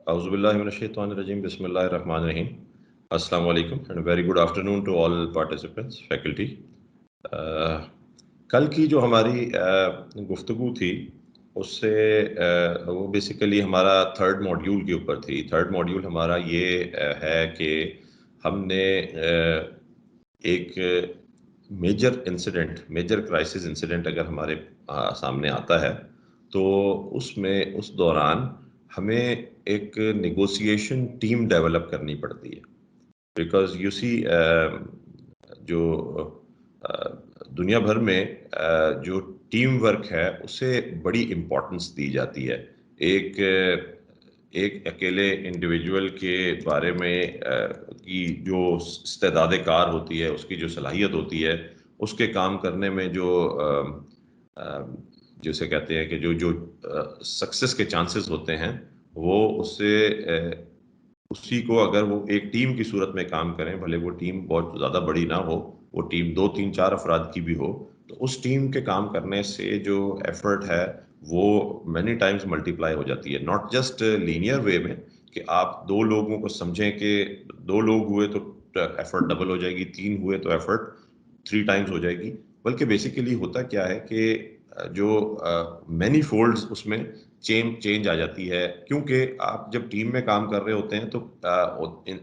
Auzubillahiminash-shaytanir-rajim. Bismillahir-rahmanir-rahim. Assalamu alaikum and very good afternoon to all participants, faculty. कल की जो हमारी गुफ्तगू थी उससे वो बेसिकली हमारा थर्ड मॉड्यूल के ऊपर थी। थर्ड मॉड्यूल हमारा ये है कि हमने एक major incident, major crisis incident अगर हमारे सामने आता है तो उसमें उस दौरान हमें एक नेगोशिएशन टीम डेवलप करनी पड़ती है। बिकॉज यू सी जो दुनिया भर में जो टीम वर्क है उसे बड़ी इम्पोर्टेंस दी जाती है। एक अकेले इंडिविजुअल के बारे में की जो इस्तेदाद कार होती है, उसकी जो सलाहियत होती है, उसके काम करने में जो जैसे कहते हैं कि जो जो सक्सेस के चांसेस होते हैं वो उससे उसी को अगर वो एक टीम की सूरत में काम करें, भले वो टीम बहुत ज़्यादा बड़ी ना हो, वो टीम 2, 3, 4 अफराद की भी हो, तो उस टीम के काम करने से जो एफर्ट है वो मैनी टाइम्स मल्टीप्लाई हो जाती है। नॉट जस्ट लीनियर वे में कि आप 2 लोगों को समझें कि 2 लोग हुए तो एफर्ट डबल हो जाएगी, 3 हुए तो एफर्ट 3 टाइम्स हो जाएगी, बल्कि बेसिकली होता क्या है कि जो मैनी फोल्ड्स उसमें चेंज आ जाती है। क्योंकि आप जब टीम में काम कर रहे होते हैं तो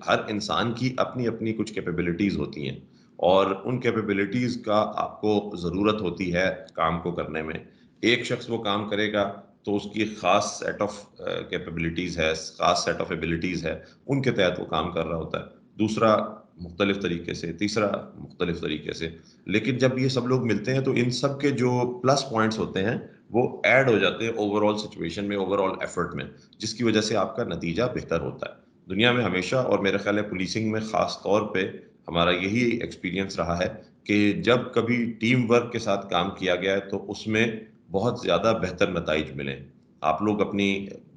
हर इंसान की अपनी अपनी कुछ कैपेबिलिटीज होती हैं और उन कैपेबिलिटीज का आपको ज़रूरत होती है काम को करने में। एक शख्स वो काम करेगा तो उसकी ख़ास सेट ऑफ कैपेबिलिटीज़ है, ख़ास सेट ऑफ एबिलिटीज़ है, उनके तहत वो काम कर रहा होता है। दूसरा मुख्तलिफ तरीके से, तीसरा मुख्तलिफ तरीके से। लेकिन जब ये सब लोग मिलते हैं तो इन सब के जो प्लस पॉइंट्स होते हैं वो ऐड हो जाते हैं ओवरऑल सिचुएशन में, ओवरऑल एफर्ट में, जिसकी वजह से आपका नतीजा बेहतर होता है। दुनिया में हमेशा, और मेरे ख्याल है पुलिसिंग में ख़ास तौर पे हमारा यही एक्सपीरियंस रहा है कि जब कभी टीम वर्क के साथ काम किया गया है तो उसमें बहुत ज़्यादा बेहतर नताइज मिले। आप लोग अपनी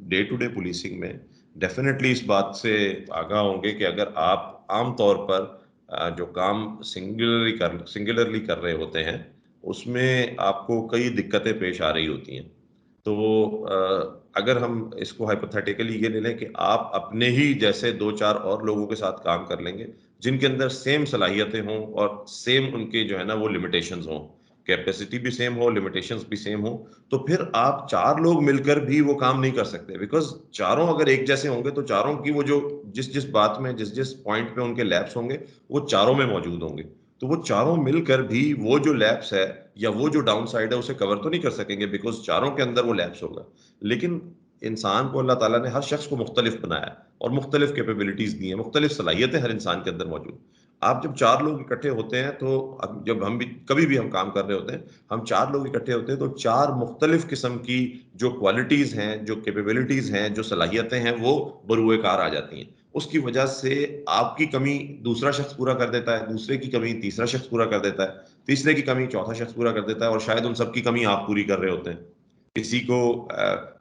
डे टू डे पुलिसिंग में डेफिनेटली इस बात से आगाह होंगे कि अगर आप आम तौर पर जो काम सिंगुलरली कर रहे होते हैं उसमें आपको कई दिक्कतें पेश आ रही होती हैं। तो अगर हम इसको हाइपोथेटिकली ये ले लें कि आप अपने ही जैसे 2-4 और लोगों के साथ काम कर लेंगे जिनके अंदर सेम सलाहियतें हों और सेम उनके जो है ना वो लिमिटेशंस हों, कैपेसिटी भी सेम हो, लिमिटेशंस भी सेम हो, तो फिर आप 4 लोग मिलकर भी वो काम नहीं कर सकते। बिकॉज़ चारों अगर एक जैसे होंगे तो चारों की वो जो जिस बात में, जिस पॉइंट पे उनके लैप्स होंगे, वो चारों में मौजूद होंगे। तो वो चारों मिलकर भी वो जो लैप्स है या वो जो डाउन साइड है उसे कवर तो नहीं कर सकेंगे, बिकॉज़ चारों के अंदर वो लैप्स होगा। लेकिन इंसान को अल्लाह ताला ने, हर शख्स को मुख्तलिफ बनाया है और मुख्तलिफ कैपेबिलिटीज़ दी हैं, मुख्तलिफ सलाहियतें हर इंसान के अंदर मौजूद। आप जब 4 लोग इकट्ठे होते हैं तो अब जब हम भी कभी भी हम काम कर रहे होते हैं, हम 4 लोग इकट्ठे होते हैं तो 4 मुख्तलिफ किस्म की जो क्वालिटीज़ हैं, जो कैपेबिलिटीज़ हैं, जो सलाहियतें हैं, वो बरूए कार आ जाती हैं। उसकी वजह से आपकी कमी दूसरा शख्स पूरा कर देता है, दूसरे की कमी तीसरा शख्स पूरा कर देता है, तीसरे की कमी चौथा शख्स पूरा कर देता है और शायद उन सब की कमी आप पूरी कर रहे होते हैं। किसी को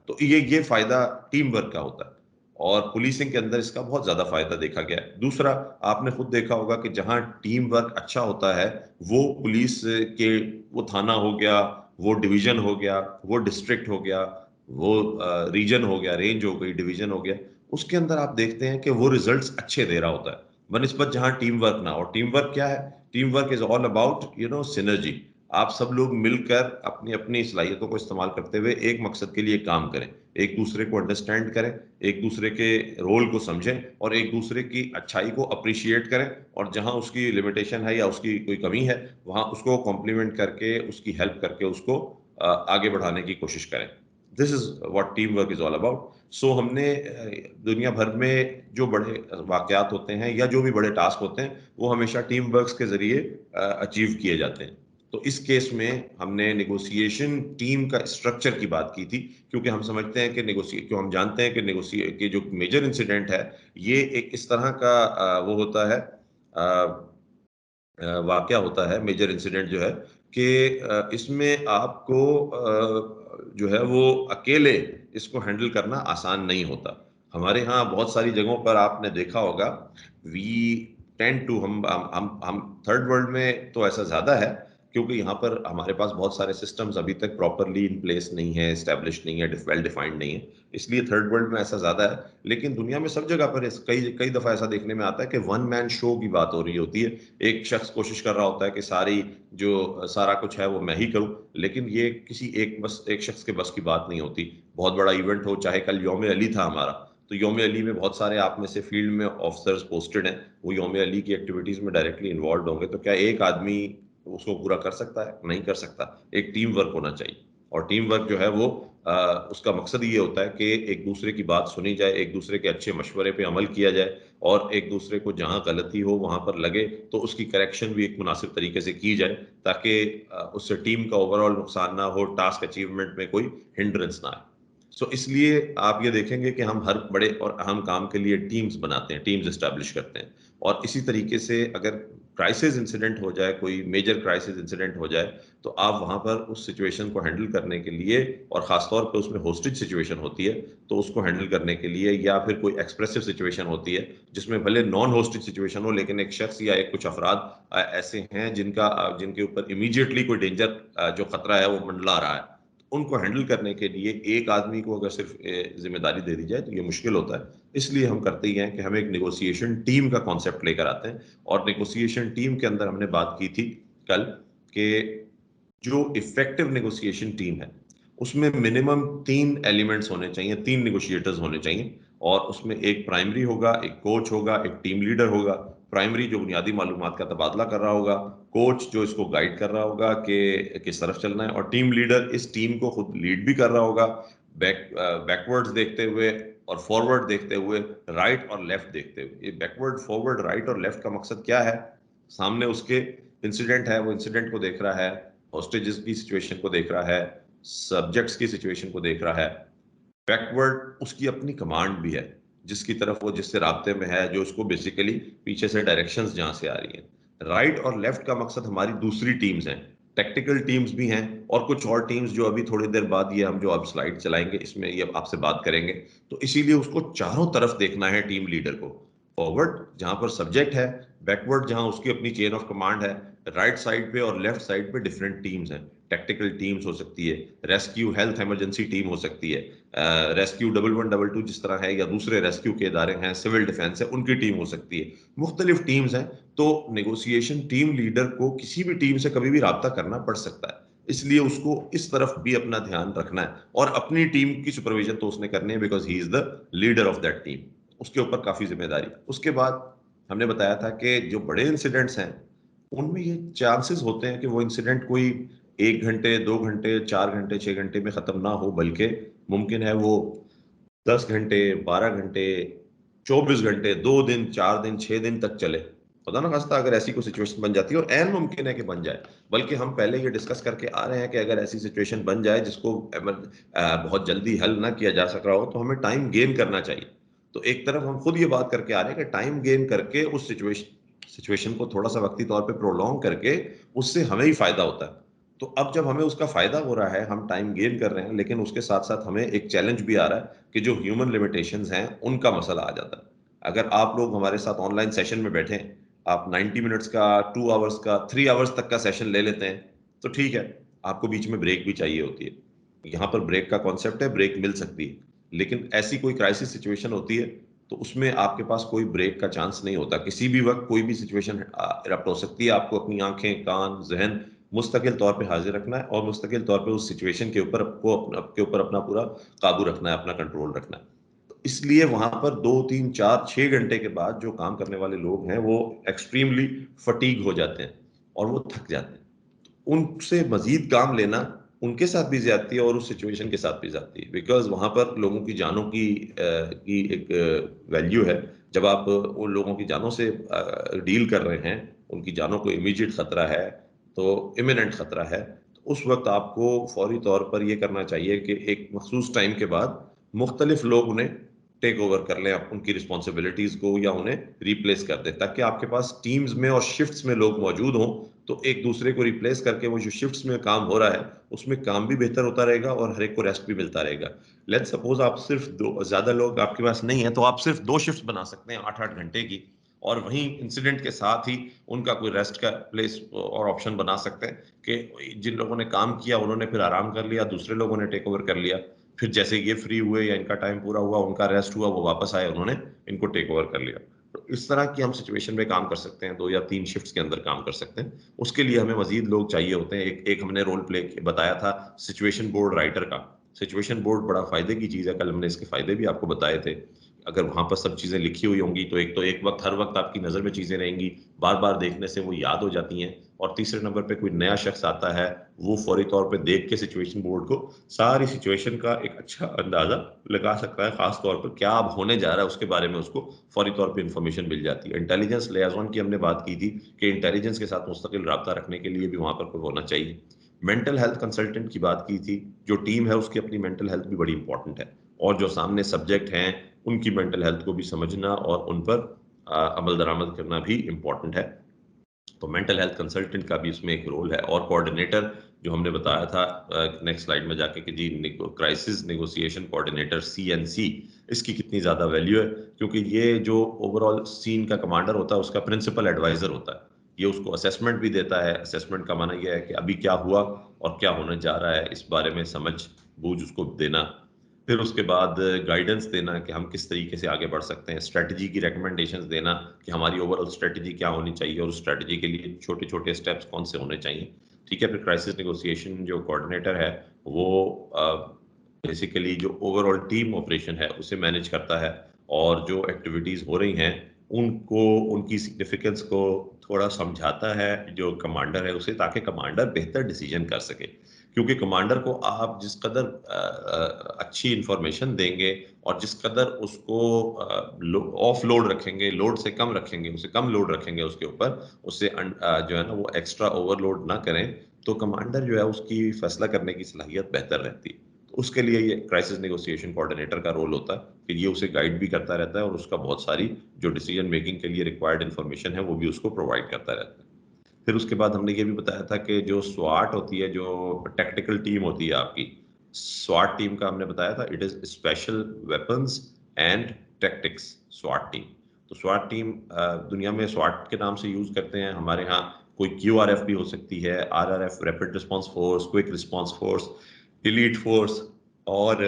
तो ये फ़ायदा टीम वर्क का होता है और पुलिसिंग के अंदर इसका बहुत ज़्यादा फ़ायदा देखा गया है। दूसरा, आपने खुद देखा होगा कि जहाँ टीम वर्क अच्छा होता है, वो पुलिस के, वो थाना हो गया, वो डिवीज़न हो गया, वो डिस्ट्रिक्ट हो गया, वो रीजन हो गया, रेंज हो गई, डिवीज़न हो गया, उसके अंदर आप देखते हैं कि वो रिज़ल्ट्स अच्छे दे रहा होता है, बनिस्बत जहाँ टीम वर्क ना हो। टीम वर्क क्या है? Team work is all about synergy. आप सब लोग मिलकर अपनी अपनी सलाहियतों को इस्तेमाल करते हुए एक मकसद के लिए काम करें, एक दूसरे को अंडरस्टैंड करें, एक दूसरे के रोल को समझें और एक दूसरे की अच्छाई को अप्रिशिएट करें और जहां उसकी लिमिटेशन है या उसकी कोई कमी है वहां उसको कॉम्प्लीमेंट करके, उसकी हेल्प करके उसको आगे बढ़ाने की कोशिश करें। This is what team work is all about. So हमने दुनिया भर में जो बड़े वाकयात होते हैं या जो भी बड़े टास्क होते हैं वो हमेशा टीम वर्क्स के जरिए अचीव किए जाते हैं। तो इस केस में हमने नेगोशिएशन टीम का स्ट्रक्चर की बात की थी, क्योंकि हम समझते हैं कि हम जानते हैं कि नेगोशिएट के जो मेजर इंसिडेंट है ये एक इस तरह का वो होता है, वाकया होता है, मेजर इंसिडेंट जो है कि इसमें आपको जो है वो अकेले इसको हैंडल करना आसान नहीं होता। हमारे यहाँ बहुत सारी जगहों पर आपने देखा होगा, वी टेंड टू हम थर्ड वर्ल्ड में तो ऐसा ज़्यादा है क्योंकि यहाँ पर हमारे पास बहुत सारे सिस्टम्स अभी तक प्रॉपरली इन प्लेस नहीं है, एस्टेब्लिश नहीं है, वेल डिफाइंड नहीं है, इसलिए थर्ड वर्ल्ड में ऐसा ज्यादा है। लेकिन दुनिया में सब जगह पर कई कई दफा ऐसा देखने में आता है कि वन मैन शो की बात हो रही होती है। एक शख्स कोशिश कर रहा होता है कि सारा कुछ है वो मैं ही करूं, लेकिन ये किसी एक शख्स के बस की बात नहीं होती। बहुत बड़ा इवेंट हो, चाहे कल यौम अली था हमारा, तो यौम अली में बहुत सारे आप में से फील्ड में ऑफिसर्स पोस्टेड हैं, वो यौम अली की एक्टिविटीज में डायरेक्टली इन्वॉल्व होंगे, तो क्या एक आदमी उसको पूरा कर सकता है? नहीं कर सकता। एक टीम वर्क होना चाहिए, और टीम वर्क जो है वो उसका मकसद ये होता है कि एक दूसरे की बात सुनी जाए, एक दूसरे के अच्छे मशवरे पे अमल किया जाए, और एक दूसरे को जहां गलती हो वहां पर लगे तो उसकी करेक्शन भी एक मुनासिब तरीके से की जाए, ताकि उससे टीम का ओवरऑल नुकसान ना हो, टास्क अचीवमेंट में कोई हिंड्रेंस ना आए। सो इसलिए आप ये देखेंगे कि हम हर बड़े और अहम काम के लिए टीम्स बनाते हैं, टीम्स एस्टैब्लिश करते हैं। और इसी तरीके से अगर क्राइसिस इंसिडेंट हो जाए, कोई मेजर क्राइसिस इंसिडेंट हो जाए, तो आप वहां पर उस सिचुएशन को हैंडल करने के लिए, और खासतौर पर उसमें होस्टेज सिचुएशन होती है, तो उसको हैंडल करने के लिए, या फिर कोई एक्सप्रेसिव सिचुएशन होती है जिसमें भले नॉन होस्टेज सिचुएशन हो, लेकिन एक शख्स या एक कुछ अफराद ऐसे हैं जिनके ऊपर इमीडिएटली कोई डेंजर जो खतरा है वो मंडला रहा है, उनको हैंडल करने के लिए एक आदमी को अगर सिर्फ जिम्मेदारी दे दी जाए तो ये मुश्किल होता है। इसलिए हम करते ही हैं कि हम एक नेगोशिएशन टीम का कॉन्सेप्ट लेकर आते हैं, और नेगोशिएशन टीम के अंदर हमने बात की थी कल कि जो इफेक्टिव नेगोशिएशन टीम है उसमें मिनिमम 3 एलिमेंट्स होने चाहिए, 3 नेगोशिएटर्स होने चाहिए, और उसमें एक प्राइमरी होगा, एक कोच होगा, एक टीम लीडर होगा। प्राइमरी जो बुनियादी मालूमात का तबादला कर रहा होगा, कोच जो इसको गाइड कर रहा होगा कि किस तरफ चलना है, और टीम लीडर इस टीम को खुद लीड भी कर रहा होगा, बैकवर्ड्स देखते हुए और फॉरवर्ड देखते हुए, राइट और लेफ्ट देखते हुए। ये बैकवर्ड, फॉरवर्ड, राइट और लेफ्ट का मकसद क्या है? सामने उसके इंसिडेंट है, वो इंसिडेंट को देख रहा है, हॉस्टेजेस की सिचुएशन को देख रहा है, सब्जेक्ट्स की सिचुएशन को देख रहा है। बैकवर्ड उसकी अपनी कमांड भी है, जिसकी तरफ वो जिससे राब्ते में है, जो उसको बेसिकली पीछे से डायरेक्शंस जहां से आ रही हैं। राइट और लेफ्ट का मकसद हमारी दूसरी टीम्स हैं, टेक्निकल टीम्स भी हैं, और कुछ और टीम्स जो अभी थोड़ी देर बाद, ये हम जो अब स्लाइड चलाएंगे इसमें ये आपसे बात करेंगे। तो इसीलिए उसको चारों तरफ देखना है टीम लीडर को। फॉरवर्ड जहां पर सब्जेक्ट है, बैकवर्ड जहां उसकी अपनी चेन ऑफ कमांड है, राइट साइड पे और लेफ्ट साइड पे डिफरेंट टीम्स हैं। टेक्निकल टीम्स हो सकती है, रेस्क्यू हेल्थ इमरजेंसी टीम हो सकती है, रेस्क्यू 1112 जिस तरह है, या दूसरे रेस्क्यू के इदारे हैं, सिविल डिफेंस है, उनकी टीम हो सकती है। मुख्तलिफ टीम्स हैं। तो नेगोशिएशन टीम लीडर को किसी भी टीम से कभी भी राब्ता करना पड़ सकता है, इसलिए उसको इस तरफ भी अपना ध्यान रखना है, और अपनी टीम की सुपरविजन तो उसने करनी है, because he is the leader of that team. उसके ऊपर काफी जिम्मेदारी। उसके बाद हमने बताया था कि जो बड़े इंसिडेंट्स हैं उनमें ये चांसेस होते हैं कि वो इंसिडेंट कोई 1 घंटे, 2 घंटे, 4 घंटे, 6 घंटे में खत्म ना हो, बल्कि मुमकिन है वो 10 घंटे, 12 घंटे, 24 घंटे, 2 दिन, 4 दिन, 6 दिन तक चले। खुदा ना खास्ता अगर ऐसी कोई सिचुएशन बन जाती है, और एन मुमकिन है कि बन जाए, बल्कि हम पहले ये डिस्कस करके आ रहे हैं कि अगर ऐसी सिचुएशन बन जाए जिसको बहुत जल्दी हल ना किया जा सक रहा हो, तो हमें टाइम गेन करना चाहिए। तो एक तरफ हम खुद ये बात करके आ रहे हैं कि टाइम गेन करके उस सिचुएशन को थोड़ा सा वक्ती तौर पे प्रोलॉन्ग करके उससे हमें ही फायदा होता है। तो अब जब हमें उसका फायदा हो रहा है, हम टाइम गेन कर रहे हैं, लेकिन उसके साथ साथ हमें एक चैलेंज भी आ रहा है कि जो ह्यूमन लिमिटेशंस हैं उनका मसला आ जाता है। अगर आप लोग हमारे साथ ऑनलाइन सेशन में बैठे हैं, आप 90 मिनट्स का, 2 आवर्स का, 3 आवर्स तक का सेशन ले लेते हैं, तो ठीक है, आपको बीच में ब्रेक भी चाहिए होती है। यहाँ पर ब्रेक का कॉन्सेप्ट है, ब्रेक मिल सकती है। लेकिन ऐसी कोई क्राइसिस सिचुएशन होती है तो उसमें आपके पास कोई ब्रेक का चांस नहीं होता। किसी भी वक्त कोई भी सिचुएशन इरप्ट हो सकती है। आपको अपनी आंखें, कान, जहन मुस्तकिल तौर पे हाजिर रखना है, और मुस्तकिल तौर पे उस सिचुएशन के ऊपर आपके ऊपर अपना पूरा काबू रखना है, अपना कंट्रोल रखना है। तो इसलिए वहां पर 2, 3, 4, 6 घंटे के बाद जो काम करने वाले लोग हैं वो एक्सट्रीमली फटीग हो जाते हैं और वो थक जाते हैं। उनसे मजीद काम लेना उनके साथ भी ज्यादती है और उस सिचुएशन के साथ भी ज्यादती है, बिकॉज वहां पर लोगों की जानों की एक वैल्यू है। जब आप उन लोगों की जानों से डील कर रहे हैं, उनकी जानों को इमीडिएट खतरा है, तो इमिनेंट खतरा है, तो उस वक्त आपको फौरी तौर पर यह करना चाहिए कि एक मखसूस टाइम के बाद मुख्तलिफ लोग उन्हें टेक ओवर कर लें, उनकी रिस्पॉन्सिबिलिटीज को, या उन्हें रिप्लेस कर दें, ताकि आपके पास टीम्स में और शिफ्ट्स में लोग मौजूद हों, तो एक दूसरे को रिप्लेस करके वो जो शिफ्ट्स में काम हो रहा है उसमें काम भी बेहतर होता रहेगा और हर एक को रेस्ट भी मिलता रहेगा। लेट्स सपोज आप सिर्फ दो, ज्यादा लोग आपके पास नहीं है, तो आप सिर्फ 2 शिफ्ट्स बना सकते हैं 8-8 घंटे की, और वहीं इंसिडेंट के साथ ही उनका कोई रेस्ट का प्लेस और ऑप्शन बना सकते हैं कि जिन लोगों ने काम किया उन्होंने फिर आराम कर लिया, दूसरे लोगों ने टेक ओवर कर लिया, फिर जैसे ये फ्री हुए या इनका टाइम पूरा हुआ, उनका रेस्ट हुआ, वो वापस आए, उन्होंने इनको टेक ओवर कर लिया। तो इस तरह की हम सिचुएशन में काम कर सकते हैं, 2 या 3 शिफ्ट्स के अंदर काम कर सकते हैं। उसके लिए हमें मजीद लोग चाहिए होते हैं। एक हमने रोल प्ले बताया था सिचुएशन बोर्ड राइटर का। सिचुएशन बोर्ड बड़ा फायदे की चीज़ है, कल हमने इसके फायदे भी आपको बताए थे। अगर वहां पर सब चीजें लिखी हुई होंगी तो एक वक्त हर वक्त आपकी नजर में चीजें रहेंगी, बार बार देखने से वो याद हो जाती हैं। और तीसरे नंबर पे कोई नया शख्स आता है, वो फौरी तौर पे देख के सिचुएशन बोर्ड को सारी सिचुएशन का एक अच्छा अंदाजा लगा सकता है, खास तौर पर क्या अब होने जा रहा है उसके बारे में उसको फौरी तौर पे इंफॉर्मेशन मिल जाती है। इंटेलिजेंस लियाजन की हमने बात की थी कि इंटेलिजेंस के साथ मुस्तकिल रब्ता रखने के लिए भी वहां पर कोई होना चाहिए। मेंटल हेल्थ कंसल्टेंट की बात की थी, जो टीम है उसकी अपनी मेंटल हेल्थ भी बड़ी इंपॉर्टेंट है, और जो सामने सब्जेक्ट हैं उनकी मेंटल हेल्थ को भी समझना और उन पर अमल दरामद करना भी इम्पोर्टेंट है। तो मेंटल हेल्थ कंसल्टेंट का भी इसमें एक रोल है। और कोऑर्डिनेटर जो हमने बताया था नेक्स्ट स्लाइड में जाके कि जी क्राइसिस नेगोशिएशन कोऑर्डिनेटर CNC, इसकी कितनी ज़्यादा वैल्यू है, क्योंकि ये जो ओवरऑल सीन का कमांडर होता है उसका प्रिंसिपल एडवाइजर होता है। ये उसको असेसमेंट भी देता है। असेसमेंट का माना यह है कि अभी क्या हुआ और क्या होने जा रहा है, इस बारे में समझ बूझ उसको देना। फिर उसके बाद गाइडेंस देना कि हम किस तरीके से आगे बढ़ सकते हैं, स्ट्रेटजी की रिकमेंडेशंस देना कि हमारी ओवरऑल स्ट्रेटजी क्या होनी चाहिए और उस स्ट्रेटजी के लिए छोटे छोटे स्टेप्स कौन से होने चाहिए। ठीक है। फिर क्राइसिस नेगोशिएशन जो कोऑर्डिनेटर है वो बेसिकली जो ओवरऑल टीम ऑपरेशन है उसे मैनेज करता है, और जो एक्टिविटीज हो रही हैं उनको उनकी सिग्निफिकेंस को थोड़ा समझाता है जो कमांडर है उसे, ताकि कमांडर बेहतर डिसीजन कर सके। क्योंकि कमांडर को आप जिस कदर अच्छी इंफॉर्मेशन देंगे और जिस कदर उसको ऑफ लोड रखेंगे, लोड से कम रखेंगे, उसे कम लोड रखेंगे उसके ऊपर, उससे जो है ना वो एक्स्ट्रा ओवरलोड ना करें, तो कमांडर जो है उसकी फैसला करने की सलाहियत बेहतर रहती है। तो उसके लिए ये क्राइसिस नेगोशिएशन कोऑर्डिनेटर का रोल होता है कि ये उसे गाइड भी करता रहता है और उसका बहुत सारी जो डिसीजन मेकिंग के लिए रिक्वायर्ड इन्फॉर्मेशन है वो भी उसको प्रोवाइड करता रहता है। फिर उसके बाद हमने ये भी बताया था कि जो स्वाट होती है, जो टैक्टिकल टीम होती है आपकी, स्वाट टीम का हमने बताया था, it is special weapons and tactics स्वाट टीम। तो स्वाट टीम दुनिया में स्वाट के नाम से यूज करते हैं। हमारे यहाँ कोई QRF भी हो सकती है, RRF rapid response force, quick response force, elite force, और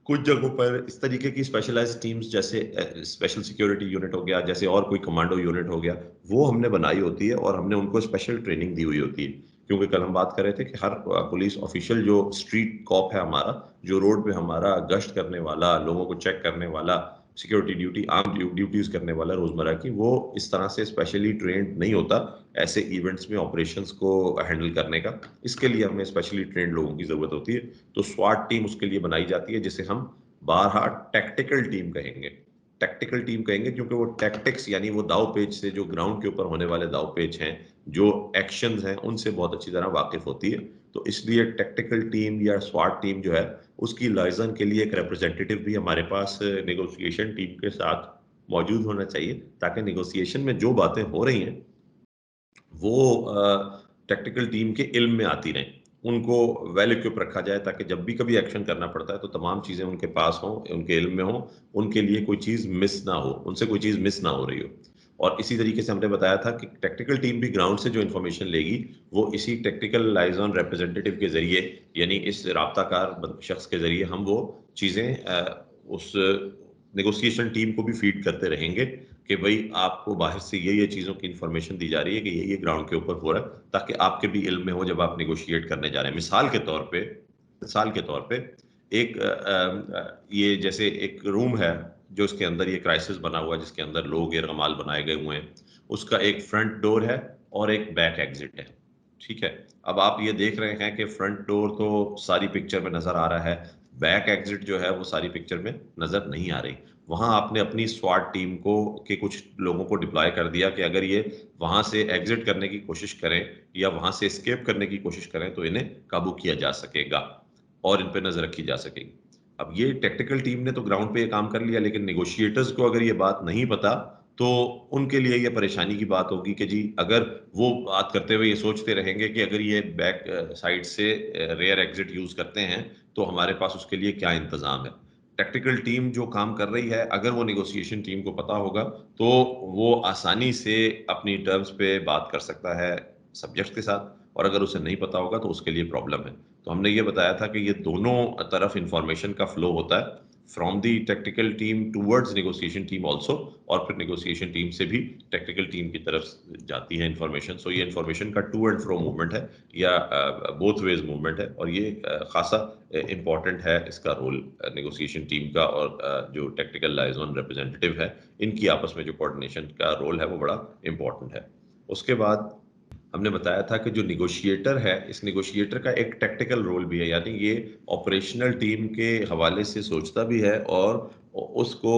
कुछ जगहों पर इस तरीके की स्पेशलाइज्ड टीम्स जैसे स्पेशल सिक्योरिटी यूनिट हो गया, जैसे और कोई कमांडो यूनिट हो गया, वो हमने बनाई होती है और हमने उनको स्पेशल ट्रेनिंग दी हुई होती है। क्योंकि कल हम बात कर रहे थे कि हर पुलिस ऑफिशियल जो स्ट्रीट कॉप है हमारा, जो रोड पे हमारा गश्त करने वाला, लोगों को चेक करने वाला, सिक्योरिटी ड्यूटी, आर्म ड्यूटीज करने वाला रोजमर्रा की, वो इस तरह से स्पेशली ट्रेंड नहीं होता ऐसे इवेंट्स में ऑपरेशंस को हैंडल करने का। इसके लिए हमें स्पेशली ट्रेंड लोगों की जरूरत होती है। तो स्वाट टीम उसके लिए बनाई जाती है, जिसे हम बारहा टैक्टिकल टीम कहेंगे। टैक्टिकल टीम कहेंगे क्योंकि वो टैक्टिक्स यानी वो दाव पेच से, जो ग्राउंड के ऊपर होने वाले दाव पेच हैं, जो एक्शंस हैं, उनसे बहुत अच्छी तरह वाकिफ होती है। तो इसलिए टैक्टिकल टीम या स्वाट टीम जो है उसकी लाइजन के लिए एक रिप्रेजेंटेटिव भी हमारे पास नेगोशिएशन टीम के साथ मौजूद होना चाहिए, ताकि नेगोशिएशन में जो बातें हो रही हैं वो टेक्निकल टीम के इल्म में आती रहें, उनको वेल इक्विप रखा जाए, ताकि जब भी कभी एक्शन करना पड़ता है तो तमाम चीज़ें उनके पास हों, उनके इल्म में हों, उनके लिए कोई चीज़ मिस ना हो, उनसे कोई चीज़ मिस ना हो रही हो। और इसी तरीके से हमने बताया था कि टेक्निकल टीम भी ग्राउंड से जो इन्फॉर्मेशन लेगी वो इसी टेक्निकल लाइजन रिप्रेजेंटेटिव के जरिए, यानी इस राब्ताकार शख्स के जरिए हम वो चीज़ें उस नेगोशिएशन टीम को भी फीड करते रहेंगे कि भाई आपको बाहर से ये चीज़ों की इन्फॉर्मेशन दी जा रही है कि ये ग्राउंड के ऊपर हो रहा है, ताकि आपके भी इल्म में हो जब आप नेगोशिएट करने जा रहे हैं। मिसाल के तौर पे एक ये जैसे एक रूम है जो इसके अंदर ये क्राइसिस बना हुआ है, जिसके अंदर लोग एरगमाल बनाए गए हुए हैं, उसका एक फ्रंट डोर है और एक बैक एग्जिट है। ठीक है। अब आप ये देख रहे हैं कि फ्रंट डोर तो सारी पिक्चर में नजर आ रहा है, बैक एग्जिट जो है वो सारी पिक्चर में नजर नहीं आ रही। वहां आपने अपनी स्वाट टीम को के कुछ लोगों को डिप्लॉय कर दिया कि अगर ये वहां से एग्जिट करने की कोशिश करें या वहां से एस्केप करने की कोशिश करें तो इन्हें काबू किया जा सकेगा और इन पे नजर रखी जा सकेगी। अब ये टेक्निकल टीम ने तो ग्राउंड पे ये काम कर लिया, लेकिन नेगोशिएटर्स को अगर ये बात नहीं पता तो उनके लिए ये परेशानी की बात होगी कि जी अगर वो बात करते हुए ये सोचते रहेंगे कि अगर ये बैक साइड से रेयर एग्जिट यूज करते हैं तो हमारे पास उसके लिए क्या इंतजाम है। टेक्निकल टीम जो काम कर रही है, अगर वो नेगोशिएशन टीम को पता होगा, तो वो आसानी से अपनी टर्म्स पे बात कर सकता है सब्जेक्ट के साथ, और अगर उसे नहीं पता होगा तो उसके लिए प्रॉब्लम है। तो हमने ये बताया था कि ये दोनों तरफ इंफॉर्मेशन का फ्लो होता है, from the technical team towards negotiation team also, और फिर नेगोशिएशन टीम से भी टेक्निकल टीम की तरफ जाती है इंफॉर्मेशन। सो ये इंफॉर्मेशन का टू एंड फ्रो मूवमेंट है, या बोथ वेज मूवमेंट है, और ये खासा इम्पॉर्टेंट है इसका रोल नेगोशिएशन टीम का, और जो टेक्निकल लाइजन रिप्रेजेंटेटिव है, इनकी आपस में जो कोऑर्डिनेशन का रोल है वो बड़ा इम्पॉर्टेंट है। उसके बाद हमने बताया था कि जो निगोशिएटर है, इस निगोशिएटर का एक टेक्निकल रोल भी है, यानी ये ऑपरेशनल टीम के हवाले से सोचता भी है, और उसको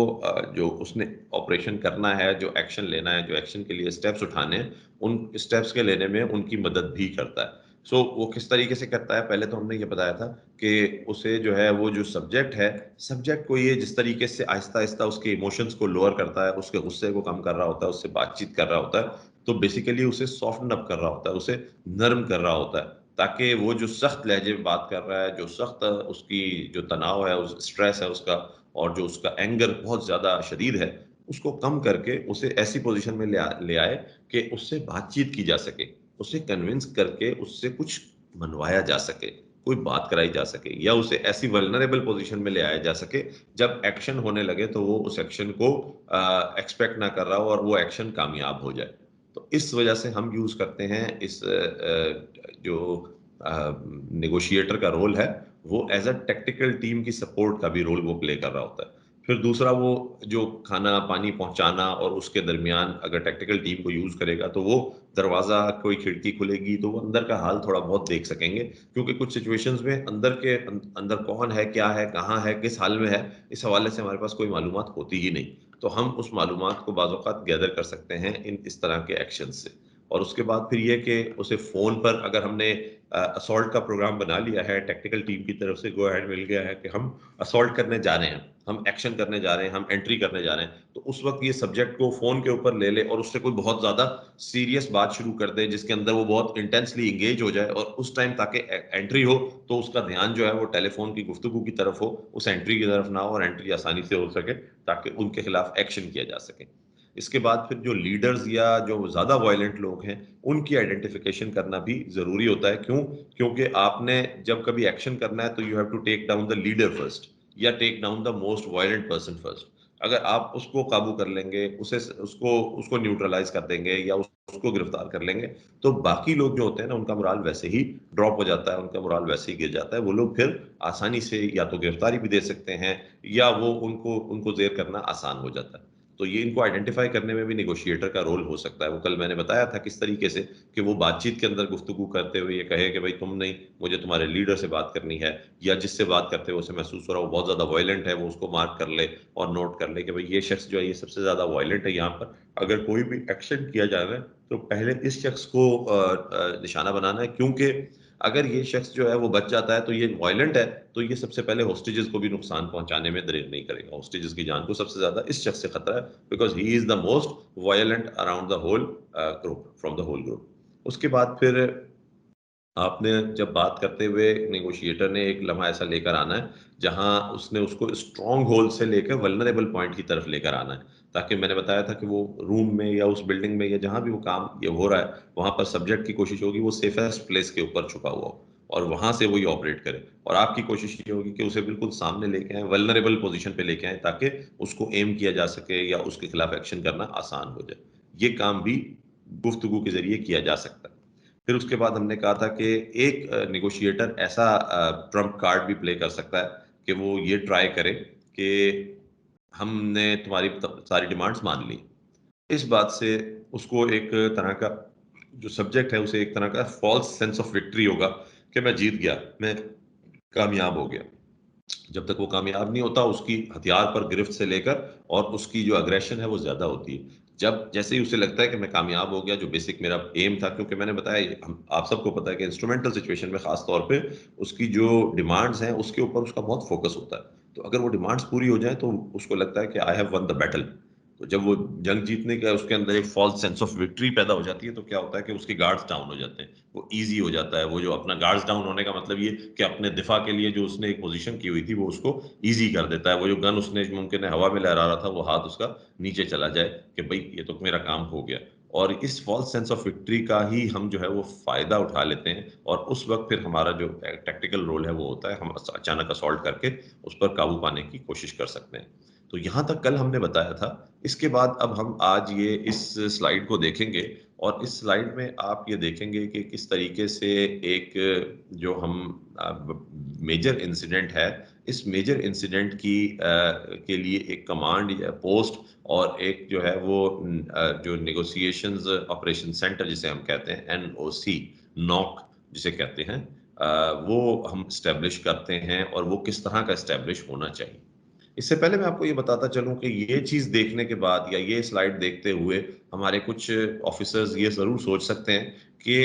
जो उसने ऑपरेशन करना है, जो एक्शन लेना है, जो एक्शन के लिए स्टेप्स उठाने हैं, उन स्टेप्स के लेने में उनकी मदद भी करता है। सो वो किस तरीके से करता है, पहले तो हमने ये बताया था कि उसे जो है वो जो सब्जेक्ट है, सब्जेक्ट को ये जिस तरीके से आहिस्ता आहिस्ता उसके इमोशंस को लोअर करता है, उसके गुस्से को कम कर रहा होता है, उससे बातचीत कर रहा होता है, तो बेसिकली उसे सॉफ्टन अप कर रहा होता है, उसे नर्म कर रहा होता है, ताकि वो जो सख्त लहजे में बात कर रहा है, जो सख्त उसकी जो तनाव है, उस स्ट्रेस है उसका, और जो उसका एंगर बहुत ज़्यादा शदीद है, उसको कम करके उसे ऐसी पोजीशन में ले आए कि उससे बातचीत की जा सके, उसे कन्विंस करके उससे कुछ मनवाया जा सके, कोई बात कराई जा सके, या उसे ऐसी वल्नरेबल पोजीशन में ले आया जा सके, जब एक्शन होने लगे तो वो उस एक्शन को एक्सपेक्ट ना कर रहा हो और वो एक्शन कामयाब हो जाए। तो इस वजह से हम यूज़ करते हैं इस जो नेगोशिएटर का रोल है, वो एज़ अ टेक्निकल टीम की सपोर्ट का भी रोल वो प्ले कर रहा होता है। फिर दूसरा, वो जो खाना-पानी पहुँचाना, और उसके दरमियान अगर टेक्निकल टीम को यूज़ करेगा, तो वो दरवाज़ा, कोई खिड़की खुलेगी तो वो अंदर का हाल थोड़ा बहुत देख सकेंगे, क्योंकि कुछ सिचुएशंस में अंदर कौन है, क्या है, कहाँ है, किस हाल में है, इस हवाले से हमारे पास कोई मालूमात होती ही नहीं। तो हम उस मालूमात को बाज़ औक़ात गैदर कर सकते हैं इस तरह के एक्शन से। और उसके बाद फिर ये कि उसे फ़ोन पर, अगर हमने असॉल्ट का प्रोग्राम बना लिया है, टेक्निकल टीम की तरफ से गो अहेड मिल गया है कि हम असॉल्ट करने जा रहे हैं, हम एक्शन करने जा रहे हैं, हम एंट्री करने जा रहे हैं, तो उस वक़्त ये सब्जेक्ट को फ़ोन के ऊपर ले ले और उससे कोई बहुत ज़्यादा सीरियस बात शुरू कर दे, जिसके अंदर वो बहुत इंटेंसली एंगेज हो जाए, और उस टाइम ताकि एंट्री हो, तो उसका ध्यान जो है वो टेलीफ़ोन की गुफ्तगू की तरफ हो, उस एंट्री की तरफ ना हो, और एंट्री आसानी से हो सके, ताकि उनके खिलाफ एक्शन किया जा सके। इसके बाद फिर जो लीडर्स या जो ज़्यादा वायलेंट लोग हैं, उनकी आइडेंटिफिकेशन करना भी ज़रूरी होता है। क्यों? क्योंकि आपने जब कभी एक्शन करना है, तो you have to take down the leader first, या take down the most violent person first. अगर आप उसको काबू कर लेंगे, उसको न्यूट्रलाइज़ कर देंगे, या उसको गिरफ्तार कर लेंगे, तो बाकी लोग जो होते हैं ना, उनका मोराल वैसे ही ड्रॉप हो जाता है, उनका मोराल वैसे ही गिर जाता है। वो लोग फिर आसानी से या तो गिरफ्तारी भी दे सकते हैं, या वो उनको उनको ज़ेर करना आसान हो जाता है। तो ये इनको आइडेंटिफ़ाई करने में भी नेगोशिएटर का रोल हो सकता है। वो कल मैंने बताया था किस तरीके से कि वो बातचीत के अंदर गुफ्तगू करते हुए ये कहे कि भई तुम नहीं, मुझे तुम्हारे लीडर से बात करनी है, या जिससे बात करते हुए उसे महसूस हो रहा है वो बहुत ज़्यादा वायलेंट है, वो उसको मार्क कर ले और नोट कर ले कि भई ये शख्स जो है ये सबसे ज़्यादा वायलेंट है यहाँ पर। अगर कोई भी एक्शन किया जा रहा है, तो पहले इस शख्स को निशाना बनाना है, क्योंकि अगर ये शख्स जो है वो बच जाता है, तो ये वायलेंट है, तो ये सबसे पहले होस्टेजेस को भी नुकसान पहुँचाने में देर नहीं करेगा। होस्टेजेस की जान को सबसे ज़्यादा इस शख्स से खतरा है, because he is the most violent around the whole group, from the whole group. उसके बाद फिर आपने जब बात करते हुए नेगोशिएटर ने एक लम्हा ऐसा लेकर आना है, जहाँ उसने उसको स्ट्रॉन्ग होल्ड से लेकर वल्नरेबल पॉइंट की तरफ लेकर आना है। ताकि मैंने बताया था कि वो रूम में या उस बिल्डिंग में या जहाँ भी वो काम ये हो रहा है, वहाँ पर सब्जेक्ट की कोशिश होगी वो सेफेस्ट प्लेस के ऊपर छुपा हुआ हो, और वहाँ से वो ये ऑपरेट करे। और आपकी कोशिश ये होगी कि उसे बिल्कुल सामने लेके आएँ, वल्नरेबल पोज़ीशन पे लेके आएँ, ताकि उसको एम किया जा सके या उसके खिलाफ एक्शन करना आसान हो जाए। ये काम भी गुफ्तगू के ज़रिए किया जा सकता है। फिर उसके बाद हमने कहा था कि एक नेगोशिएटर ऐसा ट्रम्प कार्ड भी प्ले कर सकता है कि वो ये ट्राई करे कि हमने तुम्हारी सारी डिमांड्स मान ली। इस बात से उसको एक तरह का, जो सब्जेक्ट है उसे एक तरह का फॉल्स सेंस ऑफ विक्ट्री होगा कि मैं जीत गया, मैं कामयाब हो गया। जब तक वो कामयाब नहीं होता, उसकी हथियार पर गिरफ्त से लेकर और उसकी जो अग्रेशन है वो ज़्यादा होती है। जब जैसे ही उसे लगता है कि मैं कामयाब हो गया, जो बेसिक मेरा एम था, क्योंकि मैंने बताया ये हम आप सबको पता है कि इंस्ट्रूमेंटल सिचुएशन में ख़ास तौर पे उसकी जो डिमांड्स हैं, उसके ऊपर उसका बहुत फ़ोकस होता है। तो अगर वो डिमांड्स पूरी हो जाएँ, तो उसको लगता है कि I have one the battle. तो जब वो जंग जीतने का उसके अंदर एक फॉल्स सेंस ऑफ विक्ट्री पैदा हो जाती है, तो क्या होता है कि उसके गार्ड्स डाउन हो जाते हैं, वो इजी हो जाता है। वो जो अपना गार्ड्स डाउन होने का मतलब ये कि अपने दिफा के लिए जो उसने एक पोजीशन की हुई थी वो उसको इजी कर देता है। वो जो गन उसने मुमकिन है हवा में लहरा रहा था, वो हाथ उसका नीचे चला जाए कि भाई ये तो मेरा काम हो गया। और इस फॉल्स सेंस ऑफ विक्ट्री का ही हम जो है वो फायदा उठा लेते हैं, और उस वक्त फिर हमारा जो टैक्टिकल रोल है वो होता है, हम अचानक असॉल्ट करके उस पर काबू पाने की कोशिश कर सकते हैं। तो यहाँ तक कल हमने बताया था। इसके बाद अब हम आज ये इस स्लाइड को देखेंगे, और इस स्लाइड में आप ये देखेंगे कि किस तरीके से एक जो हम मेजर इंसिडेंट है, इस मेजर इंसिडेंट की के लिए एक कमांड या पोस्ट और एक जो है वो जो नेगोशिएशंस ऑपरेशन सेंटर जिसे हम कहते हैं, एनओसी, नॉक जिसे कहते हैं, वो हम स्टैब्लिश करते हैं, और वो किस तरह का स्टैब्लिश होना चाहिए। इससे पहले मैं आपको ये बताता चलूं कि ये चीज देखने के बाद या ये स्लाइड देखते हुए हमारे कुछ ऑफिसर्स ये जरूर सोच सकते हैं कि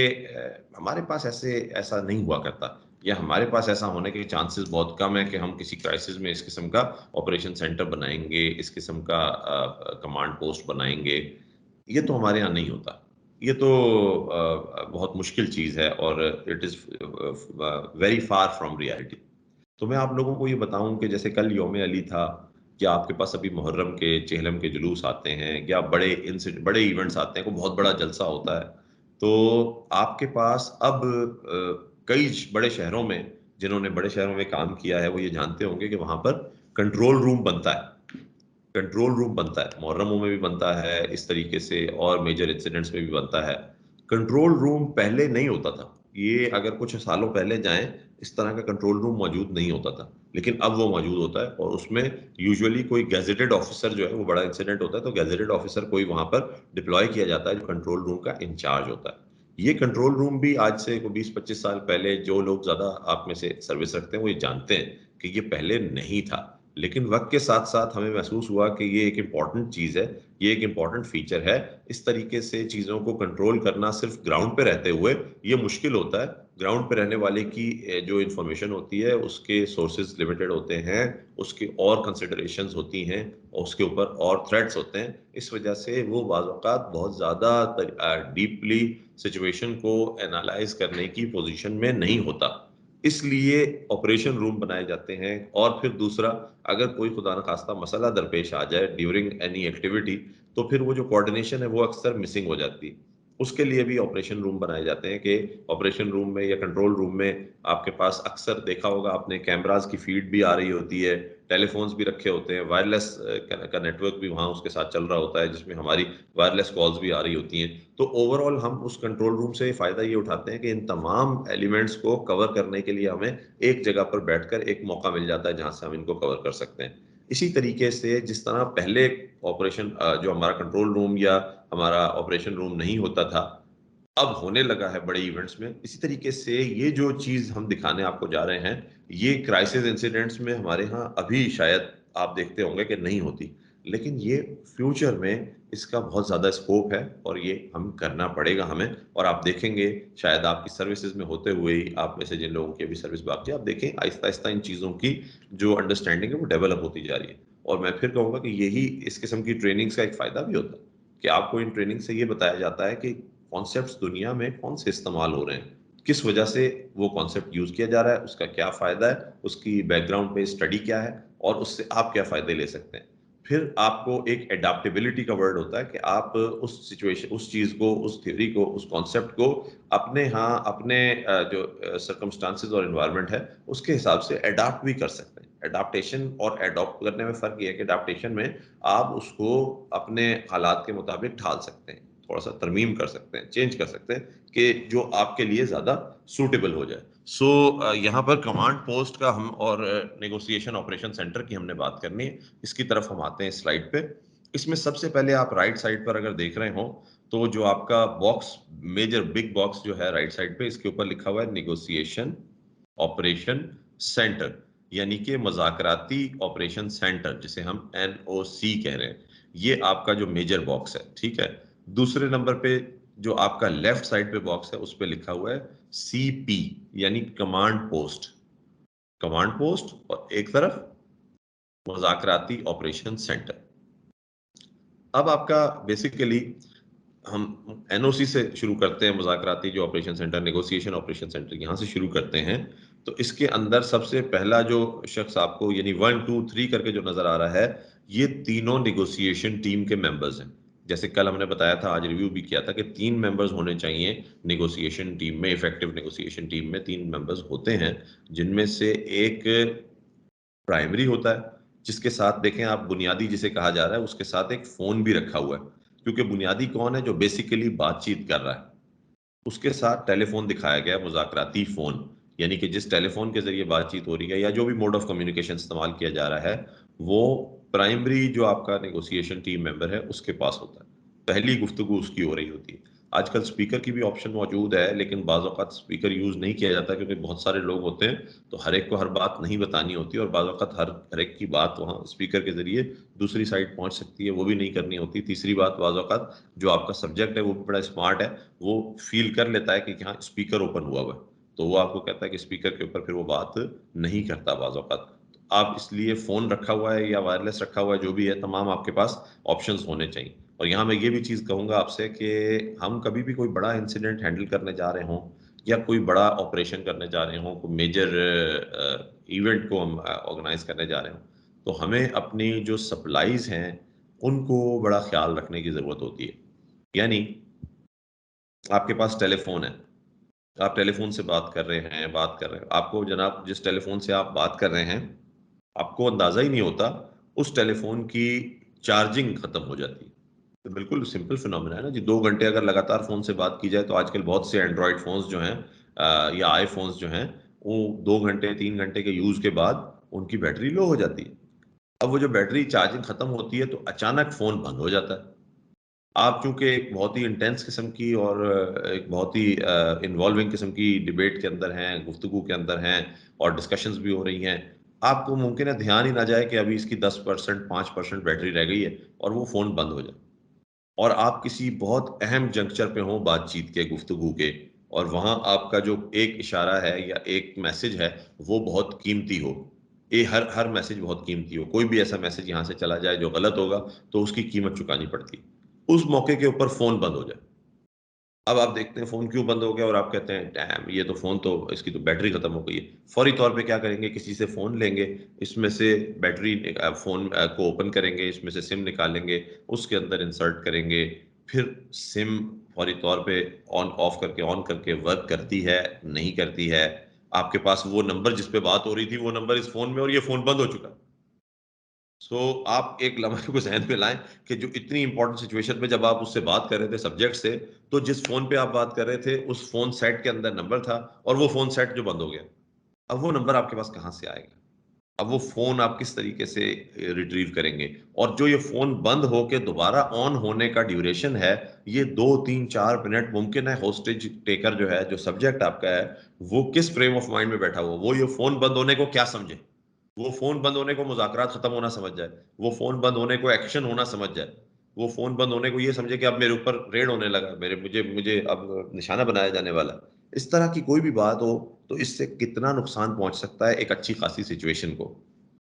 हमारे पास ऐसा नहीं हुआ करता, या हमारे पास ऐसा होने के चांसेस बहुत कम है कि हम किसी क्राइसिस में इस किस्म का ऑपरेशन सेंटर बनाएंगे, इस किस्म का कमांड पोस्ट बनाएंगे। ये तो हमारे यहाँ नहीं होता। ये तो बहुत मुश्किल चीज है, और it is very far from reality. तो मैं आप लोगों को ये बताऊं कि जैसे कल यौम अली था, क्या आपके पास अभी मुहर्रम के चेहलम के जुलूस आते हैं, या बड़े इवेंट्स आते हैं, कोई बहुत बड़ा जलसा होता है, तो आपके पास अब कई बड़े शहरों में, जिन्होंने बड़े शहरों में काम किया है वो ये जानते होंगे कि वहां पर कंट्रोल रूम बनता है। कंट्रोल रूम बनता है, मुहर्रमों में भी बनता है इस तरीके से, और मेजर इंसिडेंट्स में भी बनता है। कंट्रोल रूम पहले नहीं होता था, ये अगर कुछ सालों पहले जाएं, इस तरह का कंट्रोल रूम मौजूद नहीं होता था, लेकिन अब वो मौजूद होता है। और उसमें यूजुअली कोई गैजेटेड ऑफिसर जो है, वो बड़ा इंसिडेंट होता है तो गैजेटेड ऑफिसर कोई वहां पर डिप्लॉय किया जाता है, जो कंट्रोल रूम का इंचार्ज होता है। ये कंट्रोल रूम भी आज से 20-25 साल पहले, जो लोग ज्यादा आप में से सर्विस रखते हैं वो ये जानते हैं कि ये पहले नहीं था, लेकिन वक्त के साथ साथ हमें महसूस हुआ कि ये एक इम्पॉर्टेंट चीज है, ये एक इम्पॉर्टेंट फीचर है। इस तरीके से चीजों को कंट्रोल करना सिर्फ ग्राउंड पे रहते हुए ये मुश्किल होता है। ग्राउंड पे रहने वाले की जो इंफॉर्मेशन होती है उसके सोर्सेज लिमिटेड होते हैं, उसकी और कंसिडरेशंस होती हैं, और उसके ऊपर और थ्रेट्स होते हैं। इस वजह से वो बाज़ औक़ात बहुत ज़्यादा डीपली सिचुएशन को एनालाइज करने की पोजीशन में नहीं होता। इसलिए ऑपरेशन रूम बनाए जाते हैं। और फिर दूसरा, अगर कोई खुदा न खास्ता मसला दरपेश आ जाए ड्यूरिंग एनी एक्टिविटी, तो फिर वो जो कोऑर्डिनेशन है वो अक्सर मिसिंग हो जाती है। उसके लिए भी ऑपरेशन रूम बनाए जाते हैं कि ऑपरेशन रूम में या कंट्रोल रूम में आपके पास अक्सर देखा होगा आपने, कैमरास की फीड भी आ रही होती है, टेलीफोन्स भी रखे होते हैं, वायरलेस का नेटवर्क भी वहाँ उसके साथ चल रहा होता है, जिसमें हमारी वायरलेस कॉल्स भी आ रही होती हैं। तो ओवरऑल हम उस कंट्रोल रूम से फ़ायदा ये उठाते हैं कि इन तमाम एलिमेंट्स को कवर करने के लिए हमें एक जगह पर बैठकर एक मौका मिल जाता है जहाँ से हम इनको कवर कर सकते हैं। इसी तरीके से जिस तरह पहले ऑपरेशन जो हमारा कंट्रोल रूम या हमारा ऑपरेशन रूम नहीं होता था, अब होने लगा है बड़े इवेंट्स में, इसी तरीके से ये जो चीज़ हम दिखाने आपको जा रहे हैं, ये क्राइसिस इंसिडेंट्स में हमारे यहाँ अभी शायद आप देखते होंगे कि नहीं होती। लेकिन ये फ्यूचर में इसका बहुत ज़्यादा स्कोप है, और ये हम करना पड़ेगा हमें। और आप देखेंगे शायद आपकी सर्विसेज में होते हुए ही, आप में से जिन लोगों की अभी सर्विस बाकी है, आप देखें आहिस्ता-आहिस्ता इन चीज़ों की जो अंडरस्टैंडिंग है वो डेवलप होती जा रही है। और मैं फिर कहूँगा कि यही इस किस्म की ट्रेनिंग्स का एक फ़ायदा भी होता है, कि आपको इन ट्रेनिंग से ये बताया जाता है कि कॉन्सेप्ट्स दुनिया में कौन से इस्तेमाल हो रहे हैं, किस वजह से वो कॉन्सेप्ट यूज़ किया जा रहा है, उसका क्या फ़ायदा है, उसकी बैकग्राउंड पे स्टडी क्या है, और उससे आप क्या फ़ायदे ले सकते हैं। फिर आपको एक एडाप्टेबिलिटी का वर्ड होता है कि आप उस सिचुएशन, उस चीज़ को, उस थ्योरी को, उस कॉन्सेप्ट को अपने यहाँ, अपने जो सर्कमस्टांसेस और एनवायरनमेंट है, उसके हिसाब से एडाप्ट भी कर सकते हैं। एडाप्टेशन और एडॉप्ट करने में फ़र्क ये है कि एडाप्टेशन में आप उसको अपने हालात के मुताबिक ढाल सकते हैं, थोड़ा-सा तरमीम कर सकते हैं, चेंज कर सकते हैं कि जो आपके लिए ज़्यादा सूटेबल हो जाए। सो यहाँ पर कमांड पोस्ट का हम और नेगोशिएशन ऑपरेशन सेंटर की हमने बात करनी है। इसकी तरफ हम आते हैं स्लाइड पे। इसमें सबसे पहले आप राइट साइड पर अगर देख रहे हो, तो जो आपका बॉक्स, मेजर बिग बॉक्स जो है राइट साइड पे, इसके ऊपर लिखा हुआ है नेगोशिएशन ऑपरेशन सेंटर, यानी कि मुज़ाकराती ऑपरेशन सेंटर, जिसे हम एनओसी कह रहे हैं। ये आपका जो मेजर बॉक्स है, ठीक है। दूसरे नंबर पे जो आपका लेफ्ट साइड पे बॉक्स है, उस पे लिखा हुआ है सीपी, यानी कमांड पोस्ट। कमांड पोस्ट, और एक तरफ मुज़ाकराती ऑपरेशन सेंटर। अब आपका बेसिकली हम एनओसी से शुरू करते हैं, मुज़ाकराती जो operation centre, negotiation operation centre, यहाँ से शुरू करते हैं। तो इसके अंदर सबसे पहला जो शख्स आपको यानी 1 2 3 करके जो नजर आ रहा है, ये तीनों नेगोशिएशन टीम के मेंबर्स हैं। जैसे कल हमने बताया था, आज रिव्यू भी किया था कि 3 मेंबर्स होने चाहिए नेगोशिएशन टीम में, इफेक्टिव नेगोशिएशन टीम में 3 मेंबर्स होते हैं, जिनमें से एक प्राइमरी होता है, जिसके साथ देखें आप बुनियादी जिसे कहा जा रहा है, उसके साथ एक फ़ोन भी रखा हुआ है, क्योंकि बुनियादी कौन है? जो बेसिकली बातचीत कर रहा है। उसके साथ टेलीफ़ोन दिखाया गया है, मुज़ाकराती फ़ोन, यानी कि जिस टेलीफ़ोन के ज़रिए बातचीत हो रही है या जो भी मोड ऑफ़ कम्युनिकेशन इस्तेमाल किया जा रहा है, वो प्राइमरी जो आपका नेगोशिएशन टीम मेंबर है, उसके पास होता है। पहली गुफ्तगू उसकी हो रही होती है। आजकल स्पीकर की भी ऑप्शन मौजूद है, लेकिन बाज़ औक़ात स्पीकर यूज़ नहीं किया जाता, क्योंकि बहुत सारे लोग होते हैं, तो हर एक को हर बात नहीं बतानी होती और बाज़ औक़ात हर एक की बात वहाँ स्पीकर के ज़रिए दूसरी साइड पहुँच सकती है, वो भी नहीं करनी होती। तीसरी बात, बाज़ औक़ात जो आपका सब्जेक्ट है, वो भी बड़ा स्मार्ट है, वो फ़ील कर लेता है कि हाँ, स्पीकर ओपन हुआ हुआ है, तो वो आपको कहता है कि स्पीकर के ऊपर फिर वो बात नहीं करता बाज़ औक़ात। आप इसलिए फ़ोन रखा हुआ है या वायरलेस रखा हुआ है, जो भी है, तमाम आपके पास ऑप्शंस होने चाहिए। और यहाँ मैं ये भी चीज़ कहूँगा आपसे कि हम कभी भी कोई बड़ा इंसिडेंट हैंडल करने जा रहे हों या कोई बड़ा ऑपरेशन करने जा रहे हों, कोई मेजर इवेंट को हम ऑर्गेनाइज़ करने जा रहे हों, तो हमें अपनी जो सप्लाइज़ हैं, उनको बड़ा ख़्याल रखने की ज़रूरत होती है। यानी आपके पास टेलीफ़ोन है, आप टेलीफ़ोन से बात कर रहे हैं, बात कर रहे हैं। आपको जनाब जिस टेलीफ़ोन से आप बात कर रहे हैं, आपको अंदाज़ा ही नहीं होता, उस टेलीफ़ोन की चार्जिंग खत्म हो जाती है। तो बिल्कुल सिंपल फिनोमेना है ना जी, 2 घंटे अगर लगातार फ़ोन से बात की जाए, तो आजकल बहुत से एंड्रॉयड फ़ोन्स जो हैं या आईफ़ोन्स जो हैं, वो 2 घंटे, 3 घंटे के यूज़ के बाद उनकी बैटरी लो हो जाती है। अब वो जो बैटरी चार्जिंग खत्म होती है, तो अचानक फ़ोन बंद हो जाता है। आप चूँकि एक बहुत ही इंटेंस किस्म की और एक बहुत ही इन्वॉल्विंग किस्म की डिबेट के अंदर हैं, गुफ्तगू के अंदर हैं और डिस्कशंस भी हो रही हैं, आपको मुमकिन है ध्यान ही ना जाए कि अभी इसकी 10% 5% बैटरी रह गई है और वो फ़ोन बंद हो जाए। और आप किसी बहुत अहम जंक्चर पे हों बातचीत के, गुफ्तगू के, और वहाँ आपका जो एक इशारा है या एक मैसेज है, वो बहुत कीमती हो। हर हर मैसेज बहुत कीमती हो। कोई भी ऐसा मैसेज यहाँ से चला जाए जो गलत होगा, तो उसकी कीमत चुकानी पड़ती है। उस मौके के ऊपर फ़ोन बंद हो जाए। अब आप देखते हैं फ़ोन क्यों बंद हो गया और आप कहते हैं डैम! ये तो फ़ोन तो इसकी तो बैटरी खत्म हो गई है। फ़ौरी तौर पे क्या करेंगे, किसी से फ़ोन लेंगे, इसमें से बैटरी फ़ोन को ओपन करेंगे, इसमें से सिम निकालेंगे, उसके अंदर इंसर्ट करेंगे, फिर सिम फ़ौरी तौर पे ऑन करके वर्क करती है, नहीं करती है। आपके पास वो नंबर जिस पे बात हो रही थी, वो नंबर इस फ़ोन में और ये फ़ोन बंद हो चुका है। आप एक लम्हे को ज़हन में लाएँ कि जो इतनी इम्पोर्टेंट सिचुएशन में जब आप उससे बात कर रहे थे सब्जेक्ट से, तो जिस फ़ोन पे आप बात कर रहे थे, उस फ़ोन सेट के अंदर नंबर था और वो फ़ोन सेट जो बंद हो गया। अब वो नंबर आपके पास कहाँ से आएगा? अब वो फ़ोन आप किस तरीके से रिट्रीव करेंगे? और जो ये फ़ोन बंद होके दोबारा ऑन होने का ड्यूरेशन है, ये 2, 3, 4 मिनट मुमकिन है होस्टेज टेकर जो है, जो सब्जेक्ट आपका है, वो किस फ्रेम ऑफ माइंड में बैठा हुआ, वो ये फ़ोन बंद होने को क्या समझे? वो फ़ोन बंद होने को मुज़ाकरात खत्म होना समझ जाए, वो फ़ोन बंद होने को एक्शन होना समझ जाए, वो फ़ोन बंद होने को ये समझे कि अब मेरे ऊपर रेड होने लगा, मेरे मुझे मुझे अब निशाना बनाया जाने वाला है। इस तरह की कोई भी बात हो, तो इससे कितना नुकसान पहुँच सकता है एक अच्छी खासी सिचुएशन को,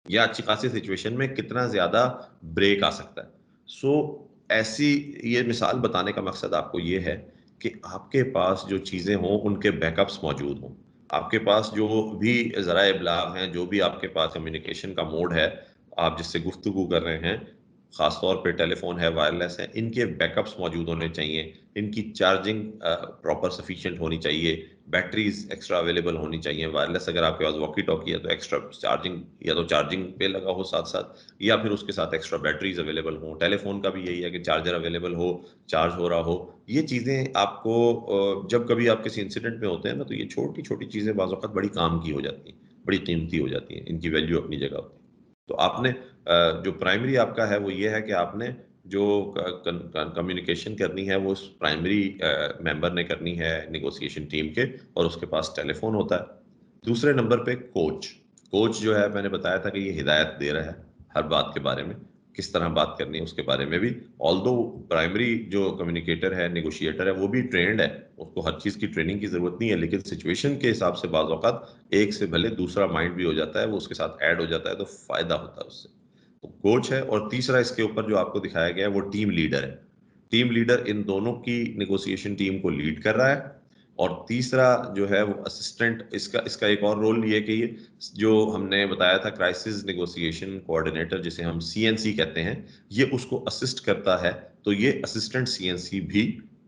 या अच्छी खासी सिचुएशन में कितना ज़्यादा ब्रेक आ सकता है। ऐसी ये मिसाल बताने का मकसद आपको ये है कि आपके पास जो चीज़ें हों, उनके बैकअप्स मौजूद हों। आपके पास जो भी ज़राए इब्लाग हैं, जो भी आपके पास कम्युनिकेशन का मोड है, आप जिससे गुफ्तगू कर रहे हैं, ख़ास तौर पे टेलीफ़ोन है, वायरलेस है, इनके बैकअप्स मौजूद होने चाहिए। इनकी चार्जिंग प्रॉपर सफिशिएंट होनी चाहिए, बैटरीज़ एक्स्ट्रा अवेलेबल होनी चाहिए। वायरलेस अगर आपके पास वॉकी-टॉकी है, तो एक्स्ट्रा चार्जिंग, या तो चार्जिंग पे लगा हो साथ-साथ, या फिर उसके साथ एक्स्ट्रा बैटरीज़ अवेलेबल हों। टेलीफ़ोन का भी यही है कि चार्जर अवेलेबल हो, चार्ज हो रहा हो। ये चीज़ें आपको जब कभी आप किसी इंसिडेंट में होते हैं ना, तो ये छोटी-छोटी चीज़ें बाज़ औक़ात बड़ी काम की हो जाती हैं, बड़ी कीमती हो जाती हैं, इनकी वैल्यू अपनी जगह होती है। तो आपने जो प्राइमरी आपका है वो ये है कि आपने जो कम्युनिकेशन करनी है वो उस प्राइमरी मेंबर ने करनी है नेगोशिएशन टीम के, और उसके पास टेलीफोन होता है। दूसरे नंबर पे कोच। कोच जो है, मैंने बताया था कि ये हिदायत दे रहा है हर बात के बारे में, किस तरह बात करनी है उसके बारे में भी। ऑल्दो प्राइमरी जो कम्युनिकेटर है, नेगोशिएटर है, वो भी ट्रेंड है, उसको हर चीज़ की ट्रेनिंग की ज़रूरत नहीं है, लेकिन सिचुएशन के हिसाब से बाज़ औक़ात एक से भले दूसरा माइंड भी हो जाता है, वो उसके साथ ऐड हो जाता है, तो फ़ायदा होता है उससे। कोच है, और तीसरा इसके ऊपर जो आपको दिखाया गया है वो टीम लीडर है। टीम लीडर इन दोनों की नेगोशिएशन टीम को लीड कर रहा है। और तीसरा जो है वो असिस्टेंट, इसका इसका एक और रोल ये कि ये जो हमने बताया था क्राइसिस नेगोशिएशन कोऑर्डिनेटर, जिसे हम सीएनसी कहते हैं, ये उसको असिस्ट करता है, तो ये असिस्टेंट सीएनसी भी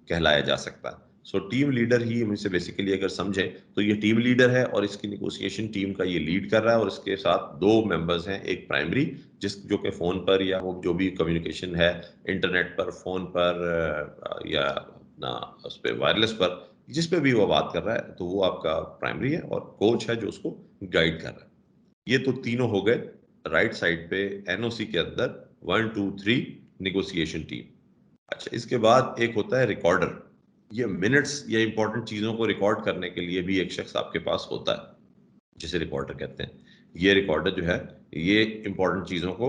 कहलाया जा सकता है। सो टीम लीडर ही हम इसे बेसिकली अगर समझें तो ये टीम लीडर है, और इसकी नेगोशिएशन टीम का ये लीड कर रहा है, और इसके साथ दो मेंबर्स हैं, एक प्राइमरी जो कि फोन पर या वो जो भी कम्युनिकेशन है इंटरनेट पर, फोन पर या अपना उस पर वायरलेस पर, जिस पे भी वो बात कर रहा है, तो वो आपका प्राइमरी है, और कोच है जो उसको गाइड कर रहा है। ये तो तीनों हो गए राइट साइड पे एनओसी के अंदर 1 2 3 नेगोशिएशन टीम। अच्छा, इसके बाद एक होता है रिकॉर्डर। ये मिनट्स या इंपॉर्टेंट चीजों को रिकॉर्ड करने के लिए भी एक शख्स आपके पास होता है, जिसे रिकॉर्डर कहते हैं। ये रिकॉर्डर जो है, ये इंपॉर्टेंट चीजों को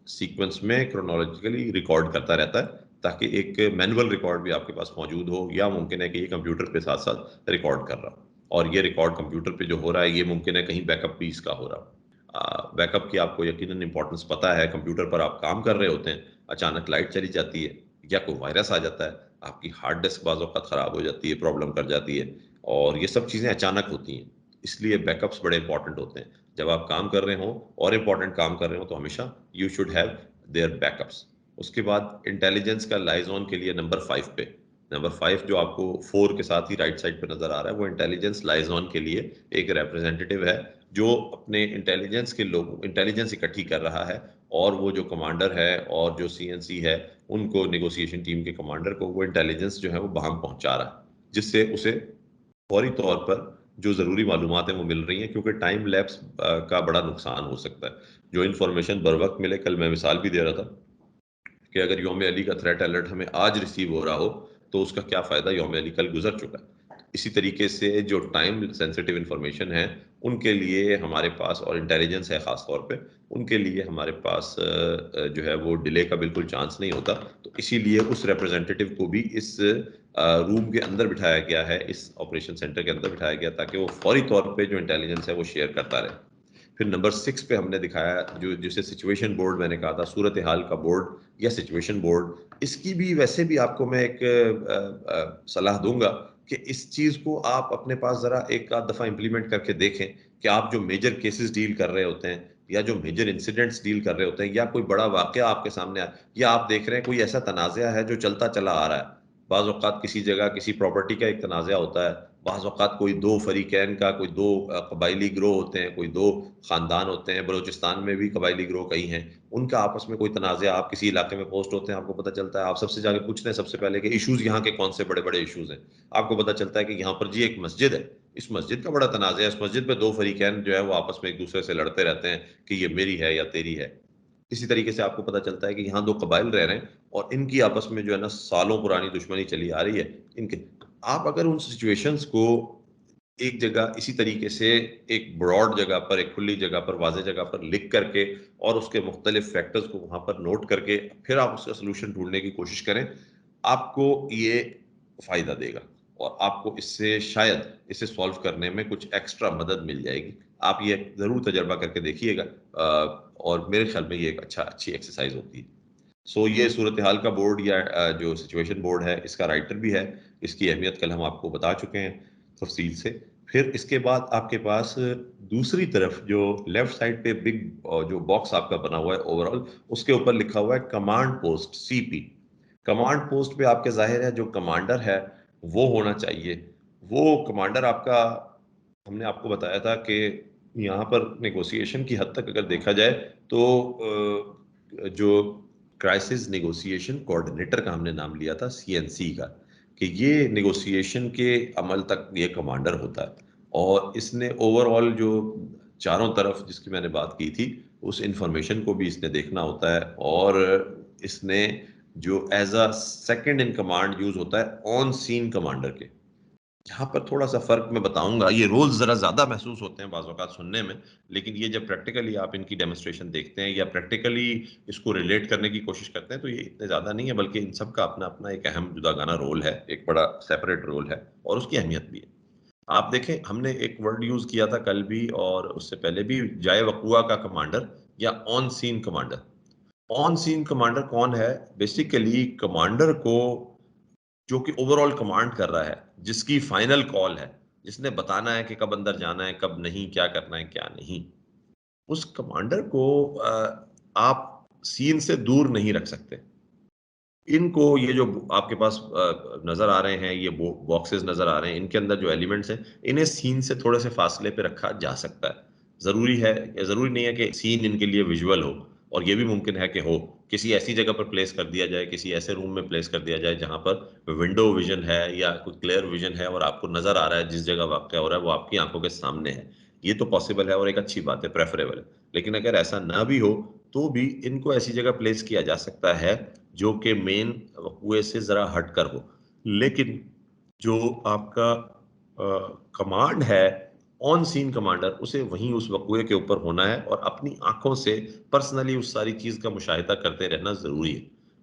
सीक्वेंस में क्रोनोलॉजिकली रिकॉर्ड करता रहता है, ताकि एक मैनुअल रिकॉर्ड भी आपके पास मौजूद हो, या मुमकिन है कि ये कंप्यूटर पे साथ साथ रिकॉर्ड कर रहा हो। और ये रिकॉर्ड कंप्यूटर पे जो हो रहा है, ये मुमकिन है कहीं बैकअप भी इसका हो रहा हो। बैकअप की आपको यकीनन इंपॉर्टेंस पता है। कंप्यूटर पर आप काम कर रहे होते हैं, अचानक लाइट चली जाती है, या कोई वायरस आ जाता है, आपकी हार्ड डिस्क बाज़ औक़ात खराब हो जाती है, प्रॉब्लम कर जाती है, और ये सब चीज़ें अचानक होती हैं। इसलिए बैकअप्स बड़े इंपॉर्टेंट होते हैं। जब आप काम कर रहे हो और इंपॉर्टेंट काम कर रहे हो, तो हमेशा you should have their backups. उसके बाद इंटेलिजेंस का लाइजॉन के लिए नंबर 5 पे, नंबर 5 जो आपको 4 के साथ ही राइट साइड पे नजर आ रहा है, वो इंटेलिजेंस लाइजॉन के लिए एक रिप्रेजेंटेटिव है, जो अपने इंटेलिजेंस के लोग इंटेलिजेंस इकट्ठी कर रहा है, और वो जो कमांडर है और जो सीएनसी है, उनको नेगोशिएशन टीम के कमांडर को वो इंटेलिजेंस जो है वो वहां पहुंचा रहा है, जिससे उसे फौरी तौर पर जो ज़रूरी मालूमात हैं वो मिल रही हैं, क्योंकि टाइम लैप्स का बड़ा नुकसान हो सकता है। जो इन्फॉर्मेशन बर वक्त मिले, कल मैं मिसाल भी दे रहा था कि अगर यौम अली का थ्रेट अलर्ट हमें आज रिसीव हो रहा हो, तो उसका क्या फ़ायदा, यौम अली कल गुजर चुका है। इसी तरीके से जो टाइम सेंसिटिव इंफॉर्मेशन है, उनके लिए हमारे पास, और इंटेलिजेंस है ख़ास तौर पे, उनके लिए हमारे पास जो है वो डिले का बिल्कुल चांस नहीं होता। तो इसीलिए उस रिप्रेजेंटेटिव को भी इस रूम के अंदर बिठाया गया है, इस ऑपरेशन सेंटर के अंदर बिठाया गया, ताकि वो फौरी तौर पे जो इंटेलिजेंस है वो शेयर करता रहे। फिर नंबर 6 पे हमने दिखाया, जो जिसे सिचुएशन बोर्ड मैंने कहा था, सूरत हाल का बोर्ड या सिचुएशन बोर्ड। इसकी भी वैसे भी आपको मैं एक सलाह दूंगा कि इस चीज को आप अपने पास जरा एक आध दफा इंप्लीमेंट करके देखें, कि आप जो मेजर केसेस डील कर रहे होते हैं, या जो मेजर इंसिडेंट्स डील कर रहे होते हैं, या कोई बड़ा वाकया आपके सामने आया, या आप देख रहे हैं कोई ऐसा तनाज़ा है जो चलता चला आ रहा है। बाज़ औक़ात किसी जगह किसी प्रॉपर्टी का एक तनाज़ा होता है, बाज़ औक़ात कोई 2 फ़रीक़ैन का, कोई 2 कबायली गिरोह होते हैं, कोई 2 ख़ानदान होते हैं, बलूचिस्तान में भी कबायली गिरोह कई हैं, उनका आपस में कोई तनाज़ा, आप किसी इलाके में पोस्ट होते हैं, आपको पता चलता है, आप सबसे जाके पूछते हैं सबसे पहले कि इश्यूज़ यहाँ के कौन से बड़े-बड़े इश्यूज़ हैं। आपको पता चलता है कि यहाँ पर जी एक मस्जिद है, इस मस्जिद का बड़ा तनाज़ा है, इस मस्जिद में 2 फ़रीक़ैन जो है वो आपस में एक-दूसरे से लड़ते रहते हैं कि ये मेरी है या तेरी है। इसी तरीके से आपको पता चलता है कि यहाँ 2 कबाइल रह रहे हैं, और इनकी आपस में जो है ना सालों पुरानी दुश्मनी चली आ रही है इनके। आप अगर उन सिचुएशंस को एक जगह इसी तरीके से एक ब्रॉड जगह पर, एक खुली जगह पर, वाज़ेह जगह पर लिख करके, और उसके मुख्तलिफ फैक्टर्स को वहाँ पर नोट करके, फिर आप उसका सॉल्यूशन ढूँढने की कोशिश करें, आपको ये फ़ायदा देगा, और आपको इससे शायद इसे सॉल्व करने में कुछ एक्स्ट्रा मदद मिल जाएगी। आप ये ज़रूर तजर्बा करके देखिएगा, और मेरे ख्याल में ये एक अच्छी एक्सरसाइज़ होती है। सो ये सूरत हाल का बोर्ड या जो सिचुएशन बोर्ड है, इसका राइटर भी है। इसकी अहमियत कल हम आपको बता चुके हैं तफसील से। फिर इसके बाद आपके पास दूसरी तरफ जो लेफ्ट साइड पे बिग जो बॉक्स आपका बना हुआ है ओवरऑल, उसके ऊपर लिखा हुआ है command post CP. Command post पे आपके ज़ाहिर है जो कमांडर है वो होना चाहिए। वो कमांडर आपका, हमने आपको बताया था कि यहाँ पर नेगोशिएशन की हद तक अगर देखा जाए, तो जो क्राइसिस नेगोशिएशन कोऑर्डिनेटर का हमने नाम लिया था सीएनसी का, कि ये नेगोशिएशन के अमल तक ये कमांडर होता है, और इसने ओवरऑल जो चारों तरफ जिसकी मैंने बात की थी, उस इंफॉर्मेशन को भी इसने देखना होता है, और इसने जो as a second in command use होता है ऑन सीन कमांडर के। यहाँ पर थोड़ा-सा फ़र्क मैं बताऊँगा, ये रोल्स ज़रा ज़्यादा महसूस होते हैं बाज़ औक़ात सुनने में, लेकिन ये जब प्रैक्टिकली आप इनकी डेमोंस्ट्रेशन देखते हैं, या प्रैक्टिकली इसको रिलेट करने की कोशिश करते हैं, तो ये इतने ज़्यादा नहीं है, बल्कि इन सब का अपना-अपना एक अहम जुदागाना रोल है, एक बड़ा सेपरेट रोल है, और उसकी अहमियत भी है। आप देखें, हमने एक वर्ड यूज़ किया था कल भी और उससे पहले भी, जाए वक़ुआ का कमांडर या on scene commander. On scene commander कौन है? बेसिकली कमांडर को, जो कि ओवरऑल कमांड कर रहा है, जिसकी फाइनल कॉल है, जिसने बताना है कि कब अंदर जाना है, कब नहीं, क्या करना है, क्या नहीं, उस कमांडर को आप सीन से दूर नहीं रख सकते। इनको, ये जो आपके पास नज़र आ रहे हैं, ये बॉक्सेस नज़र आ रहे हैं, इनके अंदर जो एलिमेंट्स हैं, इन्हें सीन से थोड़े से फासले पे रखा जा सकता है। ज़रूरी है, ज़रूरी नहीं है कि सीन इनके लिए विजुअल हो, और ये भी मुमकिन है कि हो, किसी ऐसी जगह पर प्लेस कर दिया जाए, किसी ऐसे रूम में प्लेस कर दिया जाए जहाँ पर विंडो विज़न है या कोई क्लियर विज़न है और आपको नज़र आ रहा है जिस जगह वाक़या हो रहा है वो आपकी आँखों के सामने है। ये तो पॉसिबल है और एक अच्छी बात है, प्रेफ़रेबल है। लेकिन अगर ऐसा ना भी हो, तो भी इनको ऐसी जगह प्लेस किया जा सकता है जो कि मेन कुएँ से ज़रा हटकर हो। लेकिन जो आपका कमांड है, ऑन सीन कमांडर, उसे वहीं उस वक़्वे के ऊपर होना है और अपनी आँखों से पर्सनली उस सारी चीज़ का मुशाहिदा करते रहना ज़रूरी है।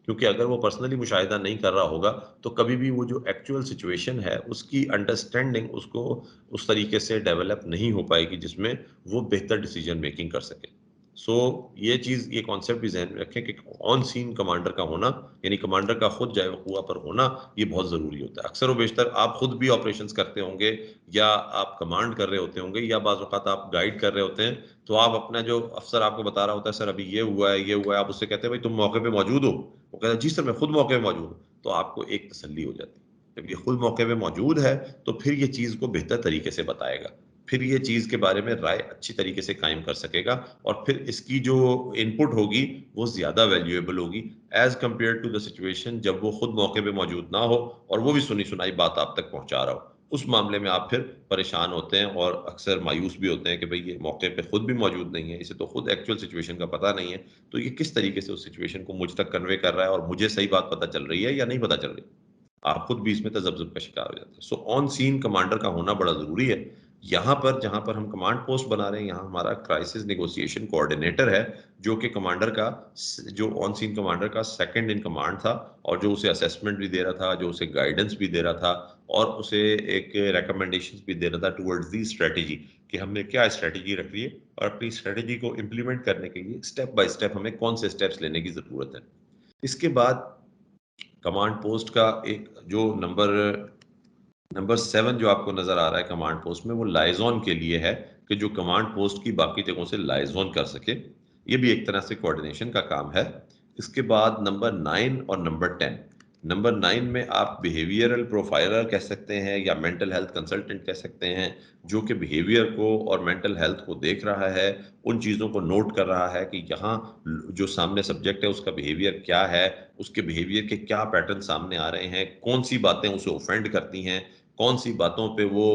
क्योंकि अगर वो पर्सनली मुशाहिदा नहीं कर रहा होगा, तो कभी भी वो जो एक्चुअल सिचुएशन है, उसकी अंडरस्टैंडिंग उसको उस तरीके से डेवलप नहीं हो पाएगी, जिसमें वो बेहतर डिसीज़न मेकिंग कर सके। सो ये चीज़, ये कॉन्सेप्ट भी ज़हन में रखें कि ऑन सीन कमांडर का होना, यानी कमांडर का खुद जाए वक़्वा पर होना, ये बहुत ज़रूरी होता है। अक्सर व बेशतर आप खुद भी ऑपरेशंस करते होंगे, या आप कमांड कर रहे होते होंगे, या बाज़ औक़ात आप गाइड कर रहे होते हैं, तो आप अपना जो अफ़सर आपको बता रहा होता है, सर अभी ये हुआ है, आप उससे कहते हैं, भाई तुम मौके पे मौजूद हो? वो कहता है, जी सर, मैं खुद मौके पे मौजूद हूँ। तो आपको एक तसल्ली हो जाती है। जब ये खुद मौके पे मौजूद है, तो फिर ये चीज़ को बेहतर तरीके से बताएगा। फिर ये चीज़ के बारे में राय अच्छी तरीके से कायम कर सकेगा, और फिर इसकी जो इनपुट होगी, वो ज़्यादा वैल्यूएबल होगी as compare to the situation जब वो खुद मौके पे मौजूद ना हो और वो भी सुनी-सुनाई बात आप तक पहुँचा रहा हो। उस मामले में आप फिर परेशान होते हैं और अक्सर मायूस भी होते हैं कि भई ये मौके पे खुद भी मौजूद नहीं है, इसे तो खुद एक्चुअल सिचुएशन का पता नहीं है, तो ये किस तरीके से उस सिचुएशन को मुझ तक कन्वे कर रहा है और मुझे सही बात पता चल रही है या नहीं पता चल रही। आप खुद भी इसमें तज़ब्ज़ुब का शिकार हो जाते हैं। सो ऑन सीन कमांडर का होना बड़ा ज़रूरी है। यहाँ पर, जहाँ पर हम कमांड पोस्ट बना रहे हैं, यहाँ हमारा क्राइसिस नेगोशिएशन कोऑर्डिनेटर है, जो कि कमांडर का जो ऑन सीन कमांडर का सेकंड इन कमांड था, और जो उसे असेसमेंट भी दे रहा था, जो उसे गाइडेंस भी दे रहा था, और उसे एक रिकमेंडेशंस भी दे रहा था टुवर्ड्स दी स्ट्रेटजी, कि हमने क्या स्ट्रेटजी रखनी है और अपनी स्ट्रेटजी को इम्प्लीमेंट करने के लिए स्टेप बाय स्टेप हमें कौन से स्टेप्स लेने की ज़रूरत है। इसके बाद कमांड पोस्ट का एक जो नंबर नंबर 7 जो आपको नज़र आ रहा है कमांड पोस्ट में, वो लाइज़ॉन के लिए है, कि जो कमांड पोस्ट की बाकी जगहों से लाइज़ॉन कर सके। ये भी एक तरह से कोऑर्डिनेशन का काम है। इसके बाद नंबर 9 और नंबर 10। नंबर 9 में आप बिहेवियरल प्रोफाइलर कह सकते हैं या मेंटल हेल्थ कंसल्टेंट कह सकते हैं, जो कि बिहेवियर को और मेंटल हेल्थ को देख रहा है, उन चीज़ों को नोट कर रहा है कि यहाँ जो सामने सब्जेक्ट है उसका बिहेवियर क्या है, उसके बिहेवियर के क्या पैटर्न सामने आ रहे हैं, कौन-सी बातें उसे ऑफेंड करती हैं, कौन-सी बातों पे वो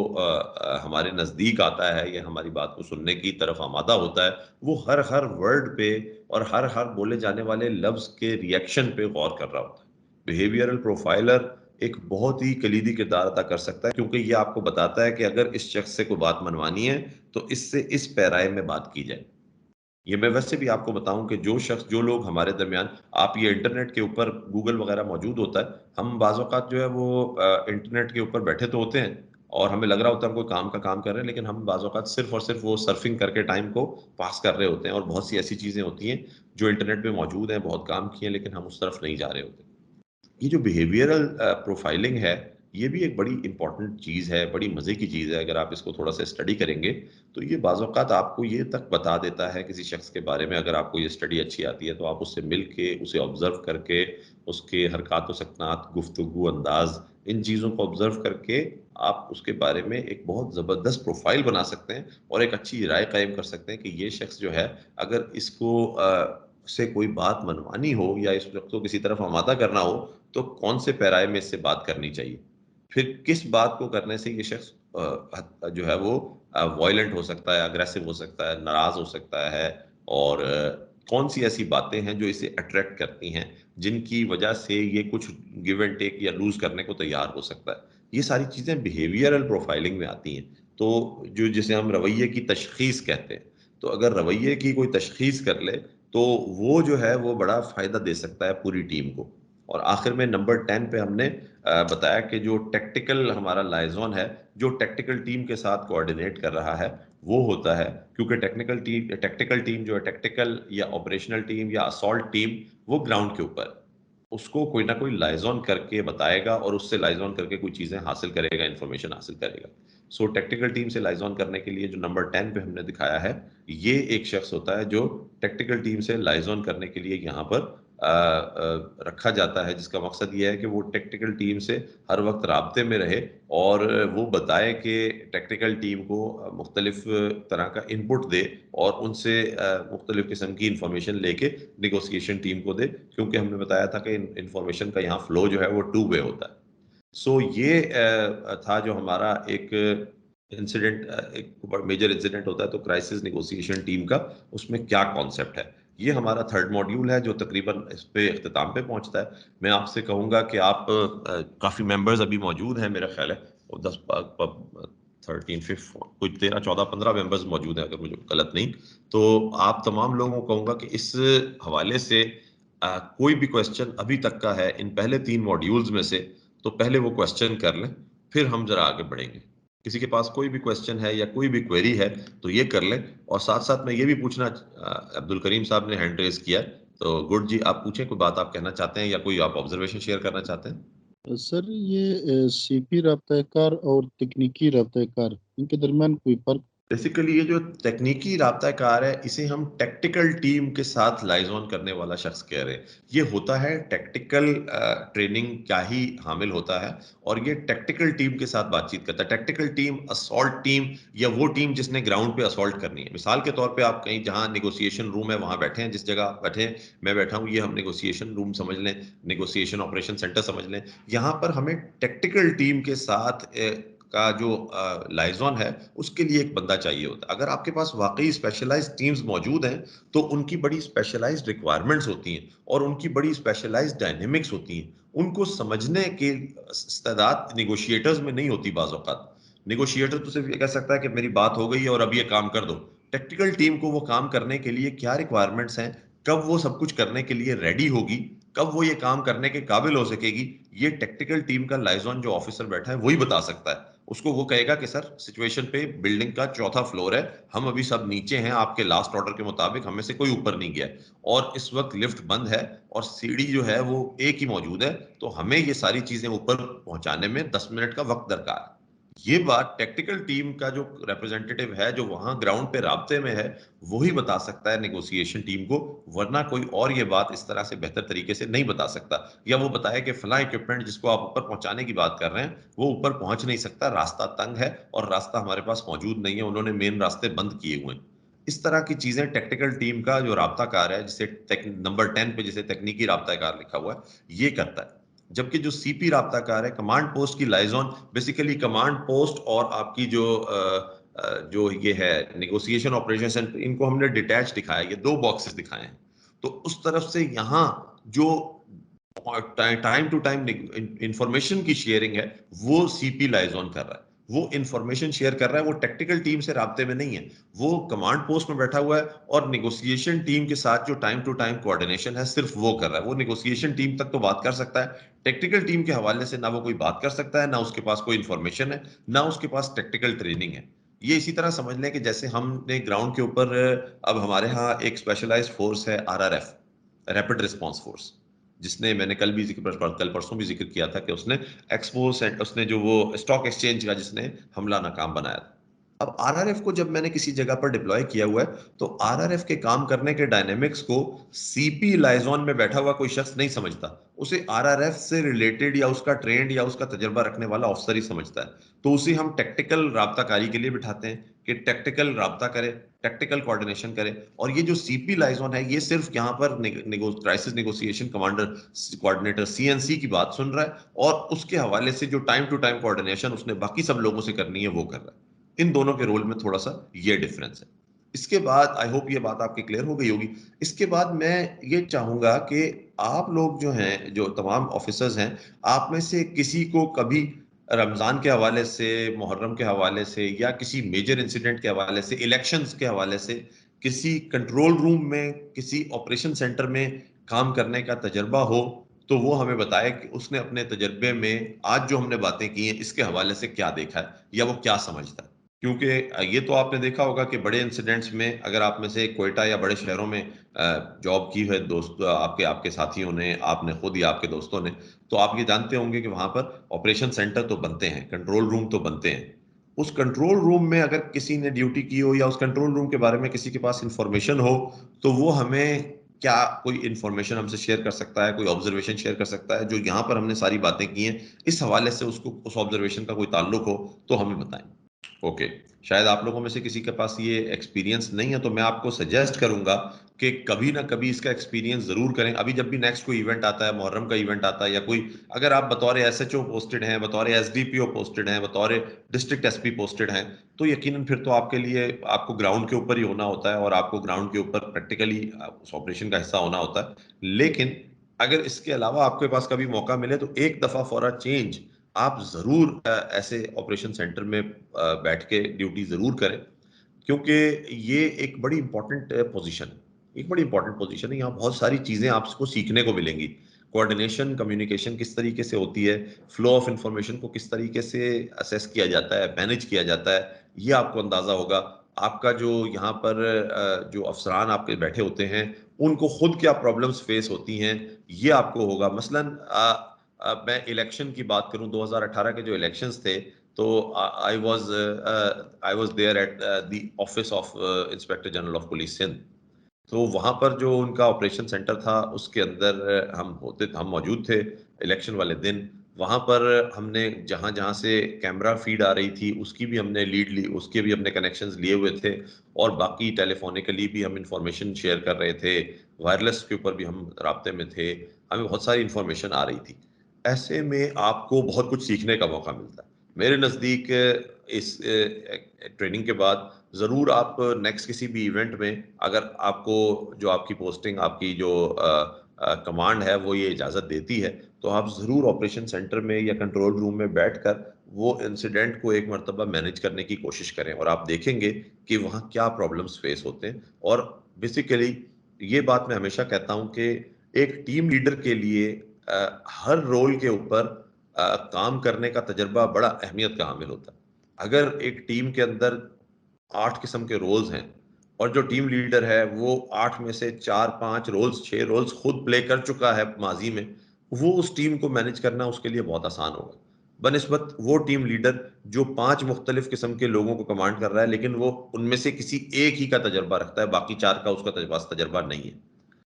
हमारे नज़दीक आता है या हमारी बात को सुनने की तरफ आमादा होता है। वो हर-हर वर्ड पे और हर-हर बोले जाने वाले लफ्ज़ के रिएक्शन पे गौर कर रहा होता है। बिहेवियरल प्रोफाइलर एक बहुत ही कलीदी किरदार अदा कर सकता है, क्योंकि ये आपको बताता है कि अगर इस शख्स से कोई बात मनवानी है, तो इससे इस पैराए में बात की जाए। ये मैं वैसे भी आपको बताऊँ कि जो लोग हमारे दरमियान, आप ये इंटरनेट के ऊपर गूगल वगैरह मौजूद होता है, हम बाज़ औक़ात जो है वो इंटरनेट के ऊपर बैठे तो होते हैं और हमें लग रहा होता है हम कोई काम का काम कर रहे हैं, लेकिन हम बाज़ औक़ात सिर्फ़ और सिर्फ़ वो सर्फिंग करके टाइम को पास कर रहे होते हैं, और बहुत सी ऐसी चीज़ें होती हैं जो इंटरनेट पे मौजूद हैं, बहुत काम की हैं, लेकिन हम उस तरफ नहीं जा रहे होते। ये जो बिहेवियरल प्रोफाइलिंग है, ये भी एक बड़ी इम्पोर्टेंट चीज़ है, बड़ी मज़े की चीज़ है। अगर आप इसको थोड़ा-सा स्टडी करेंगे, तो ये बाज़ औक़ात आपको ये तक बता देता है किसी शख़्स के बारे में, अगर आपको ये स्टडी अच्छी आती है, तो आप उससे मिल के, उसे ऑब्ज़र्व करके, उसके हरकत व सकनात, गुफ्तगू, अंदाज़, इन चीज़ों को ऑब्ज़र्व करके आप उसके बारे में एक बहुत ज़बरदस्त प्रोफ़ाइल बना सकते हैं और एक अच्छी राय कायम कर सकते हैं कि ये शख़्स जो है, अगर इसको से कोई बात मनवानी हो या इस शख़्स को किसी तरफ आमादा करना हो, तो कौन से पैराए में इससे बात करनी चाहिए? फिर किस बात को करने से ये शख़्स जो है वो वॉयलेंट हो सकता है, अग्रेसिव हो सकता है, नाराज़ हो सकता है, और कौन-सी ऐसी बातें हैं जो इसे अट्रैक्ट करती हैं, जिनकी वजह से ये कुछ गिव एंड टेक या लूज़ करने को तैयार हो सकता है। ये सारी चीज़ें बिहेवियरल प्रोफाइलिंग में आती हैं। तो जो जिसे हम रवैये की तशख़ीस कहते हैं, तो अगर रवैये की कोई तशख़ीस कर ले, तो वो जो है वो बड़ा फ़ायदा दे सकता है पूरी टीम को। और आखिर में नंबर 10 पे हमने बताया कि जो टैक्टिकल हमारा लाइज़ॉन है, जो टैक्टिकल टीम के साथ कोऑर्डिनेट कर रहा है, वो होता है, क्योंकि टैक्टिकल टीम जो है, टैक्टिकल या ऑपरेशनल टीम या असॉल्ट टीम, वो ग्राउंड के ऊपर उसको कोई ना कोई लाइजॉन करके बताएगा और उससे लाइजॉन करके कोई चीजें हासिल करेगा, इंफॉर्मेशन हासिल करेगा। सो टैक्टिकल टीम से लाइजॉन करने के लिए जो नंबर 10 पे हमने दिखाया है, ये एक शख्स होता है जो टैक्टिकल टीम से लाइजॉन करने के लिए यहाँ पर रखा जाता है, जिसका मकसद ये है कि वो टेक्निकल टीम से हर वक्त राब्ते में रहे और वो बताए कि टेक्निकल टीम को मुख्तलिफ तरह का इनपुट दे और उनसे मुख्तलिफ किस्म की इंफॉर्मेशन लेके निगोसिएशन टीम को दे, क्योंकि हमने बताया था कि इंफॉर्मेशन का यहाँ फ्लो जो है वो टू वे होता है। सो ये था जो हमारा एक इंसिडेंट, एक मेजर इंसिडेंट होता है तो क्राइसिस निगोसिएशन टीम का, उसमें क्या कॉन्सेप्ट है। ये हमारा थर्ड मॉड्यूल है जो तकरीबन इस पे इख्तिताम पे पहुंचता है। मैं आपसे कहूंगा कि आप काफ़ी मेंबर्स अभी मौजूद हैं, मेरा ख्याल है वो 10 13 5 कुछ 13 14 15 मेंबर्स मौजूद हैं, अगर मुझे गलत नहीं। तो आप तमाम लोगों को कहूंगा कि इस हवाले से कोई भी क्वेश्चन अभी तक का है इन पहले 3 मॉड्यूल्स में से, तो पहले वो क्वेश्चन कर लें, फिर हम जरा आगे बढ़ेंगे। किसी के पास कोई भी क्वेश्चन है या कोई भी क्वेरी है तो ये कर लें। और साथ साथ मैं ये भी पूछना, अब्दुल करीम साहब ने हैंड रेज किया, तो गुड जी आप पूछें, कोई बात आप कहना चाहते हैं या कोई आप ऑब्जर्वेशन शेयर करना चाहते हैं। सर ये सीपी राब्ता-कार और तकनीकी राब्ता-कार इनके दरमियान कोई फर्क? बेसिकली ये जो तकनीकी राब्ता कार है, इसे हम टैक्टिकल टीम के साथ लाइजॉन करने वाला शख्स कह रहे हैं। ये होता है टैक्टिकल ट्रेनिंग क्या ही हामिल होता है, और ये टैक्टिकल टीम के साथ बातचीत करता है। टैक्टिकल टीम असॉल्ट टीम, या वो टीम जिसने ग्राउंड पे असॉल्ट करनी है। मिसाल के तौर पे आप कहीं जहां निगोसिएशन रूम है वहां बैठे हैं, जिस जगह बैठे हैं, मैं बैठा हूं, ये हम निगोसिएशन रूम समझ लें, निगोसिएशन ऑपरेशन सेंटर समझ लें। यहाँ पर हमें टैक्टिकल टीम के साथ का जो लाइजॉन है, उसके लिए एक बंदा चाहिए होता है। अगर आपके पास वाकई स्पेशलाइज्ड टीम्स मौजूद हैं, तो उनकी बड़ी स्पेशलाइज्ड रिक्वायरमेंट्स होती हैं और उनकी बड़ी स्पेशलाइज्ड डायनेमिक्स होती हैं। उनको समझने के इस्तेदाद निगोशिएटर्स में नहीं होती बाज़ औक़ात। निगोशिएटर तो सिर्फ ये कह सकता है कि मेरी बात हो गई है और अब ये काम कर दो। टेक्निकल टीम को वो काम करने के लिए क्या रिक्वायरमेंट्स हैं, कब वो सब कुछ करने के लिए रेडी होगी, कब वो ये काम करने के काबिल हो सकेगी, ये टेक्निकल टीम का लाइजॉन जो ऑफिसर बैठा है वही बता सकता है। उसको वो कहेगा कि सर सिचुएशन पे बिल्डिंग का चौथा फ्लोर है, हम अभी सब नीचे हैं, आपके लास्ट ऑर्डर के मुताबिक हमें से कोई ऊपर नहीं गया और इस वक्त लिफ्ट बंद है और सीढ़ी जो है वो एक ही मौजूद है, तो हमें ये सारी चीजें ऊपर पहुंचाने में 10 मिनट का वक्त दरकार है। ये बात टेक्निकल टीम का जो रिप्रेजेंटेटिव है, जो वहां ग्राउंड पे राब्ते में है, वही बता सकता है नेगोशिएशन टीम को, वरना कोई और ये बात इस तरह से बेहतर तरीके से नहीं बता सकता। या वो बताए कि फला इक्विपमेंट जिसको आप ऊपर पहुंचाने की बात कर रहे हैं, वो ऊपर पहुंच नहीं सकता, रास्ता तंग है और रास्ता हमारे पास मौजूद नहीं है, उन्होंने मेन रास्ते बंद किए हुए हैं। इस तरह की चीजें टेक्निकल टीम का जो राब्ताकार है, जिसे नंबर 10 पे जिसे तकनीकी राब्ताकार लिखा हुआ है, ये करता है। जबकि जो सीपी राब्ताकार है, कमांड पोस्ट की लाइजॉन, बेसिकली कमांड पोस्ट और आपकी जो ये है निगोसिएशन ऑपरेशन सेंटर, इनको हमने डिटैच दिखाया, ये 2 बॉक्सेस दिखाए हैं। तो उस तरफ से यहाँ जो टाइम टू टाइम इंफॉर्मेशन की शेयरिंग है, वो सीपी लाइजॉन कर रहा है। वो इंफॉर्मेशन शेयर कर रहा है, वो टेक्निकल टीम से राब्ते में नहीं है, वो कमांड पोस्ट में बैठा हुआ है और निगोसिएशन टीम के साथ जो टाइम टू टाइम कोऑर्डिनेशन है सिर्फ वो कर रहा है। वो निगोसिएशन टीम तक तो बात कर सकता है, टेक्निकल टीम के हवाले से ना वो कोई बात कर सकता है, ना उसके पास कोई इंफॉर्मेशन है, ना उसके पास टेक्निकल ट्रेनिंग है। ये इसी तरह समझ लें कि जैसे हमने ग्राउंड के ऊपर, अब हमारे यहाँ एक स्पेशलाइज्ड फोर्स है, आरआरएफ, रैपिड रिस्पांस फोर्स, जिसने मैंने कल परसों भी जिक्र किया था कि उसने एक्सपो सेंट, उसने जो वो स्टॉक एक्सचेंज का जिसने हमला नाकाम बनाया था। अब आरआरएफ को जब मैंने किसी जगह पर डिप्लॉय किया हुआ है, तो आरआरएफ के काम करने के डायनेमिक्स को सीपी लाइजॉन में बैठा हुआ कोई शख्स नहीं समझता। उसे आरआरएफ से रिलेटेड या उसका ट्रेंड या उसका तजर्बा रखने वाला ऑफिसर ही समझता है। तो उसे हम टेक्निकल राब्ताकारी के लिए बिठाते हैं कि टेक्निकल राब्ता करे, टेक्निकल कोऑर्डिनेशन करे। और ये जो सीपी लाइजॉन है, ये सिर्फ यहाँ पर crisis negotiation commander coordinator CNC की बात सुन रहा है और उसके हवाले से जो टाइम टू टाइम कोऑर्डिनेशन उसने बाकी सब लोगों से करनी है वो कर रहा है। इन दोनों के रोल में थोड़ा सा ये डिफरेंस है। इसके बाद आई होप ये बात आपकी क्लियर हो गई होगी। इसके बाद मैं ये चाहूंगा कि आप लोग जो हैं, जो तमाम ऑफिसर्स हैं, आप में से किसी को कभी रमजान के हवाले से, मुहर्रम के हवाले से, या किसी मेजर इंसिडेंट के हवाले से, इलेक्शंस के हवाले से, किसी कंट्रोल रूम में, किसी ऑपरेशन सेंटर में काम करने का तजर्बा हो, तो वो हमें बताए कि उसने अपने तजर्बे में आज जो हमने बातें की हैं इसके हवाले से क्या देखा है या वो क्या समझता है। क्योंकि ये तो आपने देखा होगा कि बड़े इंसिडेंट्स में अगर आप में से क्वेटा या बड़े शहरों में जॉब की है दोस्त आपके आपके साथियों ने, आपने खुद या आपके दोस्तों ने, तो आप ये जानते होंगे कि वहाँ पर ऑपरेशन सेंटर तो बनते हैं, कंट्रोल रूम तो बनते हैं। उस कंट्रोल रूम में अगर किसी ने ड्यूटी की हो या उस कंट्रोल रूम के बारे में किसी के पास इंफॉर्मेशन हो, तो वो हमें क्या कोई इंफॉर्मेशन हमसे शेयर कर सकता है, कोई ऑब्जर्वेशन शेयर कर सकता है, जो यहाँ पर हमने सारी बातें की हैं, इस हवाले से उसको उस ऑब्जर्वेशन का कोई ताल्लुक हो, तो हमें बताएं। ओके, शायद आप लोगों में से किसी के पास ये एक्सपीरियंस नहीं है, तो मैं आपको सजेस्ट करूंगा कि कभी ना कभी इसका एक्सपीरियंस जरूर करें। अभी जब भी नेक्स्ट कोई इवेंट आता है, मुहर्रम का इवेंट आता है, या कोई अगर आप बतौर एसएचओ पोस्टेड हैं, बतौर एसडीपीओ पोस्टेड हैं, बतौर डिस्ट्रिक्ट एसपी पोस्टेड हैं, तो यकीनन फिर तो आपके लिए आपको ग्राउंड के ऊपर ही होना होता है और आपको ग्राउंड के ऊपर प्रैक्टिकली उस ऑपरेशन का हिस्सा होना होता है। लेकिन अगर इसके अलावा आपके पास कभी मौका मिले तो एक दफा फॉर अ चेंज आप ज़रूर ऐसे ऑपरेशन सेंटर में बैठ के ड्यूटी ज़रूर करें, क्योंकि ये एक बड़ी इंपॉर्टेंट पोजीशन है। एक बड़ी इंपॉर्टेंट पोजीशन है, यहाँ बहुत सारी चीज़ें आपको सीखने को मिलेंगी। कोऑर्डिनेशन, कम्युनिकेशन किस तरीके से होती है, फ्लो ऑफ इंफॉर्मेशन को किस तरीके से असेस किया जाता है, मैनेज किया जाता है, ये आपको अंदाज़ा होगा। आपका जो यहाँ पर जो अफसरान आपके बैठे होते हैं, उनको खुद क्या प्रॉब्लम्स फेस होती हैं, ये आपको होगा। मसलन मैं इलेक्शन की बात करूं, 2018 के जो इलेक्शंस थे, तो I was there at the office of inspector general of police Sindh. तो वहां पर जो उनका ऑपरेशन सेंटर था, उसके अंदर हम मौजूद थे इलेक्शन वाले दिन। वहां पर हमने जहां जहां से कैमरा फीड आ रही थी, उसकी भी हमने लीड ली, उसके भी हमने कनेक्शंस लिए हुए थे, और बाकी टेलीफोनिकली भी हम इंफॉर्मेशन शेयर कर रहे थे, वायरलेस के ऊपर भी हम राब्ते में थे, हमें बहुत सारी इंफॉर्मेशन आ रही थी। ऐसे में आपको बहुत कुछ सीखने का मौका मिलता है। मेरे नज़दीक इस ट्रेनिंग के बाद ज़रूर आप नेक्स्ट किसी भी इवेंट में, अगर आपको जो आपकी पोस्टिंग, आपकी जो कमांड है वो ये इजाज़त देती है, तो आप ज़रूर ऑपरेशन सेंटर में या कंट्रोल रूम में बैठकर वो इंसिडेंट को एक मर्तबा मैनेज करने की कोशिश करें, और आप देखेंगे कि वहाँ क्या प्रॉब्लम्स फेस होते हैं। और बेसिकली ये बात मैं हमेशा कहता हूँ कि एक टीम लीडर के लिए हर रोल के ऊपर काम करने का तजर्बा बड़ा अहमियत का हामिल होता है। अगर एक टीम के अंदर 8 किस्म के रोल्स हैं, और जो टीम लीडर है वो 8 में से 4-5 रोल्स, 6 रोल्स खुद प्ले कर चुका है माजी में, वो उस टीम को मैनेज करना उसके लिए बहुत आसान होगा। बनिस्बत वो टीम लीडर जो 5 मुख्तलिफ किस्म के लोगों को कमांड कर रहा है, लेकिन वो उनमें से किसी एक ही का तजर्बा रखता है, बाकी 4 का उसका तजर्बा नहीं है।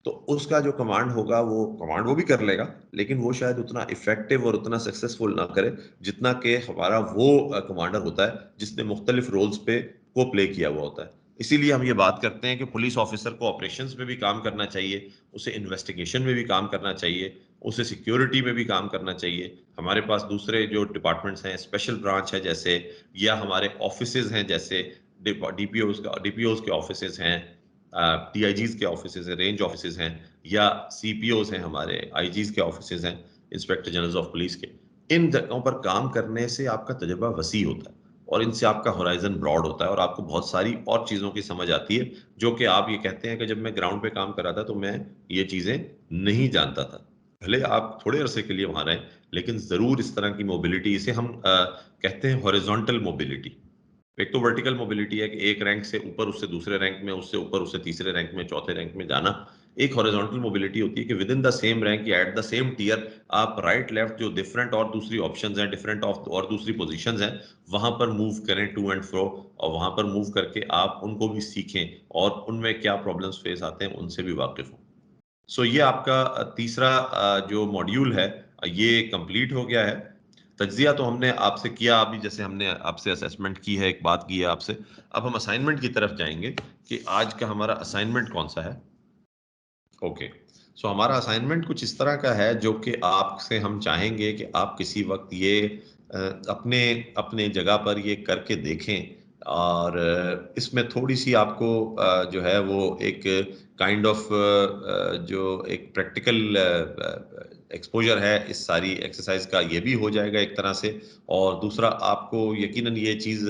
तो उसका जो कमांड होगा, वो कमांड वो भी कर लेगा, लेकिन वो शायद उतना इफेक्टिव और उतना सक्सेसफुल ना करे जितना कि हमारा वो कमांडर होता है जिसने मुख्तलिफ रोल्स पे को प्ले किया हुआ होता है। इसीलिए हम ये बात करते हैं कि पुलिस ऑफिसर को ऑपरेशंस में भी काम करना चाहिए, उसे इन्वेस्टिगेशन में भी काम करना चाहिए, उसे सिक्योरिटी में भी काम करना चाहिए। हमारे पास दूसरे जो डिपार्टमेंट्स हैं, स्पेशल ब्रांच है जैसे, या हमारे ऑफिसेज हैं जैसे डीपीओज के ऑफिसेज हैं, डीआईजीज के ऑफिसेज हैं, रेंज ऑफिसेज हैं, या सीपीओज हैं, हमारे आईजीज के ऑफिसेज हैं, इंस्पेक्टर जनरल ऑफ पुलिस के। इन जगहों पर काम करने से आपका तजुर्बा वसी होता है, और इनसे आपका होराइजन ब्रॉड होता है, और आपको बहुत सारी और चीज़ों की समझ आती है, जो कि आप ये कहते हैं कि जब मैं ग्राउंड पे काम कर रहा था तो मैं ये चीज़ें नहीं जानता था। भले आप थोड़े अरसे के लिए वहां रहें, लेकिन ज़रूर इस तरह की मोबिलिटी, इसे हम कहते हैं हॉरिजॉन्टल मोबिलिटी। एक तो वर्टिकल मोबिलिटी है कि एक रैंक से ऊपर, उससे दूसरे रैंक में, उससे ऊपर, उससे तीसरे रैंक में, चौथे रैंक में जाना। एक हॉरिजॉन्टल मोबिलिटी होती है कि with in the same rank या एट द सेम टियर आप राइट लेफ्ट जो डिफरेंट और दूसरी ऑप्शंस हैं, डिफरेंट ऑफ और दूसरी पोजीशंस हैं, वहां पर मूव करें टू एंड फ्रो, और वहां पर मूव करके आप उनको भी सीखें और उनमें क्या प्रॉब्लम्स फेस आते हैं उनसे भी वाकिफ हों। सो ये आपका तीसरा जो मॉड्यूल है, ये कंप्लीट हो गया है। तज्जिया तो हमने आपसे किया, अभी जैसे हमने आपसे असेसमेंट की है, एक बात की है आपसे। अब हम असाइनमेंट की तरफ जाएंगे कि आज का हमारा असाइनमेंट कौन सा है। ओके, सो हमारा असाइनमेंट कुछ इस तरह का है, जो कि आपसे हम चाहेंगे कि आप किसी वक्त ये अपने अपने जगह पर ये करके देखें, और इसमें थोड़ी सी आपको जो है वो एक काइंड ऑफ जो एक प्रैक्टिकल एक्सपोजर है इस सारी एक्सरसाइज का, ये भी हो जाएगा एक तरह से। और दूसरा, आपको यकीनन ये चीज़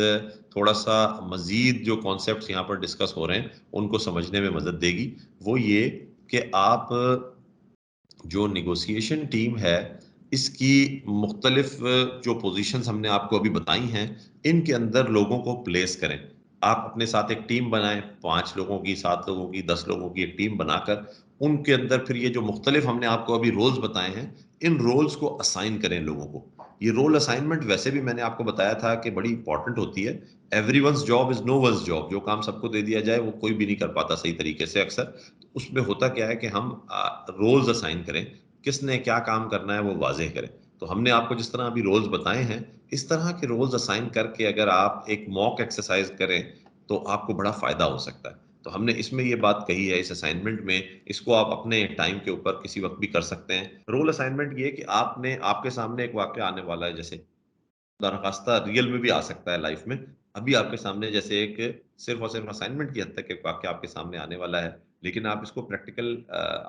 थोड़ा सा मजीद जो कॉन्सेप्ट्स यहाँ पर डिस्कस हो रहे हैं उनको समझने में मदद देगी। वो ये कि आप जो निगोशिएशन टीम है, इसकी मुख्तलिफ जो पोजीशंस हमने आपको अभी बताई हैं, इनके अंदर लोगों को प्लेस करें। आप अपने साथ एक टीम बनाएं, 5 लोगों की, 7 लोगों की, 10 लोगों की एक टीम बनाकर उनके अंदर फिर ये जो मुख्तलिफ हमने आपको अभी रोल्स बताए हैं, इन रोल्स को असाइन करें लोगों को। ये रोल असाइनमेंट वैसे भी मैंने आपको बताया था कि बड़ी इंपॉर्टेंट होती है। Everyone's job is no one's job. जो काम सबको दे दिया जाए वो कोई भी नहीं कर पाता सही तरीके से अक्सर। उसमें होता क्या है कि हम रोल्स असाइन करें, किसने क्या काम करना है वो वाज़ेह करें। तो हमने आपको जिस तरह अभी रोल्स बताए हैं, इस तरह के रोल्स असाइन करके अगर आप एक मॉक एक्सरसाइज करें, तो आपको बड़ा फ़ायदा हो सकता है। तो हमने इसमें ये बात कही है इस असाइनमेंट में, इसको आप अपने टाइम के ऊपर किसी वक़्त भी कर सकते हैं। रोल असाइनमेंट ये कि आपने आपके सामने एक वाक़या आने वाला है, जैसे खुदा-न-ख़ास्ता रियल में भी आ सकता है लाइफ़ में। अभी आपके सामने जैसे एक सिर्फ़ और सिर्फ़ असाइनमेंट की हद तक एक वाक़या आपके सामने आने वाला है, लेकिन आप इसको प्रैक्टिकल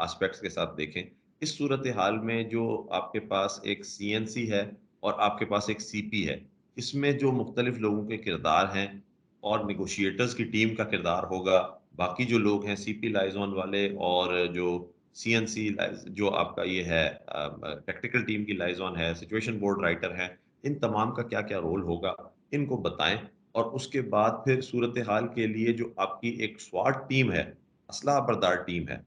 एस्पेक्ट्स के साथ देखें। इस सूरत-ए-हाल में जो आपके पास एक सीएनसी है और आपके पास एक सीपी है, इसमें जो मुख्तलिफ लोगों के किरदार हैं और नेगोशिएटर्स की टीम का किरदार होगा, बाकी जो लोग हैं सीपी लाइज़ॉन वाले और जो सीएनसी लाइज़ जो आपका ये है टैक्टिकल टीम की लाइज़ॉन है, सिचुएशन बोर्ड राइटर हैं, इन तमाम का क्या-क्या रोल होगा, इनको बताएँ और उसके बाद फिर सूरत-ए-हाल के लिए जो आपकी एक स्वाट टीम है, असलहा बरदार टीम है,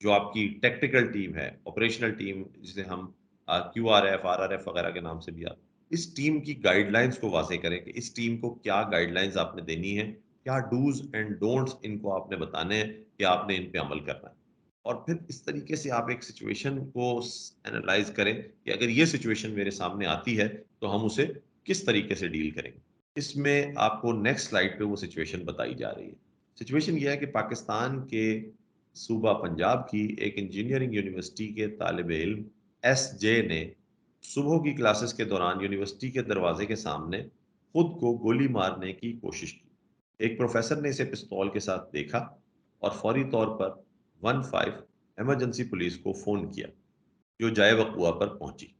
जो आपकी टैक्टिकल टीम है, ऑपरेशनल टीम जिसे हम क्यूआरएफ, आरआरएफ वगैरह के नाम से भी इस टीम की गाइडलाइंस को वाज़ेह करें कि इस टीम को क्या गाइडलाइंस आपने देनी है, क्या डूज़ एंड डोंट्स इनको आपने बताने हैं कि आपने इन पे अमल करना है। और फिर इस तरीके से आप एक सिचुएशन को एनालाइज़ करें कि अगर ये सिचुएशन मेरे सामने आती है, तो हम उसे किस तरीके से डील करेंगे। इसमें आपको नेक्स्ट स्लाइड पे वो सिचुएशन बताई जा रही है। सिचुएशन ये है कि पाकिस्तान के सूबा पंजाब की एक इंजीनियरिंग यूनिवर्सिटी के तालिब इल्म एसजे ने सुबह की क्लासेस के दौरान यूनिवर्सिटी के दरवाजे के सामने खुद को गोली मारने की कोशिश की। एक प्रोफेसर ने इसे पिस्तौल के साथ देखा और फौरी तौर पर 15 इमरजेंसी पुलिस को फ़ोन किया, जो जाए वक़्वा पर पहुंची।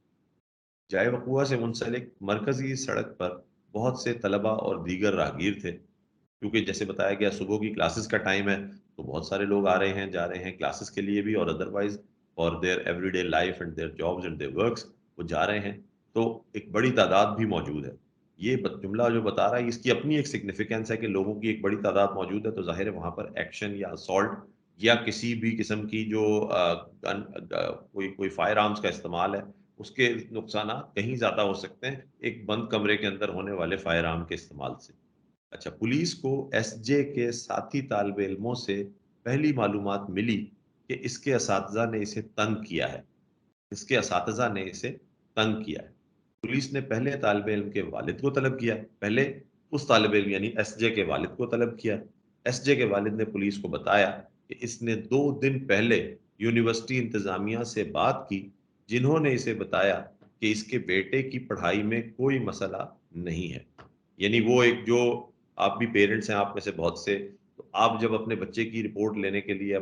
जाए वक़्वा से मुंसलिक मरकज़ी सड़क पर बहुत से तलबा और दीगर राहगीर थे। क्योंकि जैसे बताया गया सुबह की क्लासेस का टाइम है, तो बहुत सारे लोग आ रहे हैं, जा रहे हैं क्लासेस के लिए भी और otherwise for their everyday life and their jobs and there works वो जा रहे हैं। तो एक बड़ी तादाद भी मौजूद है। ये जुमला जो बता रहा है इसकी अपनी एक सिग्निफिकेंस है कि लोगों की एक बड़ी तादाद मौजूद है, तो ज़ाहिर है वहाँ पर एक्शन या असॉल्ट या किसी भी किस्म की जो कोई फायर आर्म्स का इस्तेमाल है, उसके नुकसानात कहीं ज़्यादा हो सकते हैं, एक बंद कमरे के अंदर होने वाले फायर आर्म के इस्तेमाल से। अच्छा, पुलिस को एसजे के साथी तालिब इल्मों से पहली मालूमात मिली कि इसके असातिज़ा ने इसे तंग किया है। इसके असातिज़ा ने इसे तंग किया है। पुलिस ने पहले तालिब इल्म के वालिद को तलब किया। पहले उस तालिब इल्म यानी एसजे के वालिद को तलब किया। एसजे के वालिद ने पुलिस को बताया कि इसने 2 दिन पहले यूनिवर्सिटी इंतज़ामिया से बात की, जिन्होंने इसे बताया कि इसके बेटे की पढ़ाई में कोई मसला नहीं है। यानी वो एक जो आप भी पेरेंट्स हैं, आप में से बहुत से, तो आप जब अपने बच्चे की रिपोर्ट लेने के लिए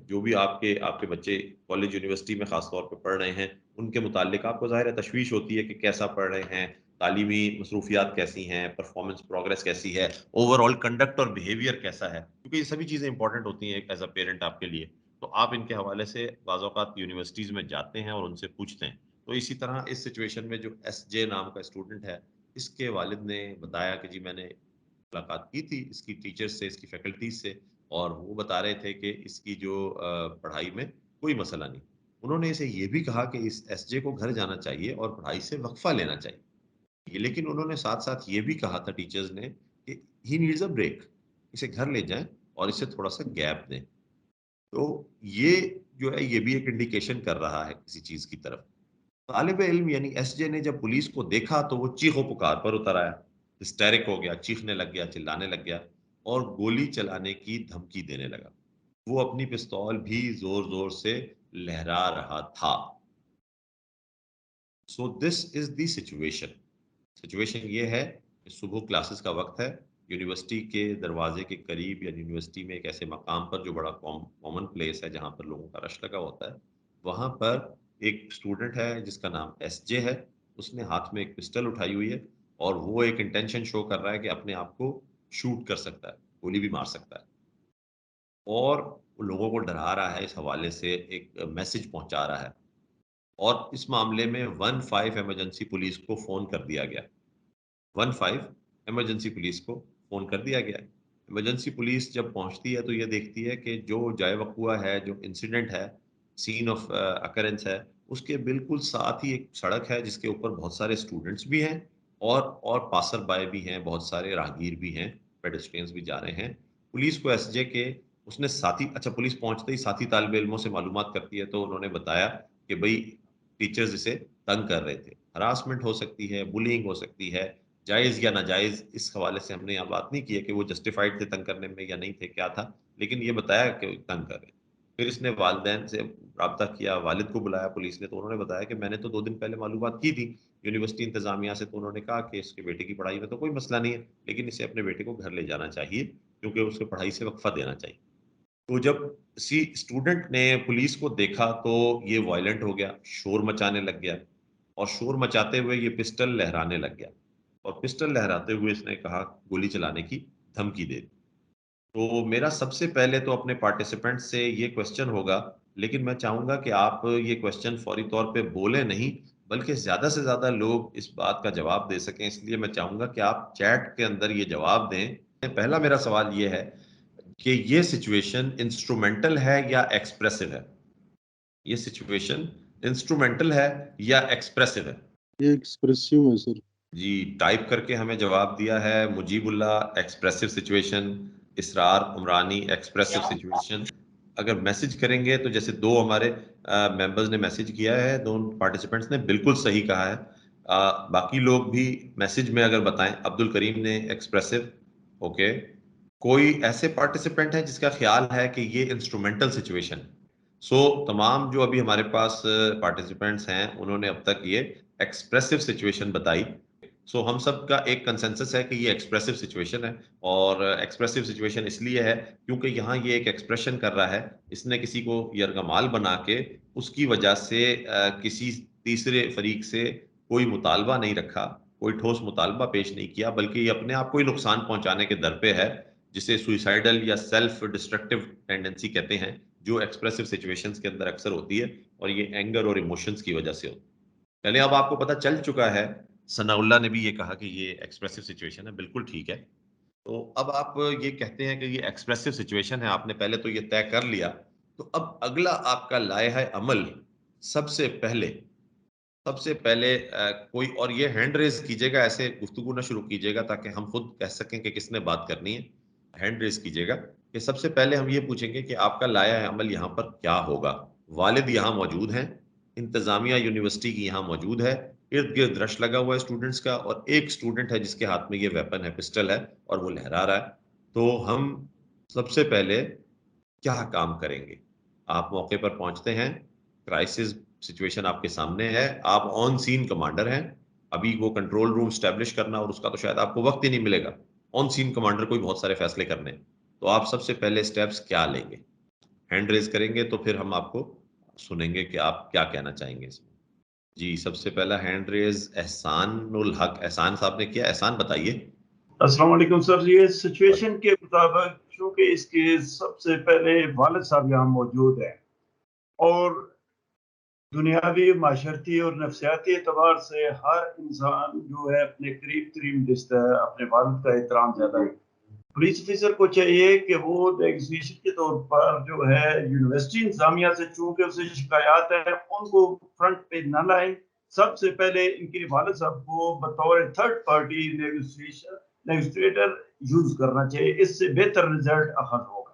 जो भी आपके आपके बच्चे कॉलेज यूनिवर्सिटी में ख़ास तौर पे पढ़ रहे हैं, उनके मुताल्लिक आपको ज़ाहिर है तशवीश होती है कि कैसा पढ़ रहे हैं, तालीमी मसरूफियात कैसी हैं, परफ़ॉर्मेंस प्रोग्रेस कैसी है, ओवरऑल कंडक्ट और बिहेवियर कैसा है, क्योंकि ये सभी चीज़ें इंपॉर्टेंट होती हैं एक एज़ अ पेरेंट आपके लिए। तो आप इनके हवाले से बाज़ औक़ात यूनिवर्सिटीज़ में जाते हैं और उनसे पूछते हैं। तो इसी तरह इस सिचुएशन में जो एसजे नाम का स्टूडेंट है, इसके वालिद ने बताया कि जी मैंने मुलाकात की थी इसकी टीचर्स से, इसकी फैकल्टीज़ से और वो बता रहे थे कि इसकी जो पढ़ाई में कोई मसला नहीं। उन्होंने इसे ये भी कहा कि इस एसजे को घर जाना चाहिए और पढ़ाई से वक़्फ़ा लेना चाहिए। ये लेकिन उन्होंने साथ-साथ ये भी कहा था टीचर्स ने कि ही नीड्स अ ब्रेक, इसे घर ले जाएँ और इसे थोड़ा-सा गैप दें। तो ये जो है ये भी एक इंडिकेशन कर रहा है किसी चीज़ की तरफ। तालिब-ए-इल्म यानी एसजे ने जब पुलिस को देखा तो वो चीखो-पुकार पर उतर आया। हिस्टेरिक हो गया, चीखने लग गया, चिल्लाने लग गया और गोली चलाने की धमकी देने लगा। वो अपनी पिस्तौल भी ज़ोर-ज़ोर से लहरा रहा था। So this is the situation. Situation ये है कि सुबह क्लासेस का वक़्त है, यूनिवर्सिटी के दरवाज़े के करीब या यूनिवर्सिटी में एक ऐसे मकाम पर जो बड़ा कॉमन प्लेस है जहाँ पर लोगों का रश लगा होता है, वहाँ पर एक स्टूडेंट है जिसका नाम एसजे है, उसने हाथ में एक पिस्टल उठाई हुई है और वो एक इंटेंशन शो कर रहा है कि अपने आप को शूट कर सकता है, गोली भी मार सकता है। और वो लोगों को डरा रहा है, इस हवाले से एक मैसेज पहुंचा रहा है। और इस मामले में 15 इमरजेंसी पुलिस को फ़ोन कर दिया गया। 15 इमरजेंसी पुलिस को फ़ोन कर दिया गया है। इमरजेंसी पुलिस जब पहुँचती है तो ये देखती है कि जो जाए वक़्आ है, जो इंसिडेंट है, सीन ऑफ अकरेंस है, उसके बिल्कुल साथ ही एक सड़क है जिसके ऊपर बहुत सारे स्टूडेंट्स भी हैं और पासर बाय भी हैं, बहुत सारे राहगीर भी हैं, पेडेस्ट्रियंस भी जा रहे हैं। पुलिस को एसजे के उसने साथी अच्छा पुलिस पहुँचते ही साथी तालिब इल्मों से मालूमात करती है तो उन्होंने बताया कि भई टीचर्स इसे तंग कर रहे थे। हरासमेंट हो सकती है, बुलिंग हो सकती है, जायज़ या नाजायज़ इस हवाले से हमने यहाँ बात नहीं की है कि वो जस्टिफाइड थे तंग करने में या नहीं थे, क्या था, लेकिन ये बताया कि तंग कर रहे हैं। फिर इसने वालिदैन से राब्ता किया, वालिद को बुलाया पुलिस ने, तो उन्होंने बताया कि मैंने तो 2 दिन पहले मालूमात की थी यूनिवर्सिटी इंतज़ामिया से, तो उन्होंने कहा कि इसके बेटे की पढ़ाई में तो कोई मसला नहीं है, लेकिन इसे अपने बेटे को घर ले जाना चाहिए, क्योंकि उसे पढ़ाई से वक़्फ़ा देना चाहिए। तो जब किसी स्टूडेंट ने पुलिस को देखा तो ये वायलेंट हो गया, शोर मचाने लग गया और शोर मचाते हुए ये पिस्टल लहराने लग गया और पिस्टल लहराते हुए इसने कहा गोली चलाने की धमकी दे दी। तो मेरा सबसे पहले तो अपने पार्टिसिपेंट से ये क्वेश्चन होगा, लेकिन मैं चाहूँगा कि आप ये क्वेश्चन फौरी तौर पे बोलें नहीं, बल्कि ज़्यादा से ज़्यादा लोग इस बात का जवाब दे सकें, इसलिए मैं चाहूँगा कि आप चैट के अंदर ये जवाब दें। पहला मेरा सवाल ये है कि ये सिचुएशन इंस्ट्रूमेंटल है या एक्सप्रेसिव है? ये सिचुएशन इंस्ट्रूमेंटल है या एक्सप्रेसिव है? ये एक्सप्रेसिव है सर। जी, टाइप करके हमें जवाब दिया है मुजीबुल्लाह एक्सप्रेसिव सिचुएशन, इसरार उमरानी एक्सप्रेसिव सिचुएशन। अगर मैसेज करेंगे तो जैसे 2 हमारे मेंबर्स ने मैसेज किया है, 2 पार्टिसिपेंट्स ने बिल्कुल सही कहा है। बाकी लोग भी मैसेज में अगर बताएँ, अब्दुल करीम ने एक्सप्रेसिव, ओके। कोई ऐसे पार्टिसिपेंट है जिसका ख़्याल है कि ये इंस्ट्रूमेंटल सिचुएशन है? सो तमाम जो अभी हमारे पास पार्टिसिपेंट्स हैं, उन्होंने अब तक ये एक्सप्रेसिव सिचुएशन बताई। सो हम सब का एक कंसेंसस है कि ये एक्सप्रेसिव सिचुएशन है और एक्सप्रेसिव सिचुएशन इसलिए है क्योंकि यहाँ ये एक एक्सप्रेशन कर रहा है, इसने किसी को यरगमाल बना के उसकी वजह से किसी तीसरे फरीक से कोई मुतालबा नहीं रखा, कोई ठोस मुतालबा पेश नहीं किया, बल्कि ये अपने आप को ही नुकसान पहुँचाने के दर पे है, जिसे सुइसाइडल या सेल्फ डिस्ट्रक्टिव टेंडेंसी कहते हैं, जो एक्सप्रेसिव सिचुएशंस के अंदर अक्सर होती है और ये एंगर और इमोशंस की वजह से होती है। चलिए अब आपको पता चल चुका है, सनाउल्लाह ने भी ये कहा कि ये एक्सप्रेसिव सिचुएशन है, बिल्कुल ठीक है। तो अब आप ये कहते हैं कि ये एक्सप्रेसिव सिचुएशन है, आपने पहले तो ये तय कर लिया, तो अब अगला आपका लाइहा अमल सबसे पहले सबसे पहले कोई और ये हैंड रेज़ कीजिएगा, ऐसे गुफ्तगू ना शुरू कीजिएगा ताकि हम खुद कह सकें कि किसने बात करनी है। हैंड रेज़ कीजिएगा कि सबसे पहले हम ये पूछेंगे कि आपका लाया-ए-अमल यहाँ पर क्या होगा? वालिद यहाँ मौजूद हैं, इंतज़ामिया यूनिवर्सिटी की यहाँ मौजूद है, इर्द-गिर्द रश लगा हुआ है स्टूडेंट्स का और एक स्टूडेंट है जिसके हाथ में ये वेपन है, पिस्टल है और वो लहरा रहा है। तो हम सबसे पहले क्या काम करेंगे? आप मौके पर पहुँचते हैं, क्राइसिस सिचुएशन आपके सामने है, आप ऑन सीन कमांडर हैं, अभी वो कंट्रोल रूम एस्टेब्लिश करना और उसका तो शायद आपको वक़्त ही नहीं मिलेगा। ऑन सीन कमांडर को ही बहुत सारे फैसले करने हैं। तो आप सबसे पहले स्टेप्स क्या लेंगे? हैंड रेज़ करेंगे तो फिर हम आपको सुनेंगे कि आप क्या कहना चाहेंगे इसमें। जी, सबसे पहला हैंड रेज़ एहसानुल हक एहसान साहब ने किया, एहसान बताइए। अस्सलाम वालेकुम सर। ये सिचुएशन के मुताबिक चूंकि इसके सबसे पहले वालिद साहब यहाँ मौजूद हैं और दुनियावी माशरती और नफसियाती एतबार से हर इंसान जो है अपने करीब तरीन रिश्ता है, अपने वालिद का एहतराम ज़्यादा है। पुलिस ऑफिसर को चाहिए कि वो नेगोशिएशन के तौर पर जो है यूनिवर्सिटी इंतजामिया से चूंकि उसे शिकायत है उनको फ्रंट पे न लाएं। सबसे पहले इनके वालिद साहब को बतौर थर्ड पार्टी नेगोशिएटर यूज करना चाहिए, इससे बेहतर रिजल्ट अखज होगा।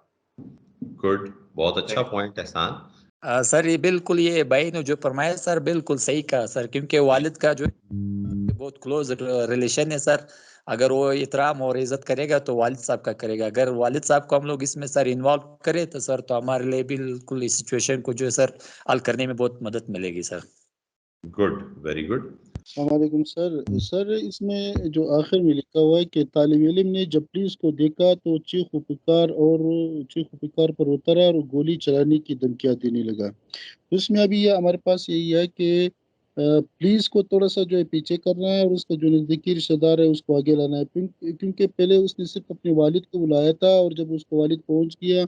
गुड, बहुत अच्छा पॉइंट एहसान। सर ये बिल्कुल ये भाई ने जो फरमाया सर बिल्कुल सही कहा सर, क्योंकि वालिद का जो बहुत क्लोज रिलेशन है सर। अगर वो इतराम और इज्जत करेगा तो वालिद साहब का करेगा। अगर वालिद साहब को हम लोग इसमें सर इन्वॉल्व करें तो सर तो हमारे लिए बिल्कुल इस सिचुएशन को जो है सर हल करने में बहुत मदद मिलेगी सर। Good, very good. अस्सलामुअलैकुम सर। सर इसमें जो आखिर में लिखा हुआ है कि तालिब इल्म ने जब पुलिस को देखा तो चीख पुकार पर उतरा और गोली चलाने की धमकियां देने लगा। तो इसमें अभी ये हमारे पास यही है कि पुलिस को थोड़ा सा जो है पीछे करना है और उसका जो नज़दीकी रिश्तेदार है उसको आगे लाना है, क्योंकि पहले उसने सिर्फ अपने वालिद को बुलाया था और जब उसको वालिद पहुंच गया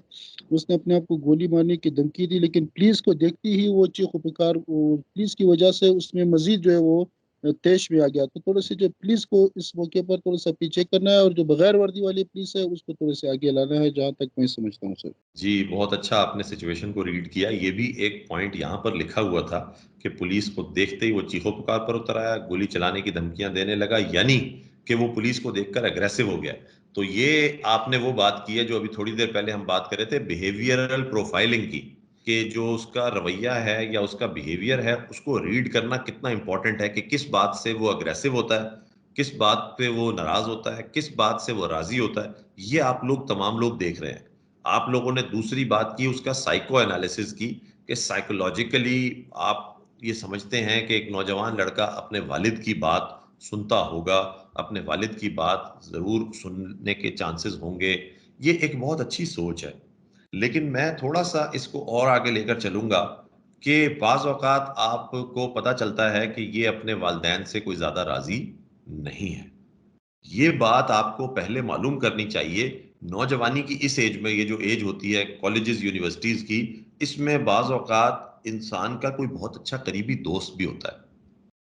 उसने अपने आप को गोली मारने की धमकी दी, लेकिन पुलिस को देखती ही वो चीखो पुकार, पुलिस की वजह से उसमें मजीद जो है वो तेज में आ गया। तो थोड़े से जो पुलिस को इस मौके पर थोड़ा सा पीछे करना है और जो बगैर वर्दी वाली पुलिस है उसको थोड़े से आगे लाना है, जहाँ तक मैं समझता हूँ सर। जी, बहुत अच्छा आपने सिचुएशन को रीड किया। ये भी एक पॉइंट यहाँ पर लिखा हुआ था कि पुलिस को देखते ही वो चीखो पुकार पर उतर आया, गोली चलाने की धमकियां देने लगा, यानी कि वो पुलिस को देखकर अग्रेसिव हो गया। तो ये आपने वो बात की है जो अभी थोड़ी देर पहले हम बात कर रहे थे बिहेवियरल प्रोफाइलिंग की, कि जो उसका रवैया है या उसका बिहेवियर है उसको रीड करना कितना इंपॉर्टेंट है, कि किस बात से वो अग्रेसिव होता है, किस बात पे वो नाराज होता है, किस बात से वो राजी होता है। ये आप लोग तमाम लोग देख रहे हैं। आप लोगों ने दूसरी बात की उसका साइको एनालिसिस की, कि साइकोलॉजिकली आप ये समझते हैं कि एक नौजवान लड़का अपने वालिद की बात सुनता होगा, अपने वालिद की बात जरूर सुनने के चांसेस होंगे। ये एक बहुत अच्छी सोच है, लेकिन मैं थोड़ा सा इसको और आगे लेकर चलूंगा कि बाज औकात आपको पता चलता है कि ये अपने वालिदैन से कोई ज्यादा राजी नहीं है। ये बात आपको पहले मालूम करनी चाहिए। नौजवानी की इस एज में, ये जो एज होती है कॉलेजेस यूनिवर्सिटीज की, इसमें बाज औकात इंसान का कोई बहुत अच्छा करीबी दोस्त भी होता है,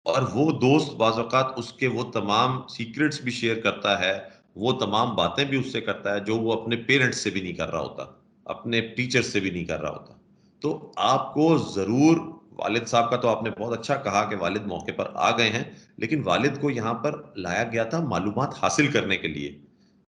और वो दोस्त बाज औकात उसके वो तमाम सीक्रेट्स भी शेयर करता है, वो तमाम बातें भी उससे करता है जो वो अपने पेरेंट्स से भी नहीं कर रहा होता, अपने टीचर से भी नहीं कर रहा होता। तो आपको जरूर, वालिद साहब का तो आपने बहुत अच्छा कहा कि वालिद मौके पर आ गए हैं, लेकिन वालिद को यहाँ पर लाया गया था मालूमात हासिल करने के लिए।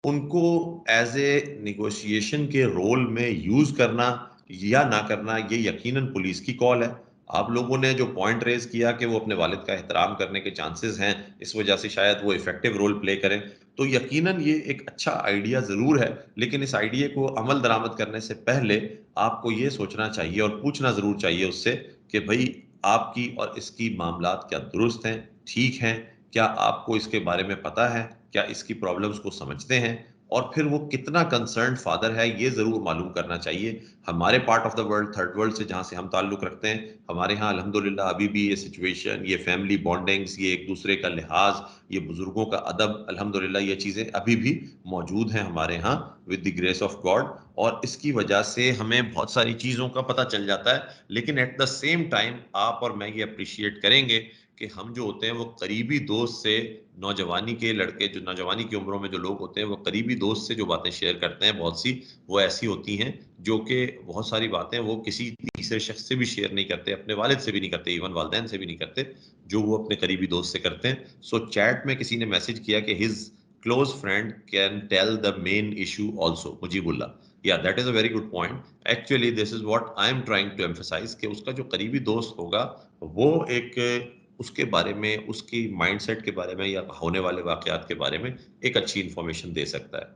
उनको एज ए निगोशिएशन के रोल में यूज करना या ना करना, ये यकीनन पुलिस की कॉल है। आप लोगों ने जो पॉइंट रेज किया कि वो अपने वालिद का एहतराम करने के चांसेस हैं, इस वजह से शायद वो इफेक्टिव रोल प्ले करें, तो यकीनन ये एक अच्छा आइडिया जरूर है। लेकिन इस आइडिया को अमल दरामद करने से पहले आपको ये सोचना चाहिए और पूछना जरूर चाहिए उससे कि भाई आपकी और इसकी मामलात क्या दुरुस्त हैं, ठीक हैं, क्या आपको इसके बारे में पता है, क्या इसकी प्रॉब्लम्स को समझते हैं, और फिर वो कितना कंसर्न फादर है ये जरूर मालूम करना चाहिए। हमारे part of the world, third world से जहां से हम ताल्लुक रखते हैं, हमारे यहाँ अल्हम्दुलिल्लाह अभी भी ये सिचुएशन, ये फैमिली बॉन्डिंग्स, ये एक दूसरे का लिहाज, ये बुजुर्गों का अदब, अल्हम्दुलिल्लाह ये चीजें अभी भी मौजूद हैं हमारे यहाँ with the grace of God, और इसकी वजह से हमें बहुत सारी चीजों का पता चल जाता है। लेकिन एट द सेम टाइम आप और मैं ये अप्रिशिएट करेंगे कि हम जो होते हैं वो करीबी दोस्त से, नौजवानी के लड़के जो नौजवानी की उम्रों में जो लोग होते हैं वो करीबी दोस्त से जो बातें शेयर करते हैं, बहुत सी वो ऐसी होती हैं जो कि बहुत सारी बातें वो किसी तीसरे शख्स से भी शेयर नहीं करते, अपने वालिद से भी नहीं करते, इवन वालिदैन से भी नहीं करते, जो वो अपने करीबी दोस्त से करते हैं। सो चैट में किसी ने मैसेज किया कि his close friend can tell the main issue also, Mujibullah. Yeah that is a very good point. Actually this is what I am trying to emphasize, कि उसका जो करीबी दोस्त होगा वो एक उसके बारे में, उसकी माइंडसेट के बारे में या होने वाले वाकयात के बारे में एक अच्छी इंफॉर्मेशन दे सकता है।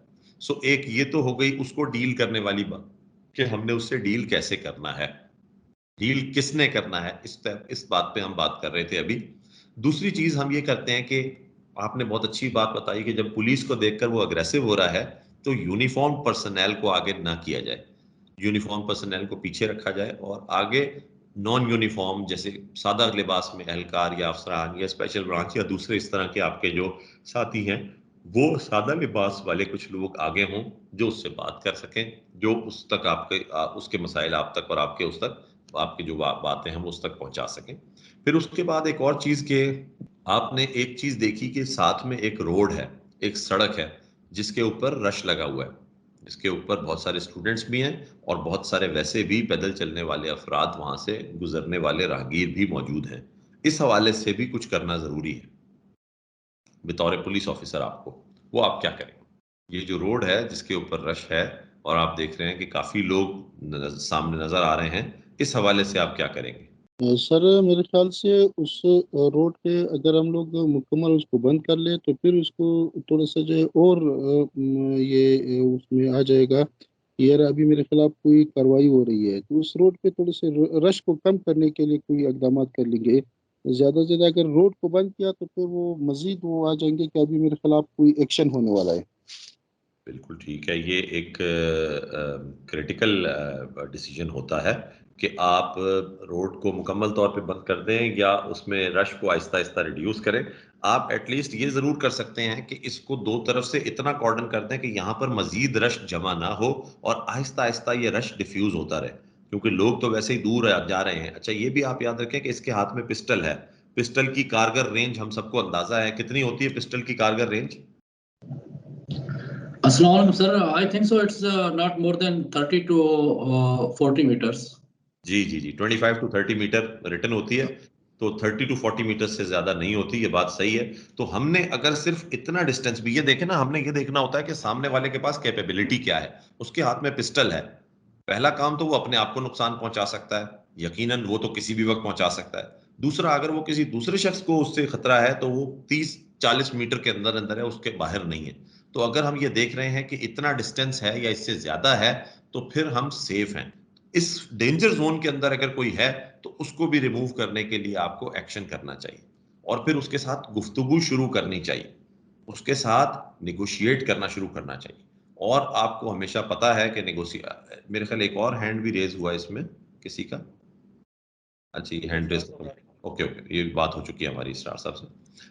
सो एक ये तो हो गई उसको डील करने वाली बात, कि हमने उससे डील कैसे करना है, डील किसने करना है, इस बात पे हम बात कर रहे थे अभी। दूसरी चीज हम ये करते हैं कि आपने बहुत अच्छी बात बताई कि जब पुलिस को देखकर वो अग्रेसिव हो रहा है तो यूनिफॉर्म पर्सनल को आगे ना किया जाए, यूनिफॉर्म पर्सनल को पीछे रखा जाए, और आगे नॉन यूनिफॉर्म जैसे सादा लिबास में एहलकार या अफसरान या स्पेशल ब्रांच या दूसरे इस तरह के आपके जो साथी हैं, वो सादा लिबास वाले कुछ लोग आगे हों जो उससे बात कर सकें, जो उस तक आपके उसके मसाइल आप तक और आपके उस तक, आपकी जो बातें हम उस तक पहुंचा सकें। फिर उसके बाद एक और चीज के, आपने एक चीज देखी कि साथ में एक रोड है, एक सड़क है जिसके ऊपर रश लगा हुआ है, जिसके ऊपर बहुत सारे स्टूडेंट्स भी हैं और बहुत सारे वैसे भी पैदल चलने वाले अफराद, वहां से गुजरने वाले राहगीर भी मौजूद हैं। इस हवाले से भी कुछ करना जरूरी है बतौर पुलिस ऑफिसर आपको। वो आप क्या करेंगे? ये जो रोड है जिसके ऊपर रश है और आप देख रहे हैं कि काफी लोग सामने नजर आ रहे हैं, इस हवाले से आप क्या करेंगे? सर मेरे ख्याल से उस रोड पे अगर हम लोग मुकम्मल उसको बंद कर ले तो फिर उसको थोड़ा सा जो है और ये उसमें आ जाएगा कि यार अभी मेरे खिलाफ कोई कार्रवाई हो रही है, तो उस रोड पे थोड़े से रश को कम करने के लिए कोई इकदाम कर लेंगे। ज़्यादा से ज़्यादा अगर रोड को बंद किया तो फिर वो मजीद वो आ जाएंगे कि अभी मेरे खिलाफ कोई एक्शन होने वाला है। बिल्कुल ठीक है। ये एक क्रिटिकल डिसीजन होता है कि आप रोड को मुकम्मल तौर पे बंद कर दें या उसमें रश को आहिस्ता आहिस्ता रिड्यूस करें। आप एटलीस्ट ये ज़रूर कर सकते हैं कि इसको दो तरफ से इतना कॉर्डन कर दें कि यहाँ पर मज़ीद रश जमा ना हो और आहिस्ता आहिस्ता ये रश डिफ्यूज़ होता रहे, क्योंकि लोग तो वैसे ही दूर जा रहे हैं। अच्छा, ये भी आप याद रखें कि इसके हाथ में पिस्टल है। पिस्टल की कारगर रेंज हम सबको अंदाज़ा है, कितनी होती है पिस्टल की कारगर range? Assalamualaikum, sir. I think so. It's not more than 30 to 40 meters. जी जी जी, 25 to 30 मीटर रिटर्न होती है, तो 30 to 40 मीटर से ज्यादा नहीं होती, ये बात सही है। तो हमने अगर सिर्फ इतना डिस्टेंस भी, ये देखे ना, हमने ये देखना होता है कि सामने वाले के पास कैपेबिलिटी क्या है। उसके हाथ में पिस्टल है, पहला काम तो वो अपने आप को नुकसान पहुंचा सकता है, यकीनन वो तो किसी भी वक्त पहुंचा सकता है। दूसरा, अगर वो किसी दूसरे शख्स को उससे खतरा है तो वो 30-40 मीटर के अंदर अंदर है, उसके बाहर नहीं है। तो अगर हम ये देख रहे हैं कि इतना डिस्टेंस है या इससे ज्यादा है, तो फिर हम सेफ हैं। इस डेंजर जोन के अंदर अगर कोई है तो उसको भी रिमूव करने के लिए आपको एक्शन करना चाहिए और फिर उसके साथ गुफ्तगू शुरू करनी चाहिए, उसके साथ निगोशिएट करना शुरू करना चाहिए। और आपको हमेशा पता है कि मेरे ख्याल एक और हैंड भी रेज हुआ इसमें किसी का। अच्छा, ये हैंड रेज, ओके ओके, ये बात हो चुकी है हमारी स्टार साहब से।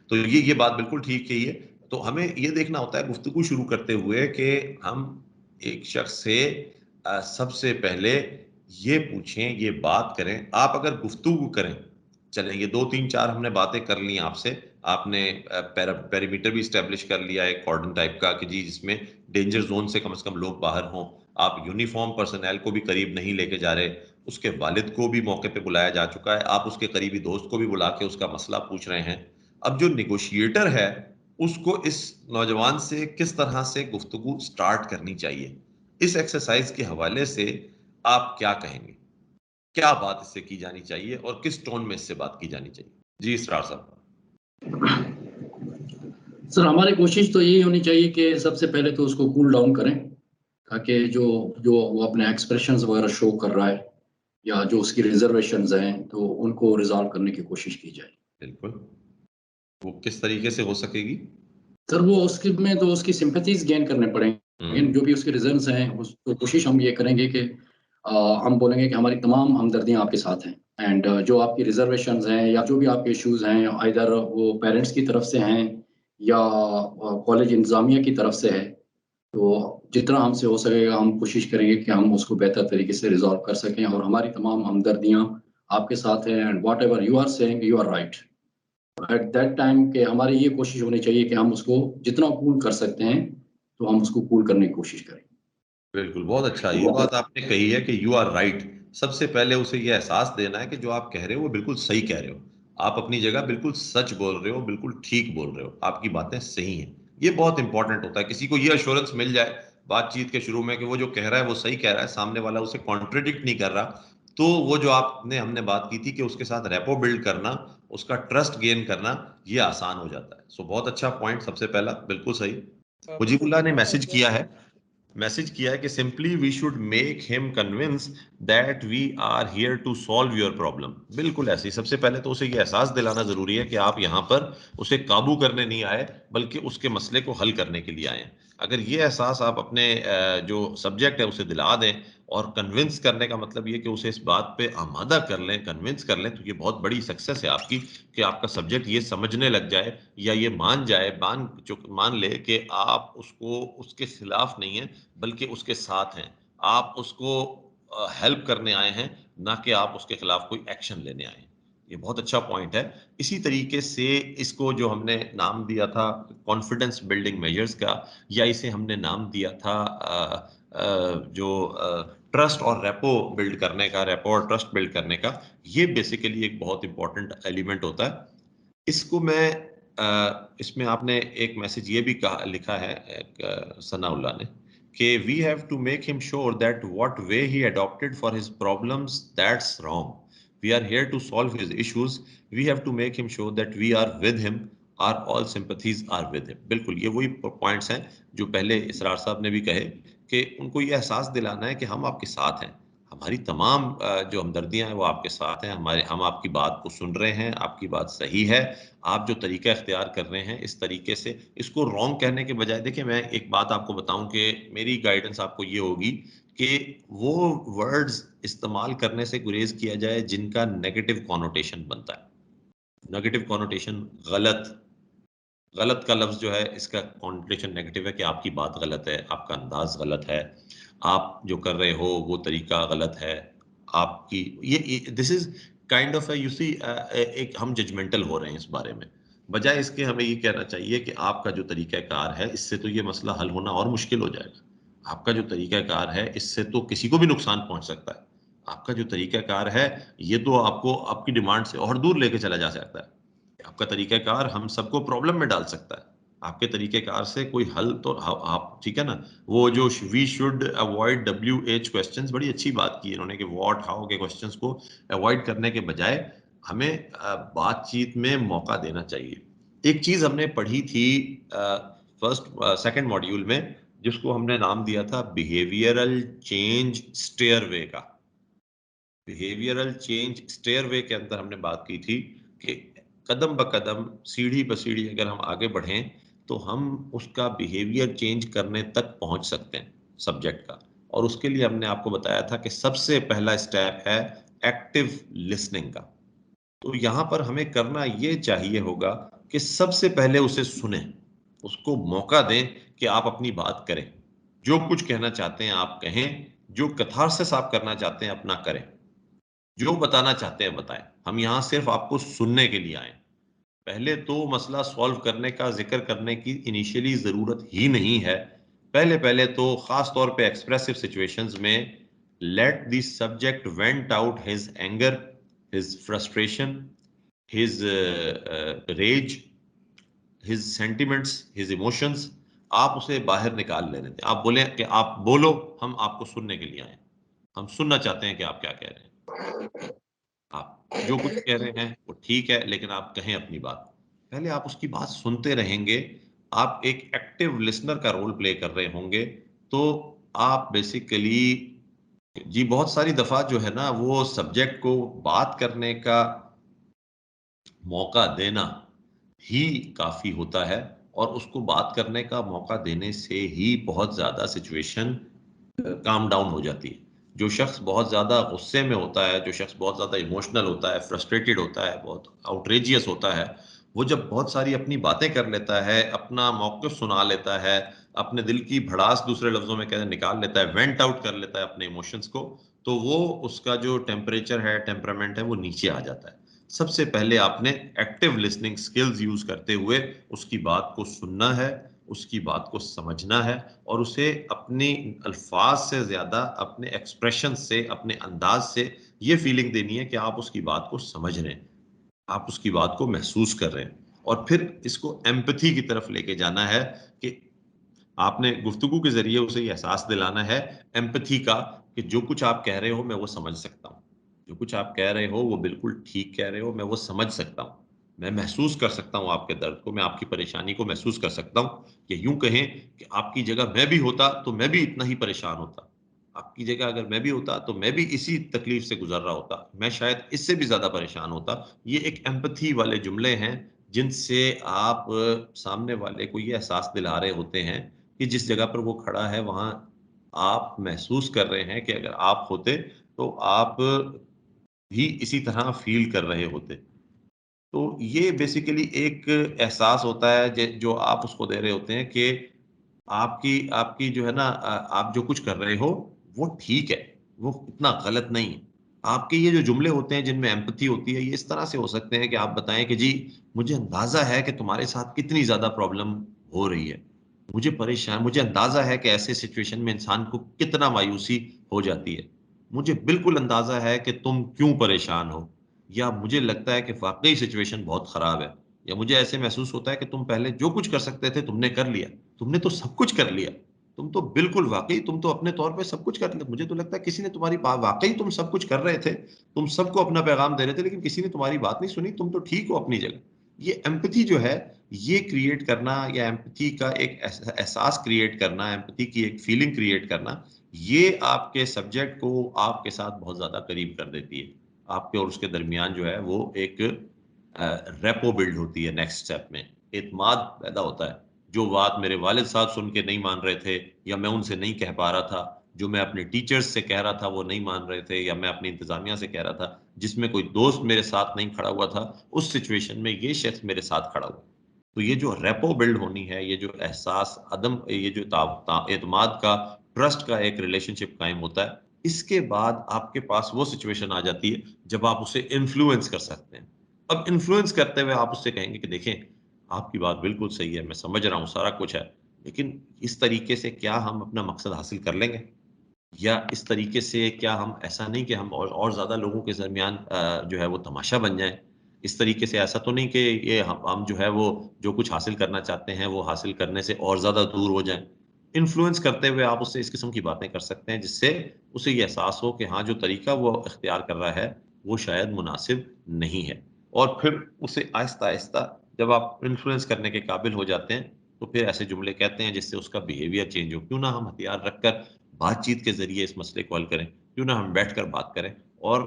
तो ये बात बिल्कुल ठीक है। ये तो हमें ये देखना होता है गुफ्तगू शुरू करते हुए कि हम एक शख्स से सबसे पहले ये पूछें, ये बात करें। आप अगर गुफ्तगू करें, चलें ये 2-3-4 हमने बातें कर ली आपसे, आपने पेरीमीटर भी स्टैब्लिश कर लिया है कॉर्डन टाइप का कि जी जिसमें डेंजर जोन से कम लोग बाहर हों। आप यूनिफॉर्म पर्सनल को भी करीब नहीं लेके जा रहे, उसके वालिद को भी मौके पे बुलाया जा चुका है, आप उसके करीबी दोस्त को भी बुला के उसका मसला पूछ रहे हैं। अब जो निगोशिएटर है उसको इस नौजवान से किस तरह से गुफ्तगू स्टार्ट करनी चाहिए, इस एक्सरसाइज के हवाले से आप क्या कहेंगे? क्या बात इससे की जानी चाहिए और किस टोन में इससे बात की जानी चाहिए? जी इसरार साहब। सर, हमारी कोशिश तो यही होनी चाहिए कि सबसे पहले तो उसको कूल डाउन करें, ताकि जो वो अपने एक्सप्रेशंस वगैरह शो कर रहा है या जो उसकी रिजर्वेशंस हैं तो उनको रिजॉल्व करने की कोशिश की जाए। बिल्कुल। वो किस तरीके से हो सकेगी? सर, वो उसकी में तो उसकी सिंपैथीज गेन करने पड़ेंगे। जो भी उसके रीजंस हैं उसको कोशिश हम ये करेंगे कि हम बोलेंगे कि हमारी तमाम हमदर्दियां आपके साथ हैं, एंड जो आपकी रिजर्वेशंस हैं या जो भी आपके इश्यूज हैं, आइदर वो पेरेंट्स की तरफ से हैं या कॉलेज इंतजामिया की तरफ से है, तो जितना हमसे हो सकेगा हम कोशिश करेंगे कि हम उसको बेहतर तरीके से रिजॉल्व कर सकें और हमारी तमाम हमदर्दियां आपके साथ हैं। And whatever you are saying, you are right at that time. के हमारी ये कोशिश होनी चाहिए कि हम उसको जितना कूल कर सकते हैं तो हम उसको कूल करने की कोशिश करें। बिल्कुल, बहुत अच्छा। ये बात आपने कही है कि यू आर राइट। सबसे पहले उसे ये एहसास देना है कि जो आप कह रहे हो वो बिल्कुल सही कह रहे हो, आप अपनी जगह बिल्कुल सच बोल रहे हो, बिल्कुल ठीक बोल रहे हो, आपकी बातें सही हैं। ये बहुत इंपॉर्टेंट होता है, किसी को ये अश्योरेंस मिल जाए बातचीत के शुरू में कि वो जो कह रहा है वो सही कह रहा है, सामने वाला उसे कॉन्ट्रडिक्ट नहीं कर रहा, तो वो जो हमने बात की थी कि उसके साथ रेपो बिल्ड करना, उसका ट्रस्ट गेन करना, ये आसान हो जाता है। सो बहुत अच्छा पॉइंट सबसे पहला, बिल्कुल सही। मुजीबुल्लाह ने मैसेज किया है कि simply we should make him convince that we are here to solve your problem. बिल्कुल ऐसे ही, सबसे पहले तो उसे ये एहसास दिलाना जरूरी है कि आप यहाँ पर उसे काबू करने नहीं आए बल्कि उसके मसले को हल करने के लिए आए हैं। अगर ये एहसास आप अपने जो सब्जेक्ट है उसे दिला दें, और कन्विंस करने का मतलब ये कि उसे इस बात पे आमादा कर लें, कन्विंस कर लें, तो ये बहुत बड़ी सक्सेस है आपकी कि आपका सब्जेक्ट ये समझने लग जाए या ये मान जाए, मान ले कि आप उसको उसके खिलाफ नहीं है बल्कि उसके साथ हैं, आप उसको हेल्प करने आए हैं, ना कि आप उसके खिलाफ कोई एक्शन लेने आए हैं। ये बहुत अच्छा पॉइंट है। इसी तरीके से इसको जो हमने नाम दिया था कॉन्फिडेंस बिल्डिंग मेजर्स का, या इसे हमने नाम दिया था जो ट्रस्ट और रेपो बिल्ड करने का, रेपो और ट्रस्ट बिल्ड करने का, ये बेसिकली एक बहुत इंपॉर्टेंट एलिमेंट होता है। इसको मैं इसमें आपने एक मैसेज ये भी लिखा है सनाउल्लाह ने कि we have to make him sure that what way he adopted for his problems that's wrong, we are here to solve his issues, we have to make him sure that we are with him, are all sympathies are with him. बिल्कुल ये वही points हैं जो पहले इसरार साहब ने भी कहे कि उनको ये एहसास दिलाना है कि हम आपके साथ हैं, हमारी तमाम जो हमदर्दियां हैं वो आपके साथ हैं, हम आपकी बात को सुन रहे हैं, आपकी बात सही है। आप जो तरीका इख्तियार कर रहे हैं इस तरीके से इसको रॉन्ग कहने के बजाय, देखिए मैं एक बात आपको बताऊं कि मेरी गाइडेंस आपको ये होगी कि वो वर्ड्स इस्तेमाल करने से गुरेज किया जाए जिनका नेगेटिव कॉनोटेशन बनता है। नेगेटिव कॉनोटेशन गलत का लफ्ज जो है इसका कॉन्टेशन नेगेटिव है कि आपकी बात गलत है, आपका अंदाज गलत है, आप जो कर रहे हो वो तरीका गलत है, आपकी ये this is kind of you see एक हम जजमेंटल हो रहे हैं इस बारे में। बजाय इसके हमें ये कहना चाहिए कि आपका जो तरीकाकार है इससे तो ये मसला हल होना और मुश्किल हो जाएगा। आपका जो तरीकाकार है इससे तो किसी को भी नुकसान पहुंच सकता है। आपका जो तरीकाकार है ये तो आपको आपकी डिमांड से और दूर लेके चला जा सकता है। आपका तरीकाकार हम सबको प्रॉब्लम में डाल सकता है। आपके तरीकेकार से कोई हल तो आप ठीक है ना। वो जो we should avoid WH questions, बड़ी अच्छी बात की इन्होंने कि व्हाट हाउ के क्वेश्चंस को अवॉइड करने के बजाय हमें बातचीत में मौका देना चाहिए। एक चीज हमने पढ़ी थी सेकंड मॉड्यूल में जिसको हमने नाम दिया था बिहेवियरल चेंज स्टेयरवे का। बिहेवियरल चेंज स्टेयरवे के अंदर हमने बात की थी कि कदम ब कदम सीढ़ी ब सीढ़ी अगर हम आगे बढ़ें तो हम उसका बिहेवियर चेंज करने तक पहुंच सकते हैं सब्जेक्ट का। और उसके लिए हमने आपको बताया था कि सबसे पहला स्टेप है एक्टिव लिसनिंग का। तो यहाँ पर हमें करना ये चाहिए होगा कि सबसे पहले उसे सुने, उसको मौका दें कि आप अपनी बात करें, जो कुछ कहना चाहते हैं आप कहें, जो कथारसिस आप करना चाहते हैं अपना करें, जो बताना चाहते हैं बताएं। हम यहाँ सिर्फ आपको सुनने के लिए आए। पहले तो मसला सॉल्व करने का जिक्र करने की इनिशियली जरूरत ही नहीं है। पहले पहले तो खास तौर पे एक्सप्रेसिव सिचुएशंस में let the subject vent out his anger, his frustration, his rage, his sentiments, his emotions. आप उसे बाहर निकाल लेने दें। आप बोले कि आप बोलो, हम आपको सुनने के लिए आए, हम सुनना चाहते हैं कि आप क्या कह रहे हैं। आप जो कुछ कह रहे हैं वो ठीक है, लेकिन आप कहें अपनी बात। पहले आप उसकी बात सुनते रहेंगे, आप एक एक्टिव लिसनर का रोल प्ले कर रहे होंगे। तो आप बेसिकली जी बहुत सारी दफा जो है ना वो सब्जेक्ट को बात करने का मौका देना ही काफी होता है, और उसको बात करने का मौका देने से ही बहुत ज्यादा सिचुएशन काम डाउन हो जाती है। जो शख्स बहुत ज्यादा गुस्से में होता है, जो शख्स बहुत ज्यादा इमोशनल होता है, फ्रस्ट्रेटेड होता है, बहुत आउटरेजियस होता है, वो जब बहुत सारी अपनी बातें कर लेता है, अपना मौक़िफ़ सुना लेता है, अपने दिल की भड़ास दूसरे लफ्जों में कहते निकाल लेता है, वेंट आउट कर लेता है अपने इमोशंस को, तो वो उसका जो टेम्परेचर है, टेम्परामेंट है, वो नीचे आ जाता है। सबसे पहले आपने एक्टिव लिसनिंग स्किल्स यूज करते हुए उसकी बात को सुनना है, उसकी बात को समझना है, और उसे अपने अल्फाज से ज्यादा अपने एक्सप्रेशन से, अपने अंदाज से ये फीलिंग देनी है कि आप उसकी बात को समझ रहे हैं, आप उसकी बात को महसूस कर रहे हैं। और फिर इसको एम्पैथी की तरफ लेके जाना है कि आपने गुफ्तगू के जरिए उसे ये एहसास दिलाना है एम्पैथी का कि जो कुछ आप कह रहे हो मैं वो समझ सकता हूँ, जो कुछ आप कह रहे हो वो बिल्कुल ठीक कह रहे हो, मैं वो समझ सकता हूँ, मैं महसूस कर सकता हूँ आपके दर्द को, मैं आपकी परेशानी को महसूस कर सकता हूँ। या यूं कहें कि आपकी जगह मैं भी होता तो मैं भी इतना ही परेशान होता, आपकी जगह अगर मैं भी होता तो मैं भी इसी तकलीफ से गुजर रहा होता, मैं शायद इससे भी ज्यादा परेशान होता। ये एक एम्पैथी वाले जुमले हैं जिनसे आप सामने वाले को ये एहसास दिला रहे होते हैं कि जिस जगह पर वो खड़ा है वहां आप महसूस कर रहे हैं कि अगर आप होते तो आप भी इसी तरह फील कर रहे होते। तो ये बेसिकली एक एहसास होता है जो आप उसको दे रहे होते हैं कि आपकी आपकी जो है ना आप जो कुछ कर रहे हो वो ठीक है, वो इतना गलत नहीं है। आपके ये जो जुमले होते हैं जिनमें एम्पैथी होती है, ये इस तरह से हो सकते हैं कि आप बताएं कि जी मुझे अंदाजा है कि तुम्हारे साथ कितनी ज्यादा प्रॉब्लम हो रही है, मुझे अंदाजा है कि ऐसे सिचुएशन में इंसान को कितना मायूसी हो जाती है, मुझे बिल्कुल अंदाजा है कि तुम क्यों परेशान हो, या मुझे लगता है कि वाकई सिचुएशन बहुत खराब है, या मुझे ऐसे महसूस होता है कि तुम पहले जो कुछ कर सकते थे तुमने कर लिया, तुमने तो सब कुछ कर लिया, तुम तो बिल्कुल वाकई तुम तो अपने तौर पे सब कुछ कर लिया, मुझे तो लगता है किसी ने तुम्हारी बात, वाकई तुम सब कुछ कर रहे थे, तुम सबको अपना पैगाम दे रहे थे, लेकिन किसी ने तुम्हारी बात नहीं सुनी, तुम तो ठीक हो अपनी जगह। ये एम्पैथी जो है, ये क्रिएट करना या एम्पैथी का एक एहसास क्रिएट करना, एम्पैथी की एक फीलिंग क्रिएट करना, ये आपके सब्जेक्ट को आपके साथ बहुत ज़्यादा करीब कर देती है। आपके और उसके दरमियान जो है वो एक रेपो बिल्ड होती है नेक्स्ट स्टेप में, एतमाद पैदा होता है। जो बात मेरे वालिद साहब सुन के नहीं मान रहे थे या मैं उनसे नहीं कह पा रहा था, जो मैं अपने टीचर्स से कह रहा था वो नहीं मान रहे थे या मैं अपनी इंतज़ामिया से कह रहा था, जिसमें कोई दोस्त मेरे साथ नहीं खड़ा हुआ था, उस सिचुएशन में ये शख्स मेरे साथ खड़ा हुआ। तो ये जो रेपो बिल्ड होनी है, ये जो एहसास ये जो एतमाद का, ट्रस्ट का एक रिलेशनशिप कायम होता है, इसके बाद आपके पास वो सिचुएशन आ जाती है जब आप उसे इन्फ्लुएंस कर सकते हैं। अब इन्फ्लुएंस करते हुए आप उससे कहेंगे कि देखें, आपकी बात बिल्कुल सही है, मैं समझ रहा हूँ, सारा कुछ है, लेकिन इस तरीके से क्या हम अपना मकसद हासिल कर लेंगे? या इस तरीके से क्या हम, ऐसा नहीं कि हम और ज़्यादा लोगों के दरमियान जो है वो तमाशा बन जाएँ? इस तरीके से ऐसा तो नहीं कि ये हम जो है वो जो कुछ हासिल करना चाहते हैं, वो हासिल करने से और ज़्यादा दूर हो जाएँ? इन्फ्लुएंस करते हुए आप उससे इस किस्म की बातें कर सकते हैं, जिससे उसे ये एहसास हो कि हाँ, जो तरीका वो इख्तियार कर रहा है, वो शायद मुनासिब नहीं है। और फिर उसे आहिस्ता-आहिस्ता जब आप इन्फ्लुएंस करने के काबिल हो जाते हैं, तो फिर ऐसे जुमले कहते हैं जिससे उसका बिहेवियर चेंज हो। क्यों ना हम हथियार रखकर बातचीत के ज़रिए इस मसले को हल करें, क्यों ना हम बैठकर बात करें। और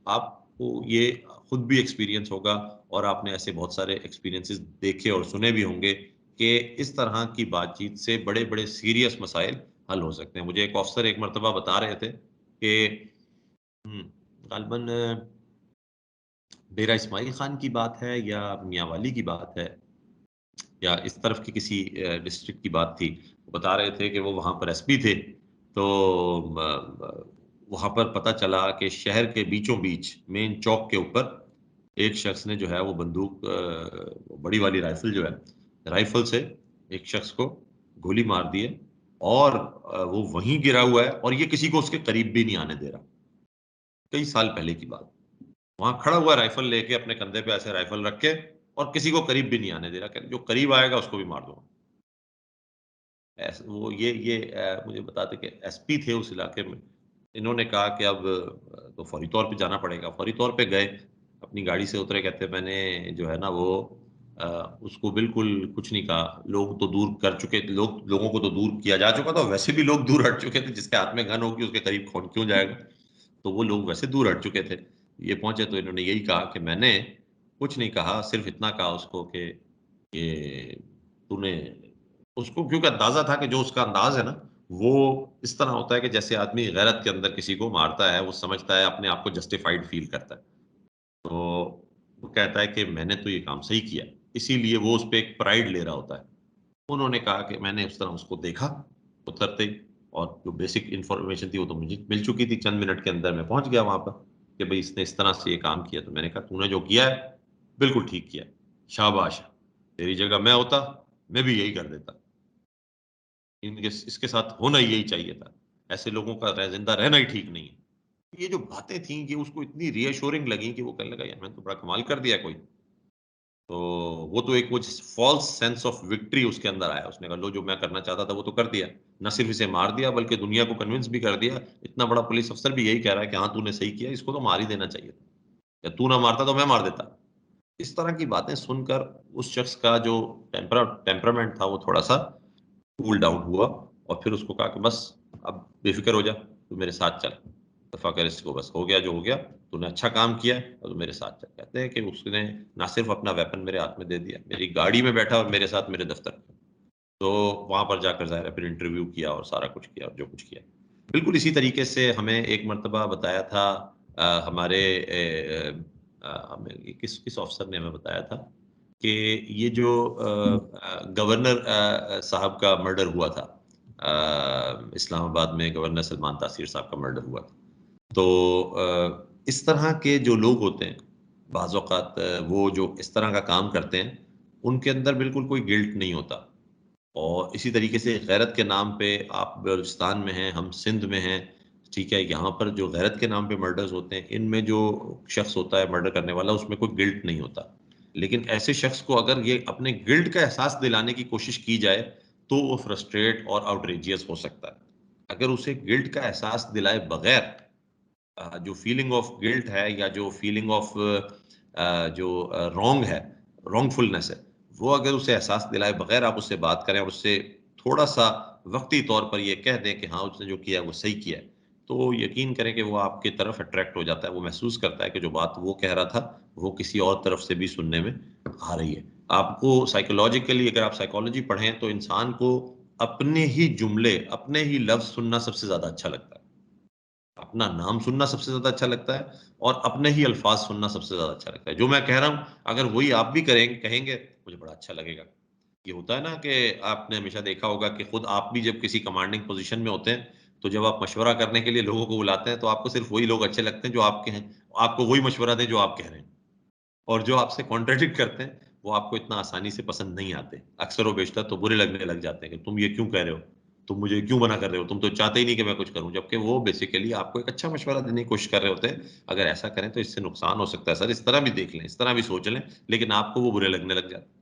आपको ये खुद भी एक्सपीरियंस होगा और आपने ऐसे बहुत सारे एक्सपीरियंसेस देखे और सुने भी होंगे कि इस तरह की बातचीत से बड़े-बड़े सीरियस मसाइल हल हो सकते हैं। मुझे एक अफ़सर एक मर्तबा बता रहे थे कि हुँ, ग़ालिबन डेरा इस्माइल खान की बात है या मियांवाली की बात है या इस तरफ की किसी डिस्ट्रिक्ट की बात थी। वो बता रहे थे कि वो वहाँ पर एसपी थे, तो वहाँ पर पता चला कि शहर के बीचों-बीच मेन चौक के ऊपर एक शख्स ने जो है वो बंदूक, बड़ी वाली राइफ़ल जो है, राइफ़ल से एक शख्स को गोली मार दी है और वो वहीं गिरा हुआ है और ये किसी को उसके करीब भी नहीं आने दे रहा। कई साल पहले की बात। वहाँ खड़ा हुआ राइफ़ल लेके अपने कंधे पे ऐसे राइफ़ल रख के और किसी को करीब भी नहीं आने दे रहा, कि जो करीब आएगा उसको भी मार दूँगा। वो ये मुझे बताते कि एसपी थे उस इलाके में। इन्होंने कहा कि अब तो फौरी तौर पे जाना पड़ेगा। फौरी तौर पे गए, अपनी गाड़ी से उतरे, कहते मैंने जो है ना वो उसको बिल्कुल कुछ नहीं कहा। लोग तो दूर कर चुके, लोगों को तो दूर किया जा चुका था, वैसे भी लोग दूर हट चुके थे, जिसके हाथ में गन होगी उसके करीब कौन क्यों जाएगा? तो वो लोग वैसे दूर हट चुके थे। ये पहुँचे तो इन्होंने यही कहा कि मैंने कुछ नहीं कहा, सिर्फ़ इतना कहा उसको कि ये तूने, उसको क्योंकि अंदाज़ा था कि जो उसका अंदाज़ है ना, वो इस तरह होता है कि जैसे आदमी गैरत के अंदर किसी को मारता है, वो समझता है, अपने आप को जस्टिफाइड फ़ील करता है। तो वो कहता है कि मैंने तो ये काम सही किया, इसीलिए वो उसपे एक प्राइड ले रहा होता है। उन्होंने कहा कि मैंने उस तरह उसको देखा, उतरते ही, और जो बेसिक इन्फॉर्मेशन थी वो तो मुझे मिल चुकी थी, चंद मिनट के अंदर मैं पहुँच गया वहाँ पर, कि भई इसने इस तरह से ये काम किया। तो मैंने कहा तूने जो किया है, बिल्कुल ठीक किया, शाबाश! तेरी जगह मैं होता, मैं भी यही कर देता। इसके साथ होना ही यही चाहिए था। ऐसे लोगों का ज़िंदा रहना ही ठीक नहीं है। ये जो बातें थी, ये उसको इतनी रिएश्योरिंग लगी कि वो कहने लगा, यार मैंने तो बड़ा कमाल कर दिया कोई। तो वो तो एक वो फ़ॉल्स सेंस ऑफ विक्ट्री उसके अंदर आया। उसने कहा लो, जो मैं करना चाहता था वो तो कर दिया। ना सिर्फ़ इसे मार दिया बल्कि दुनिया को कन्विंस भी कर दिया। इतना बड़ा पुलिस अफ़सर भी यही कह रहा है कि हाँ, तूने सही किया, इसको तो मार ही देना चाहिए था। या तू ना मारता तो मैं मार देता। इस तरह की बातें सुनकर उस शख्स का जो टेम्परामेंट था वो थोड़ा-सा कूल डाउन हुआ और फिर उसको कहा कि बस अब बेफ़िक्र हो जा, तू मेरे साथ चल। दफ़ा कर इसको, बस हो गया जो हो गया, तूने अच्छा काम किया है, अब तू मेरे साथ चल। कहते हैं कि उसने ना सिर्फ़ अपना वेपन मेरे हाथ में दे दिया, मेरी गाड़ी में बैठा और मेरे साथ मेरे दफ़्तर। तो वहाँ पर जाकर ज़ाहिर है फिर इंटरव्यू किया और सारा कुछ किया और जो कुछ किया। बिल्कुल इसी तरीके से हमें एक मर्तबा बताया था, हमारे हमें ये किस ऑफ़िसर ने हमें बताया था कि ये जो गवर्नर साहब का मर्डर हुआ था, इस्लामाबाद में गवर्नर सलमान तासीर साहब का मर्डर हुआ था। तो इस तरह के जो लोग होते हैं, बाज़ औक़ात वो जो इस तरह का काम करते हैं, उनके अंदर बिल्कुल कोई गिल्ट नहीं होता। और इसी तरीके से गैरत के नाम पे, आप बलूचिस्तान में हैं, हम सिंध में हैं, ठीक है? यहाँ पर जो गैरत के नाम पे मर्डर्स होते हैं, इनमें जो शख्स होता है मर्डर करने वाला, उसमें कोई गिल्ट नहीं होता। लेकिन ऐसे शख्स को अगर ये अपने गिल्ट का एहसास दिलाने की कोशिश की जाए, तो वो फ्रस्ट्रेट और आउटरेजियस हो सकता है। अगर उसे गिल्ट का एहसास दिलाए बगैर, जो फीलिंग ऑफ गिल्ट है या जो फीलिंग ऑफ जो रॉन्ग है, रॉन्गफुलनेस है, वो अगर उसे एहसास दिलाए बगैर आप उससे बात करें और उससे थोड़ा सा वक्ती तौर पर ये कह दें कि हाँ उसने जो किया वो सही किया है, तो यकीन करें कि वो आपकी तरफ अट्रैक्ट हो जाता है, वो महसूस करता है कि जो बात वो कह रहा था वो किसी और तरफ से भी सुनने में आ रही है। आपको साइकोलॉजिकली, अगर आप साइकोलॉजी पढ़ें तो इंसान को अपने ही जुमले, अपने ही लफ्ज सुनना सबसे ज्यादा अच्छा लगता है। अपना नाम सुनना सबसे ज्यादा अच्छा लगता है और अपने ही अल्फाज सुनना सबसे ज्यादा अच्छा लगता है। जो मैं कह रहा हूं अगर वही आप भी करेंगे, कहेंगे, मुझे बड़ा अच्छा लगेगा। ये होता है ना कि आपने हमेशा देखा होगा कि खुद आप भी जब किसी कमांडिंग पोजीशन में होते हैं, तो जब आप मशवरा करने के लिए लोगों को बुलाते हैं तो आपको सिर्फ वही लोग अच्छे लगते हैं जो आपके हैं, आपको वही मशवरा दें जो आप कह रहे हैं। और जो आपसे कॉन्ट्रडिक्ट करते हैं वो आपको इतना आसानी से पसंद नहीं आते। अक्सर व बेशतर तो बुरे लगने लग जाते हैं कि तुम ये क्यों कह रहे हो, तुम मुझे क्यों मना कर रहे हो, तुम तो चाहते ही नहीं कि मैं कुछ करूं, जबकि वो बेसिकली आपको एक अच्छा मशवरा देने की कोशिश कर रहे होते हैं। अगर ऐसा करें तो इससे नुकसान हो सकता है सर, इस तरह भी देख लें, इस तरह भी सोच लें, लेकिन आपको वो बुरे लगने लग जाते हैं।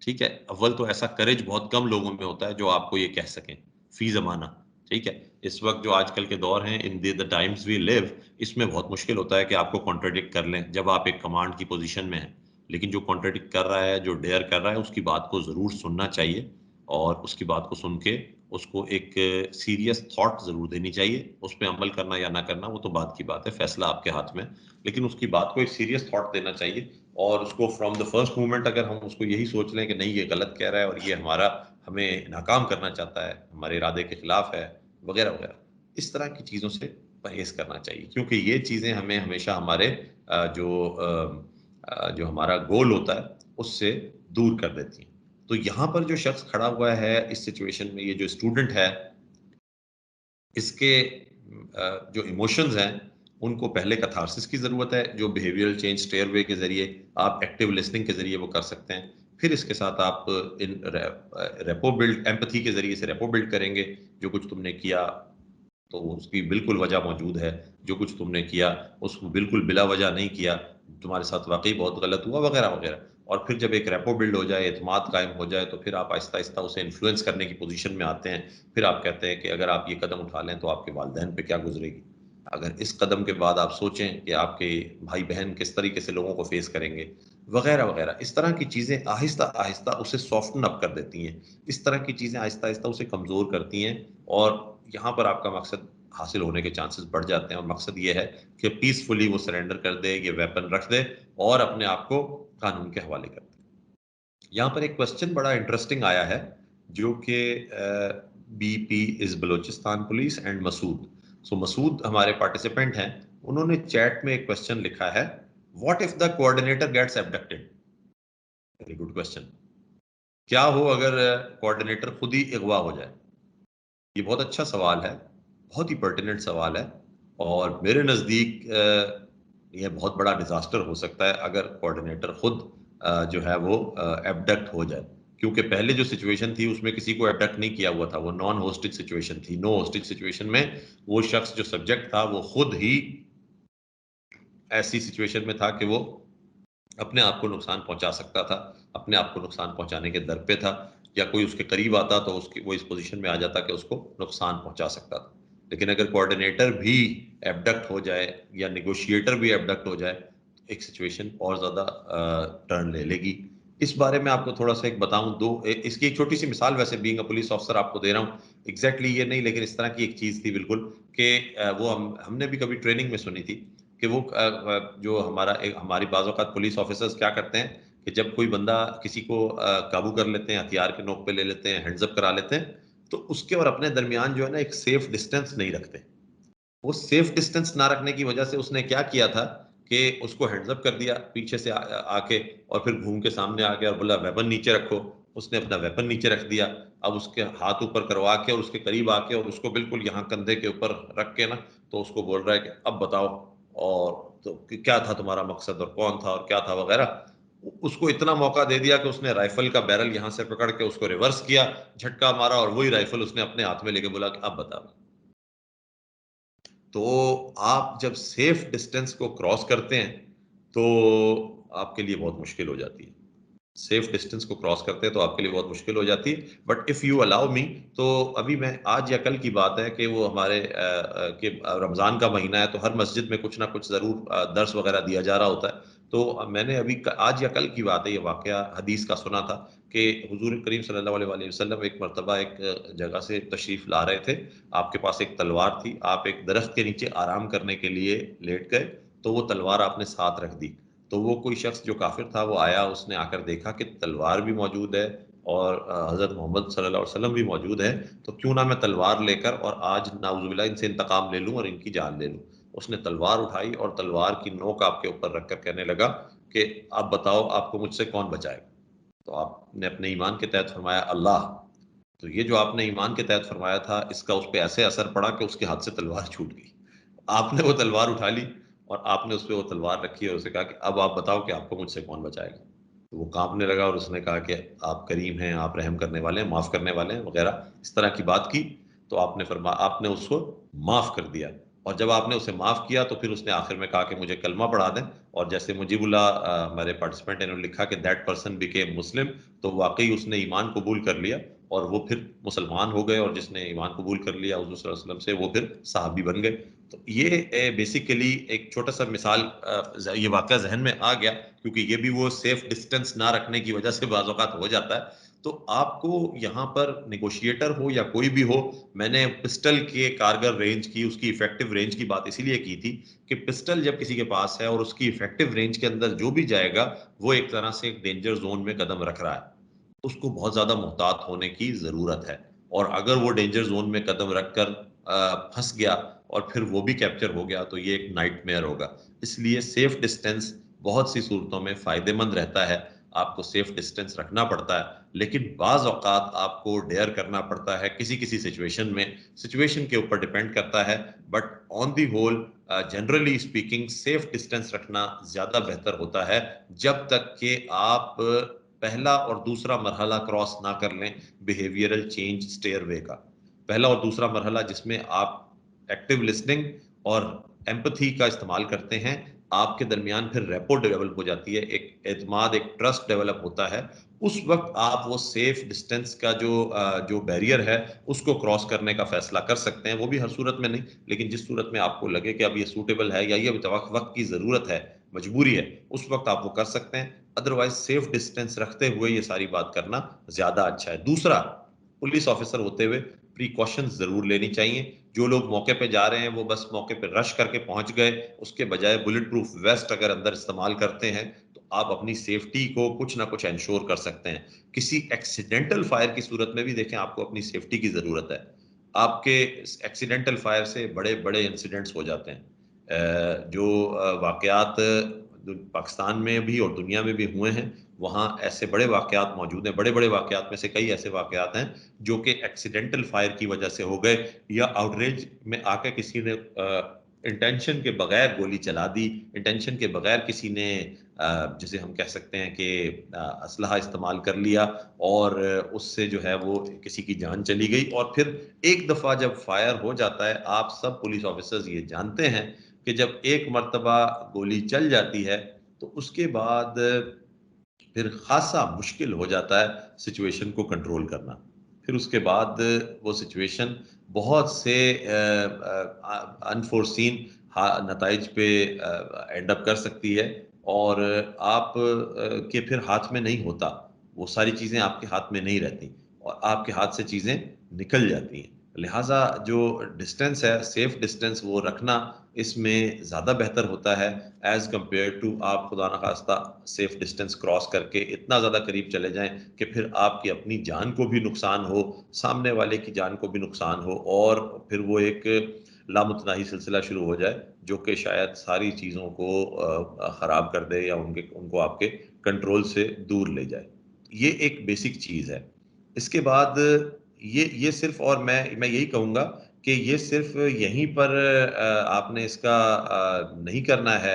ठीक है, अव्वल तो ऐसा करेज बहुत कम लोगों में होता है जो आपको ये कह सकें फी जमाना। ठीक है, इस वक्त जो आजकल के दौर हैं, in the times we live, इसमें बहुत मुश्किल होता है कि आपको कॉन्ट्रडिक्ट कर लें जब आप एक कमांड की पोजीशन में हैं। लेकिन जो कॉन्ट्रडिक्ट कर रहा है, जो डेयर कर रहा है, उसकी बात को जरूर सुनना चाहिए और उसकी बात को सुन के उसको एक सीरियस थॉट जरूर देनी चाहिए। उस पर अमल करना या ना करना वो तो बात की बात है, फैसला आपके हाथ में, लेकिन उसकी बात को एक सीरियस थॉट देना चाहिए। और उसको फ्रॉम द फर्स्ट मोमेंट अगर हम उसको यही सोच लें कि नहीं ये गलत कह रहा है और ये हमें नाकाम करना चाहता है, हमारे इरादे के खिलाफ है, वगैरह वगैरह, इस तरह की चीज़ों से परहेज करना चाहिए, क्योंकि ये चीज़ें हमें हमेशा हमारे जो हमारा गोल होता है उससे दूर कर देती हैं। तो यहाँ पर जो शख्स खड़ा हुआ है इस सिचुएशन में, ये जो स्टूडेंट है, इसके जो इमोशंस हैं उनको पहले कैथारसिस की ज़रूरत है, जो बिहेवियरल चेंज स्टेयरवे के ज़रिए, आप एक्टिव लिसनिंग के ज़रिए वो कर सकते हैं। फिर इसके साथ आप इन रेपो बिल्ड, एम्पैथी के ज़रिए से रेपो बिल्ड करेंगे। जो कुछ तुमने किया तो उसकी बिल्कुल वजह मौजूद है, जो कुछ तुमने किया उसको बिल्कुल बिला वजह नहीं किया, तुम्हारे साथ वाकई बहुत गलत हुआ, वगैरह वगैरह। और फिर जब एक रेपो बिल्ड हो जाए, एतमाद कायम हो जाए, तो फिर आप आहिस्ता आहिस्ता उसे इन्फ्लुएंस करने की पोजीशन में आते हैं। फिर आप कहते हैं कि अगर आप ये कदम उठा लें तो आपके वालिदैन पे क्या गुजरेगी, अगर इस कदम के बाद आप सोचें कि आपके भाई बहन किस तरीके से लोगों को फेस करेंगे, वगैरह वगैरह। इस तरह की चीज़ें आहिस्ता आहिस्ता उसे सॉफ्टन अप कर देती हैं, इस तरह की चीज़ें आहिस्ता आहिस्ता उसे कमज़ोर करती हैं। और यहाँ पर आपका मकसद हासिल होने के चांसेस बढ़ जाते हैं। और मकसद ये है कि पीसफुली वो सरेंडर कर दे, ये वेपन रख दे और अपने आप को कानून के हवाले कर दे। यहाँ पर एक क्वेश्चन बड़ा इंटरेस्टिंग आया है, जो कि BP is Balochistan police and Masood. So Masood हमारे पार्टिसिपेंट हैं, उन्होंने चैट में एक क्वेश्चन लिखा है, what if the coordinator gets abducted. Very good question. क्या हो अगर कोऑर्डिनेटर खुद ही अगवा हो जाए? ये बहुत अच्छा सवाल है, बहुत ही पर्टिनेंट सवाल है। और मेरे नज़दीक यह बहुत बड़ा डिजास्टर हो सकता है अगर कोऑर्डिनेटर खुद जो है वो एबडक्ट हो जाए, क्योंकि पहले जो सिचुएशन थी उसमें किसी को एबडक्ट नहीं किया हुआ था, वो नॉन होस्टेज सिचुएशन थी। नो होस्टेज सिचुएशन में वो शख्स जो सब्जेक्ट था वो खुद ही ऐसी सिचुएशन में था कि वो अपने आप को नुकसान पहुंचा सकता था, अपने आप को नुकसान पहुंचाने के दर पे था, या कोई उसके करीब आता तो उसकी वो इस पोजीशन में आ जाता कि उसको नुकसान पहुंचा सकता था। लेकिन अगर कोऑर्डिनेटर भी एबडक्ट हो जाए या नेगोशिएटर भी एबडक्ट हो जाए, एक सिचुएशन और ज्यादा टर्न ले लेगी। इस बारे में आपको थोड़ा सा एक बताऊं, इसकी एक छोटी सी मिसाल, वैसे बीइंग अ पुलिस ऑफिसर आपको दे रहा हूँ, एग्जैक्टली ये नहीं, लेकिन इस तरह की एक चीज थी बिल्कुल, कि वो हमने भी कभी ट्रेनिंग में सुनी थी कि वो जो हमारी बाज़ औक़ात पुलिस ऑफिसर्स क्या करते हैं कि जब कोई बंदा किसी को काबू कर लेते हैं, हथियार के नोक पे ले लेते हैं, हैंड्स अप करा लेते हैं, तो उसके और अपने दरमियान जो है ना एक सेफ डिस्टेंस नहीं रखते। वो सेफ डिस्टेंस ना रखने की वजह से उसने क्या किया था कि उसको हैंड्स अप कर दिया पीछे से आके, और फिर घूम के सामने आ गया और बोला वेपन नीचे रखो। उसने अपना वेपन नीचे रख दिया। अब उसके हाथ ऊपर करवा के और उसके करीब आके और उसको बिल्कुल यहाँ कंधे के ऊपर रख के ना, तो उसको बोल रहा है कि अब बताओ, और तो क्या था तुम्हारा मकसद और कौन था और क्या था वगैरह। उसको इतना मौका दे दिया कि उसने राइफल का बैरल यहाँ से पकड़ के उसको रिवर्स किया, झटका मारा, और वही राइफल उसने अपने हाथ में लेके बोला कि अब बताओ। तो आप जब सेफ डिस्टेंस को क्रॉस करते हैं तो आपके लिए बहुत मुश्किल हो जाती है। सेफ डिस्टेंस को क्रॉस करते हैं तो आपके लिए बहुत मुश्किल हो जाती है। But if you allow me, तो अभी मैं आज या कल की बात है कि वो हमारे कि रमज़ान का महीना है, तो हर मस्जिद में कुछ ना कुछ ज़रूर दर्स वगैरह दिया जा रहा होता है। तो मैंने अभी आज या कल की बात है, ये वाकया हदीस का सुना था कि हुजूर करीम सल्लल्लाहु अलैहि वसल्लम एक मरतबा एक जगह से तशरीफ ला रहे थे, आपके पास एक तलवार थी, आप एक दरख्त के नीचे आराम करने के लिए लेट गए, तो वो तलवार आपने साथ रख दी। तो वो कोई शख्स जो काफिर था वो आया, उसने आकर देखा कि तलवार भी मौजूद है और हज़रत मोहम्मद सल्लल्लाहु अलैहि वसल्लम भी मौजूद है, तो क्यों ना मैं तलवार लेकर और आज नाउज़ुबिल्लाह इनसे इंतकाम ले लूं और इनकी जान ले लूं। उसने तलवार उठाई और तलवार की नोक आपके ऊपर रखकर कहने लगा कि आप बताओ आपको मुझसे कौन बचाएगा। तो आपने अपने ईमान के तहत फरमाया अल्लाह। तो ये जो आपने ईमान के तहत फरमाया था, इसका उस पर ऐसे असर पड़ा कि उसके हाथ से तलवार छूट गई। आपने वो तलवार उठा ली और आपने उस पर वो तलवार रखी और उसे कहा कि अब आप बताओ कि आपको मुझसे कौन बचाएगा। तो वो कांपने लगा और उसने कहा कि आप करीम हैं, आप रहम करने वाले हैं, माफ करने वाले हैं वगैरह, इस तरह की बात की। तो आपने उसको माफ कर दिया और जब आपने उसे माफ किया तो फिर उसने आखिर में कहा कि मुझे कलमा पढ़ा दें, और जैसे मुजीबुल्लाह हमारे पार्टिसिपेंट इन्होंने लिखा कि दैट पर्सन बिकेम मुस्लिम, तो वाकई उसने ईमान कबूल कर लिया और वो फिर मुसलमान हो गए, और जिसने ईमान कबूल कर लिया हुज़ूर सल्लल्लाहु अलैहि वसल्लम से, वो फिर सहाबी बन गए। तो ये बेसिकली एक छोटा सा मिसाल, ये वाक़या जहन में आ गया क्योंकि ये भी वो सेफ डिस्टेंस ना रखने की वजह से बाज़ औक़ात हो जाता है। तो आपको यहाँ पर नेगोशिएटर हो या कोई भी हो, मैंने पिस्टल के कारगर रेंज की, उसकी इफेक्टिव रेंज की बात इसीलिए की थी कि पिस्टल जब किसी के पास है और उसकी इफेक्टिव रेंज के अंदर जो भी जाएगा, वो एक तरह से एक डेंजर जोन में कदम रख रहा है, उसको बहुत ज्यादा मुहतात होने की जरूरत है। और अगर वो डेंजर जोन में कदम रखकर फंस गया और फिर वो भी कैप्चर हो गया, तो ये एक नाइटमेयर होगा। इसलिए सेफ डिस्टेंस बहुत सी सूरतों में फायदेमंद रहता है, आपको सेफ डिस्टेंस रखना पड़ता है, लेकिन बाज औकात आपको डेयर करना पड़ता है किसी किसी सिचुएशन में, सिचुएशन के ऊपर डिपेंड करता है। But on the whole generally speaking safe distance रखना ज्यादा बेहतर होता है, जब तक कि आप पहला और दूसरा मरहला क्रॉस ना कर लें बिहेवियरल चेंज स्टेयरवे का। पहला और दूसरा मरहला जिसमें आप एक्टिव लिसनिंग और एम्पथी का इस्तेमाल करते हैं, आपके दरमियान फिर रेपो डेवलप हो जाती है, एक एतमाद, एक ट्रस्ट डेवलप होता है। उस वक्त आप वो सेफ डिस्टेंस का जो बैरियर है उसको क्रॉस करने का फैसला कर सकते हैं। वो भी हर सूरत में नहीं, लेकिन जिस सूरत में आपको लगे कि अब ये सूटेबल है या ये वक्त की जरूरत है, मजबूरी है, उस वक्त आप वो कर सकते हैं। अदरवाइज सेफ डिस्टेंस रखते हुए ये सारी बात करना ज्यादा अच्छा है। दूसरा, पुलिस ऑफिसर होते हुए प्रिकॉशंस जरूर लेनी चाहिए। जो लोग मौके पे जा रहे हैं वो बस मौके पे रश करके पहुंच गए, उसके बजाय बुलेट प्रूफ वेस्ट अगर अंदर इस्तेमाल करते हैं तो आप अपनी सेफ्टी को कुछ ना कुछ इंश्योर कर सकते हैं। किसी एक्सीडेंटल फायर की सूरत में भी देखें, आपको अपनी सेफ्टी की जरूरत है। आपके एक्सीडेंटल फायर से बड़े बड़े इंसिडेंट्स हो जाते हैं। जो वाकयात पाकिस्तान में भी और दुनिया में भी हुए हैं, वहाँ ऐसे बड़े वाकयात मौजूद हैं। बड़े बड़े वाकयात में से कई ऐसे वाकयात हैं जो कि एक्सीडेंटल फायर की वजह से हो गए, या आउटरेज में आकर किसी ने इंटेंशन के बगैर गोली चला दी, इंटेंशन के बगैर किसी ने जिसे हम कह सकते हैं कि असलहा इस्तेमाल कर लिया और उससे जो है वो किसी की जान चली गई। और फिर एक दफ़ा जब फायर हो जाता है, आप सब पुलिस ऑफिसर्स ये जानते हैं कि जब एक मर्तबा गोली चल जाती है तो उसके बाद फिर खासा मुश्किल हो जाता है सिचुएशन को कंट्रोल करना। फिर उसके बाद वो सिचुएशन बहुत से अनफोर्सीन नताइज पे एंड अप कर सकती है, और आप के फिर हाथ में नहीं होता, वो सारी चीज़ें आपके हाथ में नहीं रहती और आपके हाथ से चीज़ें निकल जाती हैं। लिहाजा जो डिस्टेंस है, सेफ डिस्टेंस वो रखना इसमें ज़्यादा बेहतर होता है एज कम्पेयर टू आप खुदा न खास्ता सेफ डिस्टेंस क्रॉस करके इतना ज़्यादा करीब चले जाएं कि फिर आपकी अपनी जान को भी नुकसान हो, सामने वाले की जान को भी नुकसान हो, और फिर वो एक लामुतनाही सिलसिला शुरू हो जाए जो कि शायद सारी चीज़ों को ख़राब कर दे या उनको आपके कंट्रोल से दूर ले जाए। ये एक बेसिक चीज़ है। इसके बाद ये सिर्फ, और मैं यही कहूँगा कि ये सिर्फ यहीं पर आपने इसका नहीं करना है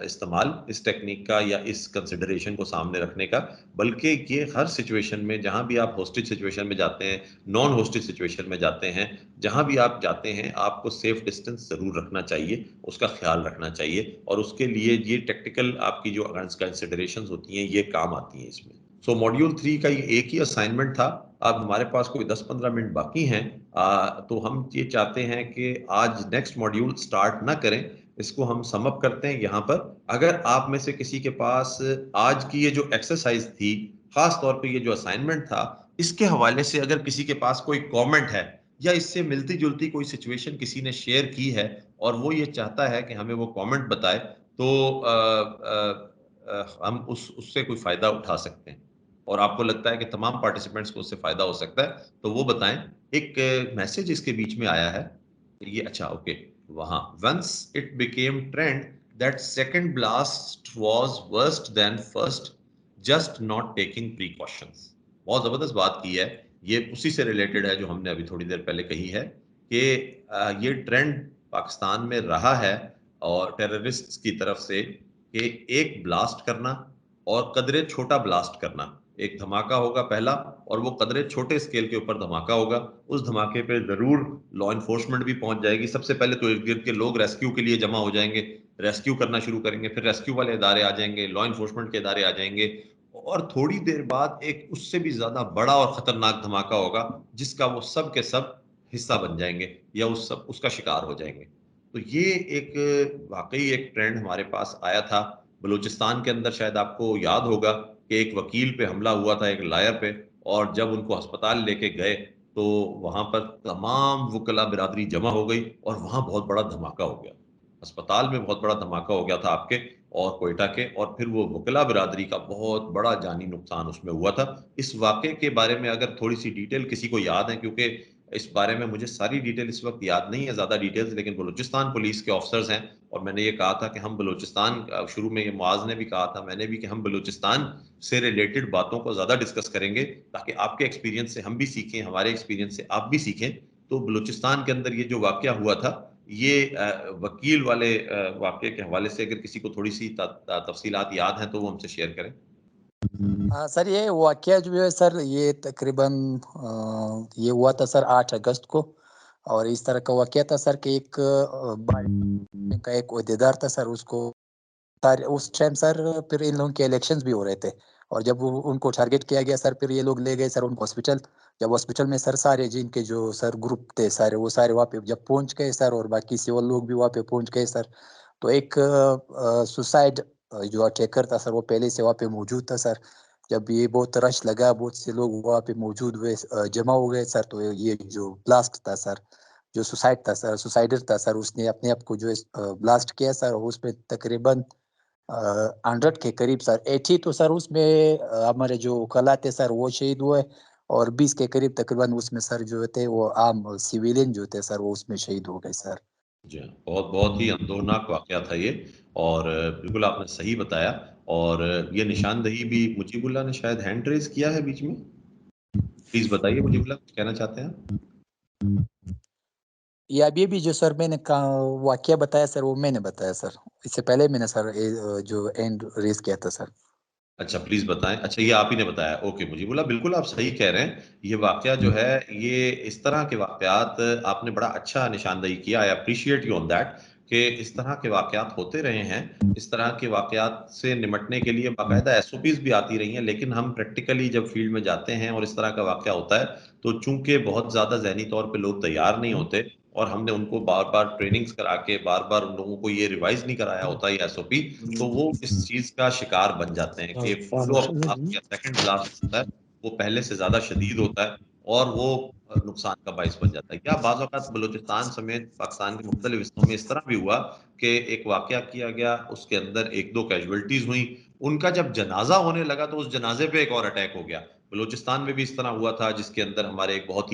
इस्तेमाल इस टेक्निक का या इस कंसिडरेशन को सामने रखने का, बल्कि ये हर सिचुएशन में, जहाँ भी आप होस्टेज सिचुएशन में जाते हैं, नॉन होस्टेज सिचुएशन में जाते हैं, जहाँ भी आप जाते हैं, आपको सेफ डिस्टेंस ज़रूर रखना चाहिए, उसका ख्याल रखना चाहिए, और उसके लिए ये टेक्निकल आपकी जो कंसिडरेशंस होती हैं ये काम आती हैं इसमें। सो मॉड्यूल 3 का ये एक ही असाइनमेंट था। अब हमारे पास कोई 10-15 मिनट बाकी हैं, तो हम ये चाहते हैं कि आज नेक्स्ट मॉड्यूल स्टार्ट ना करें, इसको हम सम अप करते हैं यहाँ पर। अगर आप में से किसी के पास आज की ये जो एक्सरसाइज थी, खास तौर पे ये जो असाइनमेंट था, इसके हवाले से अगर किसी के पास कोई कमेंट है या इससे मिलती जुलती कोई सिचुएशन किसी ने शेयर की है और वो ये चाहता है कि हमें वो कमेंट बताए, तो हम उससे कोई फायदा उठा सकते हैं और आपको लगता है कि तमाम पार्टिसिपेंट्स को उससे फायदा हो सकता है तो वो बताएं। एक मैसेज इसके बीच में आया है, ये अच्छा ओके, वहां once it became trend that second blast was worse than first, just not taking precautions. बहुत जबरदस्त बात की है, ये उसी से रिलेटेड है जो हमने अभी थोड़ी देर पहले कही है कि ये ट्रेंड पाकिस्तान में रहा है और टेररिस्ट्स की तरफ से कि एक ब्लास्ट करना और कदरे छोटा ब्लास्ट करना। एक धमाका होगा पहला और वो कदरे छोटे स्केल के ऊपर धमाका होगा। उस धमाके पे जरूर लॉ इन्फोर्समेंट भी पहुंच जाएगी। सबसे पहले तो इर्द गिर्द के लोग रेस्क्यू के लिए जमा हो जाएंगे, रेस्क्यू करना शुरू करेंगे, फिर रेस्क्यू वाले इदारे आ जाएंगे, लॉ इन्फोर्समेंट के इदारे आ जाएंगे और थोड़ी देर बाद एक उससे भी ज्यादा बड़ा और खतरनाक धमाका होगा जिसका वो सब के सब हिस्सा बन जाएंगे या उसका शिकार हो जाएंगे। तो ये एक वाकई एक ट्रेंड हमारे पास आया था बलूचिस्तान के अंदर। शायद आपको याद होगा कि एक वकील पे हमला हुआ था, एक लायर पे, और जब उनको अस्पताल लेके गए तो वहां पर तमाम वकला बिरादरी जमा हो गई और वहां बहुत बड़ा धमाका हो गया। अस्पताल में बहुत बड़ा धमाका हो गया था आपके और कोयटा के, और फिर वो वकला बिरादरी का बहुत बड़ा जानी नुकसान उसमें हुआ था। इस वाक़े के बारे में अगर थोड़ी सी डिटेल किसी को याद है, क्योंकि इस बारे में मुझे सारी डिटेल इस वक्त याद नहीं है, ज़्यादा डिटेल्स, लेकिन बलूचिस्तान पुलिस के ऑफिसर्स हैं और मैंने ये कहा था कि हम बलूचिस्तान, शुरू में ये मुआज़ ने भी कहा था, मैंने भी, कि हम बलूचिस्तान से रिलेटेड बातों को ज़्यादा डिस्कस करेंगे ताकि आपके एक्सपीरियंस से हम भी सीखें, हमारे एक्सपीरियंस से आप भी सीखें। तो बलूचिस्तान के अंदर ये जो वाक़या हुआ था, ये वकील वाले वाक़े के हवाले से अगर किसी को थोड़ी सी तफसीलात याद हैं तो वो हमसे शेयर करें। सर ये वाकया जो है सर, ये तकरीबन ये हुआ था सर 8 अगस्त को, और इस तरह का वाकया था सर कि एक का एक ओहदेदार था सर, उसको उस टाइम सर फिर इन लोगों के इलेक्शंस भी हो रहे थे और जब उनको टारगेट किया गया सर, फिर ये लोग ले गए सर उनको हॉस्पिटल। जब हॉस्पिटल में सर सारे जिनके जो सर ग्रुप थे सारे, वो सारे वहाँ पे जब पहुंच गए सर और बाकी सिविल लोग भी वहाँ पे पहुंच गए सर, तो एक सुसाइड जो अटैकर था सर वो पहले से वहाँ पे मौजूद था सर। जब ये बहुत रश लगा, बहुत से लोग वहाँ पे मौजूद हुए, जमा हो गए सर, तो ये जो ब्लास्ट था सर, जो सुसाइड था सर, सुसाइडर था सर, उसने अपने आप को जो ब्लास्ट किया सर, उसमें तकरीबन 100 के करीब सर 80 तो सर उसमें हमारे जो वकला थे सर वो शहीद हुए और 20 के करीब तकरीबन उसमें सर जो थे वो आम सिविलियन जो थे सर वो उसमें शहीद हो गए सर। जी हाँ, बहुत बहुत ही अंदोनाक वाकया था ये, और बिल्कुल आपने सही बताया। और ये निशानदही भी मुजीबुल्लाह ने शायद हैंड रेज किया है बीच में, प्लीज बताइए मुजीबुल्लाह कुछ कहना चाहते हैं? ये अभी भी जो सर मैंने वाकया बताया सर वो मैंने बताया सर, इससे पहले मैंने सर जो एंड रेज किया था सर। अच्छा प्लीज बताएं। अच्छा ये आप ही ने बताया, ओके मुजीबुल्लाह, बिल्कुल आप सही कह रहे हैं। ये वाकया जो है, ये इस तरह के वाकयात आपने बड़ा अच्छा निशानदही किया, I appreciate you on that, कि इस तरह के वाकयात होते रहे हैं। इस तरह के वाकयात से निपटने के लिए बाकायदा एसओपीज भी आती रही हैं, लेकिन हम प्रैक्टिकली जब फील्ड में जाते हैं और इस तरह का वाकया होता है तो चूंकि बहुत ज्यादा जहनी तौर पे लोग तैयार नहीं होते और हमने उनको बार बार ट्रेनिंग्स करा के बार बार उन लोगों को ये रिवाइज नहीं कराया होता ये एसओपी, तो वो इस चीज का शिकार बन जाते हैं कि फॉलो अप ब्लास्ट या सेकंड ब्लास्ट होता है वो पहले से ज्यादा शदीद होता है और वो नुकसान का बाइस बन जाता है। या बाज़ औक़ात बलूचिस्तान समेत पाकिस्तान के मुख्तलिफ हिस्सों में इस तरह भी हुआ कि एक वाकया किया गया, उसके अंदर 1-2 कैजुअल्टीज हुई, उनका जब जनाजा होने लगा तो उस जनाजे पे एक और अटैक हो गया। बलूचिस्तान में भी इस तरह हुआ था, जिसके अंदर हमारे एक बहुत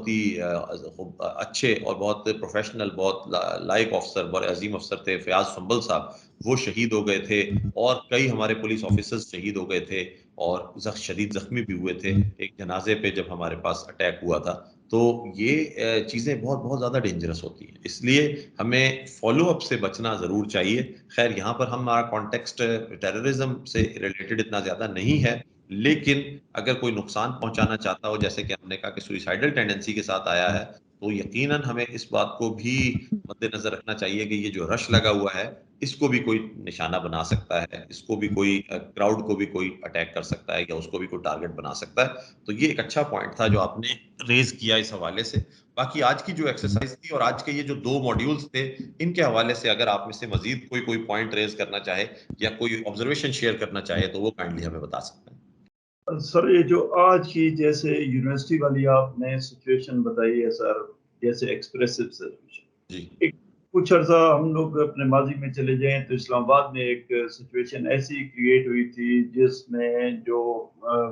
ही अच्छे और बहुत प्रोफेशनल, बहुत लायक अफसर, बड़े अजीम अफसर थे, फयाज संबल साहब, वो शहीद हो गए थे और कई हमारे पुलिस ऑफिसर्स शहीद हो गए थे और शदीद जख्मी भी हुए थे एक जनाजे पे जब हमारे पास अटैक हुआ था। तो ये चीज़ें बहुत बहुत ज़्यादा डेंजरस होती हैं, इसलिए हमें फॉलो अप से बचना ज़रूर चाहिए। खैर यहाँ पर हमारा कॉन्टेक्स्ट टेररिज्म से रिलेटेड इतना ज़्यादा नहीं है, लेकिन अगर कोई नुकसान पहुंचाना चाहता हो, जैसे कि हमने कहा कि सुइसाइडल टेंडेंसी के साथ आया है, तो यकीनन हमें इस बात को भी मद्देनजर रखना चाहिए कि ये जो रश लगा हुआ है इसको भी कोई निशाना बना सकता है, इसको भी कोई क्राउड को भी कोई अटैक कर सकता है या उसको भी कोई टारगेट बना सकता है। तो ये एक अच्छा पॉइंट था जो आपने रेज किया इस हवाले से। बाकी आज की जो एक्सरसाइज थी और आज के ये जो 2 मॉड्यूल्स थे, इनके हवाले से अगर आप में से मजीद कोई पॉइंट रेज करना चाहे या कोई ऑब्जर्वेशन शेयर करना चाहे तो वो काइंडली हमें बता सकते हैं। सर, ये जो आज की जैसे यूनिवर्सिटी वाली आपने सिचुएशन बताई है सर, जैसे एक्सप्रेसिव सिचुएशन जी, कुछ अर्सा हम लोग अपने माजी में चले जाएं तो इस्लामाबाद में एक सिचुएशन ऐसी क्रिएट हुई थी जिसमें जो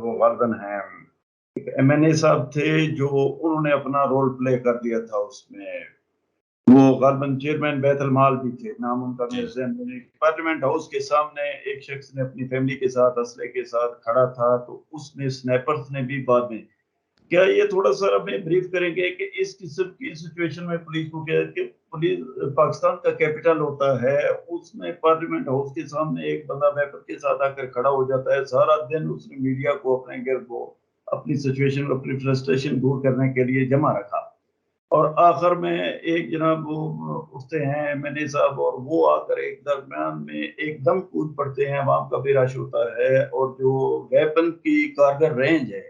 वो गालिबन हैं एक MNA साहब थे जो उन्होंने अपना रोल प्ले कर दिया था उसमें। वो गालिबन चेयरमैन बैतुल माल भी थे, नाम उनका मेरे ज़हन में नहीं। पार्लियामेंट हाउस के सामने एक शख्स ने अपनी फैमिली के साथ असले के साथ खड़ा था, तो उसने स्नैपर्स ने भी बाद में, क्या ये थोड़ा सा हमें ब्रीफ करेंगे कि इस किस्म की सिचुएशन में पुलिस को क्या कि पुलिस पाकिस्तान का कैपिटल होता है, उसमें पार्लियामेंट हाउस के सामने एक बंदा वेपन के साथ आकर खड़ा हो जाता है, सारा दिन उसने मीडिया को अपने गिर्द को अपनी सिचुएशन अपनी फ्रस्ट्रेशन दूर करने के लिए जमा रखा, और आखिर में एक जनाब वो उठते हैं MNA साहब और वो आकर एक दरमियान में एकदम कूद पड़ते हैं, अवाम का भी रश होता है और जो वेपन की कारगर रेंज है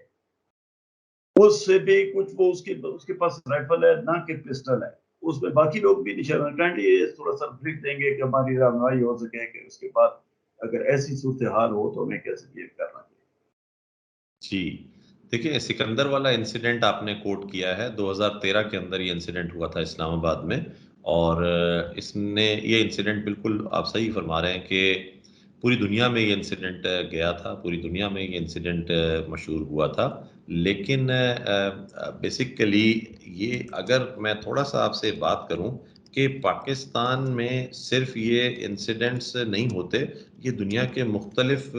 उससे भी कुछ वो उसके पास राइफल है ना कि पिस्टल है, उसमें बाकी लोग भी निशाना। काइंडली थोड़ा सा ब्रीफ देंगे कि हमारी रहनुमाई हो सके कि उसके बाद अगर ऐसी सूरत हाल हो तो हमें कैसे बिहेव करना चाहिए। जी। देखिए, सिकंदर वाला इंसिडेंट आपने कोट किया है, 2013 के अंदर ये इंसिडेंट हुआ था इस्लामाबाद में, और ये इंसिडेंट बिल्कुल आप सही फरमा रहे हैं कि पूरी दुनिया में ये इंसिडेंट गया था, पूरी दुनिया में ये इंसिडेंट मशहूर हुआ था। लेकिन बेसिकली ये अगर मैं थोड़ा-सा आपसे बात करूँ कि पाकिस्तान में सिर्फ़ ये इंसिडेंट्स नहीं होते, ये दुनिया के मुख्तलिफ़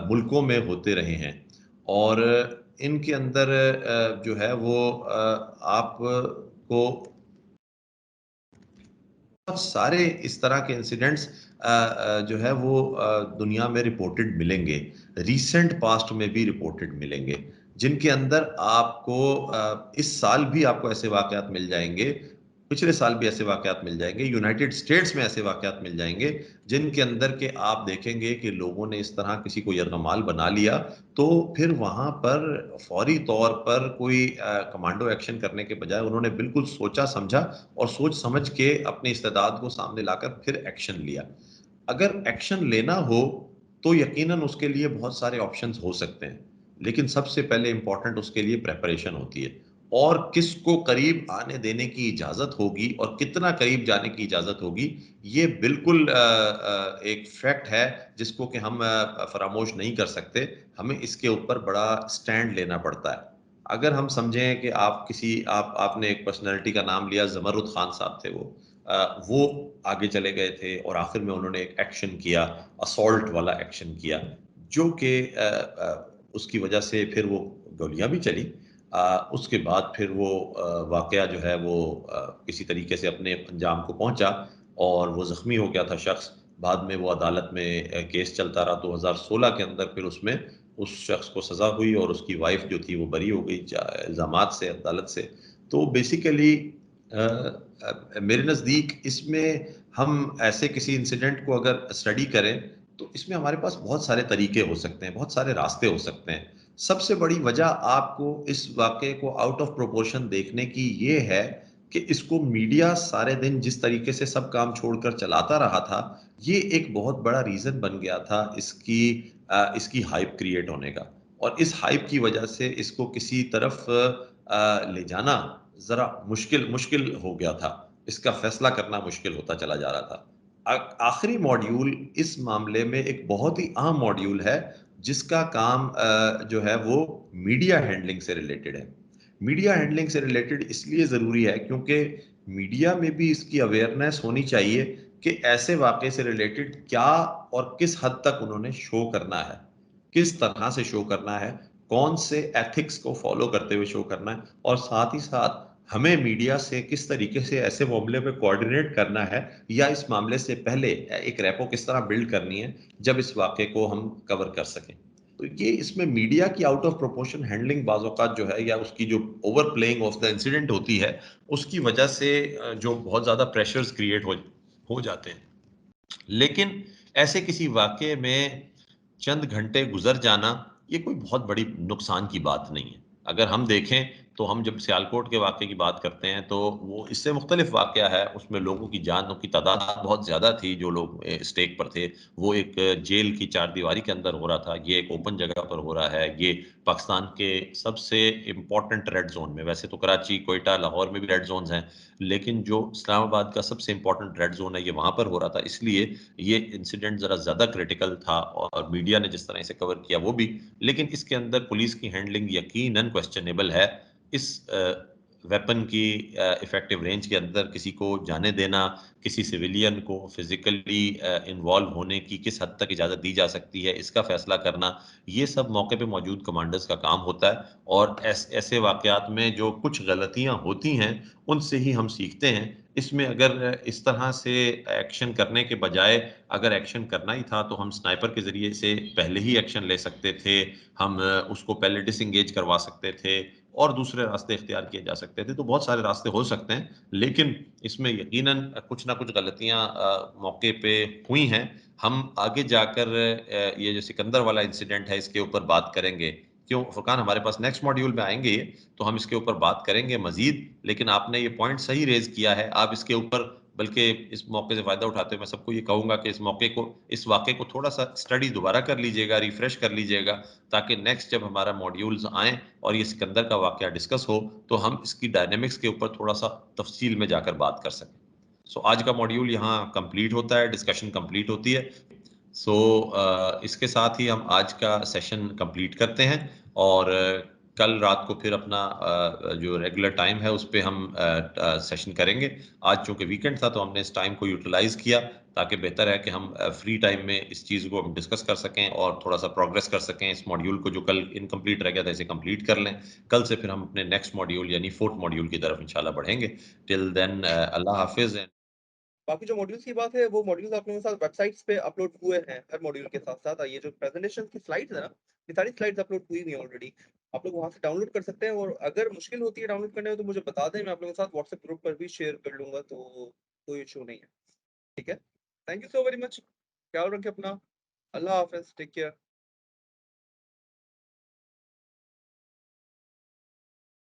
मुल्कों में होते रहे हैं, और इनके अंदर जो है वो आपको बहुत सारे इस तरह के इंसिडेंट्स जो है वो दुनिया में रिपोर्टेड मिलेंगे, रीसेंट पास्ट में भी रिपोर्टेड मिलेंगे, जिनके अंदर आपको इस साल भी आपको ऐसे वाकयात मिल जाएंगे, पिछले साल भी ऐसे वाकयात मिल जाएंगे, यूनाइटेड स्टेट्स में ऐसे वाकयात मिल जाएंगे जिनके अंदर के आप देखेंगे कि लोगों ने इस तरह किसी को यरगमाल बना लिया, तो फिर वहां पर फौरी तौर पर कोई कमांडो एक्शन करने के बजाय उन्होंने बिल्कुल सोचा समझा और सोच समझ के अपनी इस्तेदाद को सामने लाकर फिर एक्शन लिया। अगर एक्शन लेना हो तो यकीनन उसके लिए बहुत सारे ऑप्शंस हो सकते हैं, लेकिन सबसे पहले इंपॉर्टेंट उसके लिए प्रेपरेशन होती है, और किसको करीब आने देने की इजाजत होगी और कितना करीब जाने की इजाजत होगी, ये बिल्कुल एक फैक्ट है जिसको कि हम फरामोश नहीं कर सकते। हमें इसके ऊपर बड़ा स्टैंड लेना पड़ता है। अगर हम समझें कि आपने एक पर्सनैलिटी का नाम लिया, ज़मरुद खान साहब थे वो आगे चले गए थे और आखिर में उन्होंने एक एक्शन किया, असॉल्ट वाला एक्शन किया, जो कि उसकी वजह से फिर वो गोलियां भी चली। उसके बाद फिर वो वाकया जो है वो किसी तरीके से अपने अंजाम को पहुंचा और वो ज़ख्मी हो गया था शख्स। बाद में वो अदालत में केस चलता रहा, 2016 के अंदर फिर उसमें उस शख्स को सज़ा हुई और उसकी वाइफ जो थी वो बरी हो गई इल्ज़ामात से अदालत से। तो बेसिकली मेरे नज़दीक इसमें हम ऐसे किसी इंसिडेंट को अगर स्टडी करें तो इसमें हमारे पास बहुत सारे तरीके हो सकते हैं, बहुत सारे रास्ते हो सकते हैं। सबसे बड़ी वजह आपको इस वाक़ये को आउट ऑफ प्रोपोर्शन देखने की ये है कि इसको मीडिया सारे दिन जिस तरीके से सब काम छोड़कर चलाता रहा था, ये एक बहुत बड़ा रीज़न बन गया था इसकी हाइप क्रिएट होने का, और इस हाइप की वजह से इसको किसी तरफ ले जाना ज़रा मुश्किल हो गया था। इसका फैसला करना मुश्किल होता चला जा रहा था। आखिरी मॉड्यूल इस मामले में एक बहुत ही अहम मॉड्यूल है, जिसका काम जो है वो मीडिया हैंडलिंग से रिलेटेड है। मीडिया हैंडलिंग से रिलेटेड इसलिए ज़रूरी है क्योंकि मीडिया में भी इसकी अवेयरनेस होनी चाहिए कि ऐसे वाक़े से रिलेटेड क्या और किस हद तक उन्होंने शो करना है, किस तरह से शो करना है, कौन से एथिक्स को फॉलो करते हुए शो करना है, और साथ ही साथ हमें मीडिया से किस तरीके से ऐसे मामले में कोऑर्डिनेट करना है, या इस मामले से पहले एक रेपो किस तरह बिल्ड करनी है जब इस वाक़े को हम कवर कर सकें। तो ये इसमें मीडिया की आउट ऑफ प्रोपोर्शन हैंडलिंग बाज़ औक़ात जो है, या उसकी जो over playing of the incident होती है, उसकी वजह से जो बहुत ज़्यादा प्रेशर्स क्रिएट हो जाते हैं। लेकिन ऐसे किसी वाक़ये में चंद घंटे गुज़र जाना, ये कोई बहुत बड़ी नुकसान की बात नहीं है। अगर हम देखें, तो हम जब सियालकोट के वाक़ये की बात करते हैं, तो वो इससे मुख्तलिफ़ वाक़या है, उसमें लोगों की जानों की तादाद बहुत ज़्यादा थी, जो लोग स्टेक पर थे। वो एक जेल की चारदीवारी के अंदर हो रहा था, ये एक ओपन जगह पर हो रहा है, ये पाकिस्तान के सबसे इम्पोर्टेंट रेड ज़ोन में, वैसे तो कराची, क्वेटा, लाहौर में भी रेड ज़ोन्स हैं, लेकिन जो इस्लामाबाद का सबसे इम्पोर्टेंट रेड ज़ोन है, ये वहाँ पर हो रहा था। इसलिए ये इंसिडेंट ज़रा ज़्यादा क्रिटिकल था और मीडिया ने जिस तरह से कवर किया वो भी, लेकिन इसके अंदर पुलिस की हैंडलिंग यकीनन क्वेश्चनेबल है। इस वेपन की इफेक्टिव रेंज के अंदर किसी को जाने देना, किसी सिविलियन को फिजिकली इन्वॉल्व होने की किस हद तक इजाज़त दी जा सकती है, इसका फैसला करना, ये सब मौके पे मौजूद कमांडर्स का काम होता है। और ऐसे वाक़यात में जो कुछ गलतियाँ होती हैं, उनसे ही हम सीखते हैं। इसमें अगर इस तरह से एक्शन करने के बजाय अगर एक्शन करना ही था, तो हम स्नाइपर के ज़रिए से पहले ही एक्शन ले सकते थे। हम उसको पहले डिसएंगेज करवा सकते थे और दूसरे रास्ते इख्तियार किए जा सकते थे। तो बहुत सारे रास्ते हो सकते हैं, लेकिन इसमें यकीनन कुछ ना कुछ गलतियाँ मौके पे हुई हैं। हम आगे जाकर ये जो सिकंदर वाला इंसिडेंट है, इसके ऊपर बात करेंगे। क्यों फुरकान, हमारे पास नेक्स्ट मॉड्यूल में आएँगे ये, तो हम इसके ऊपर बात करेंगे मज़ीद। लेकिन आपने ये पॉइंट सही रेज़ किया है। आप इसके ऊपर, बल्कि इस मौके से फ़ायदा उठाते हुए मैं सबको ये कहूँगा कि इस वाक़ये को थोड़ा-सा स्टडी दोबारा कर लीजिएगा, रिफ्रेश कर लीजिएगा, ताकि नेक्स्ट जब हमारा मॉड्यूल्स आएँ और ये सिकंदर का वाक़या डिस्कस हो, तो हम इसकी डायनामिक्स के ऊपर थोड़ा-सा तफ़सील में जाकर बात कर सकें। सो आज का मॉड्यूल यहाँ कंप्लीट होता है, डिस्कशन कंप्लीट होती है। सो इसके साथ ही हम आज का सेशन कंप्लीट करते हैं और कल रात को फिर अपना जो रेगुलर टाइम है उस पे हम सेशन करेंगे। आज चूँकि वीकेंड था, तो हमने इस टाइम को यूटिलाइज़ किया, ताकि बेहतर है कि हम फ्री टाइम में इस चीज़ को हम डिस्कस कर सकें और थोड़ा-सा प्रोग्रेस कर सकें। इस मॉड्यूल को जो कल इनकम्प्लीट रह गया था, इसे कंप्लीट कर लें। कल से फिर हम अपने नेक्स्ट मॉड्यूल यानी 4th मॉड्यूल की तरफ इंशाल्लाह बढ़ेंगे। टिल देन अल्लाह हाफ़िज़। बाकी जो मॉड्यूल्स की बात है, वो मॉड्यूल्स आप लोगों के साथ वेबसाइट्स पे अपलोड हुए हैं, हर मॉड्यूल के साथ-साथ। ये जो प्रेज़ेंटेशन की स्लाइड्स है ना, ये सारी स्लाइड्स अपलोड हुई हुई हैं ऑलरेडी। आप लोग वहाँ से डाउनलोड कर सकते हैं और अगर मुश्किल होती है डाउनलोड करने में, तो मुझे बता दें, मैं आप लोगों के साथ व्हाट्सएप ग्रुप पर भी शेयर कर लूँगा, तो कोई इश्यू नहीं है। ठीक है? Thank you so very much. ख्याल रखें अपना। अल्लाह हाफ़िज़। Take care.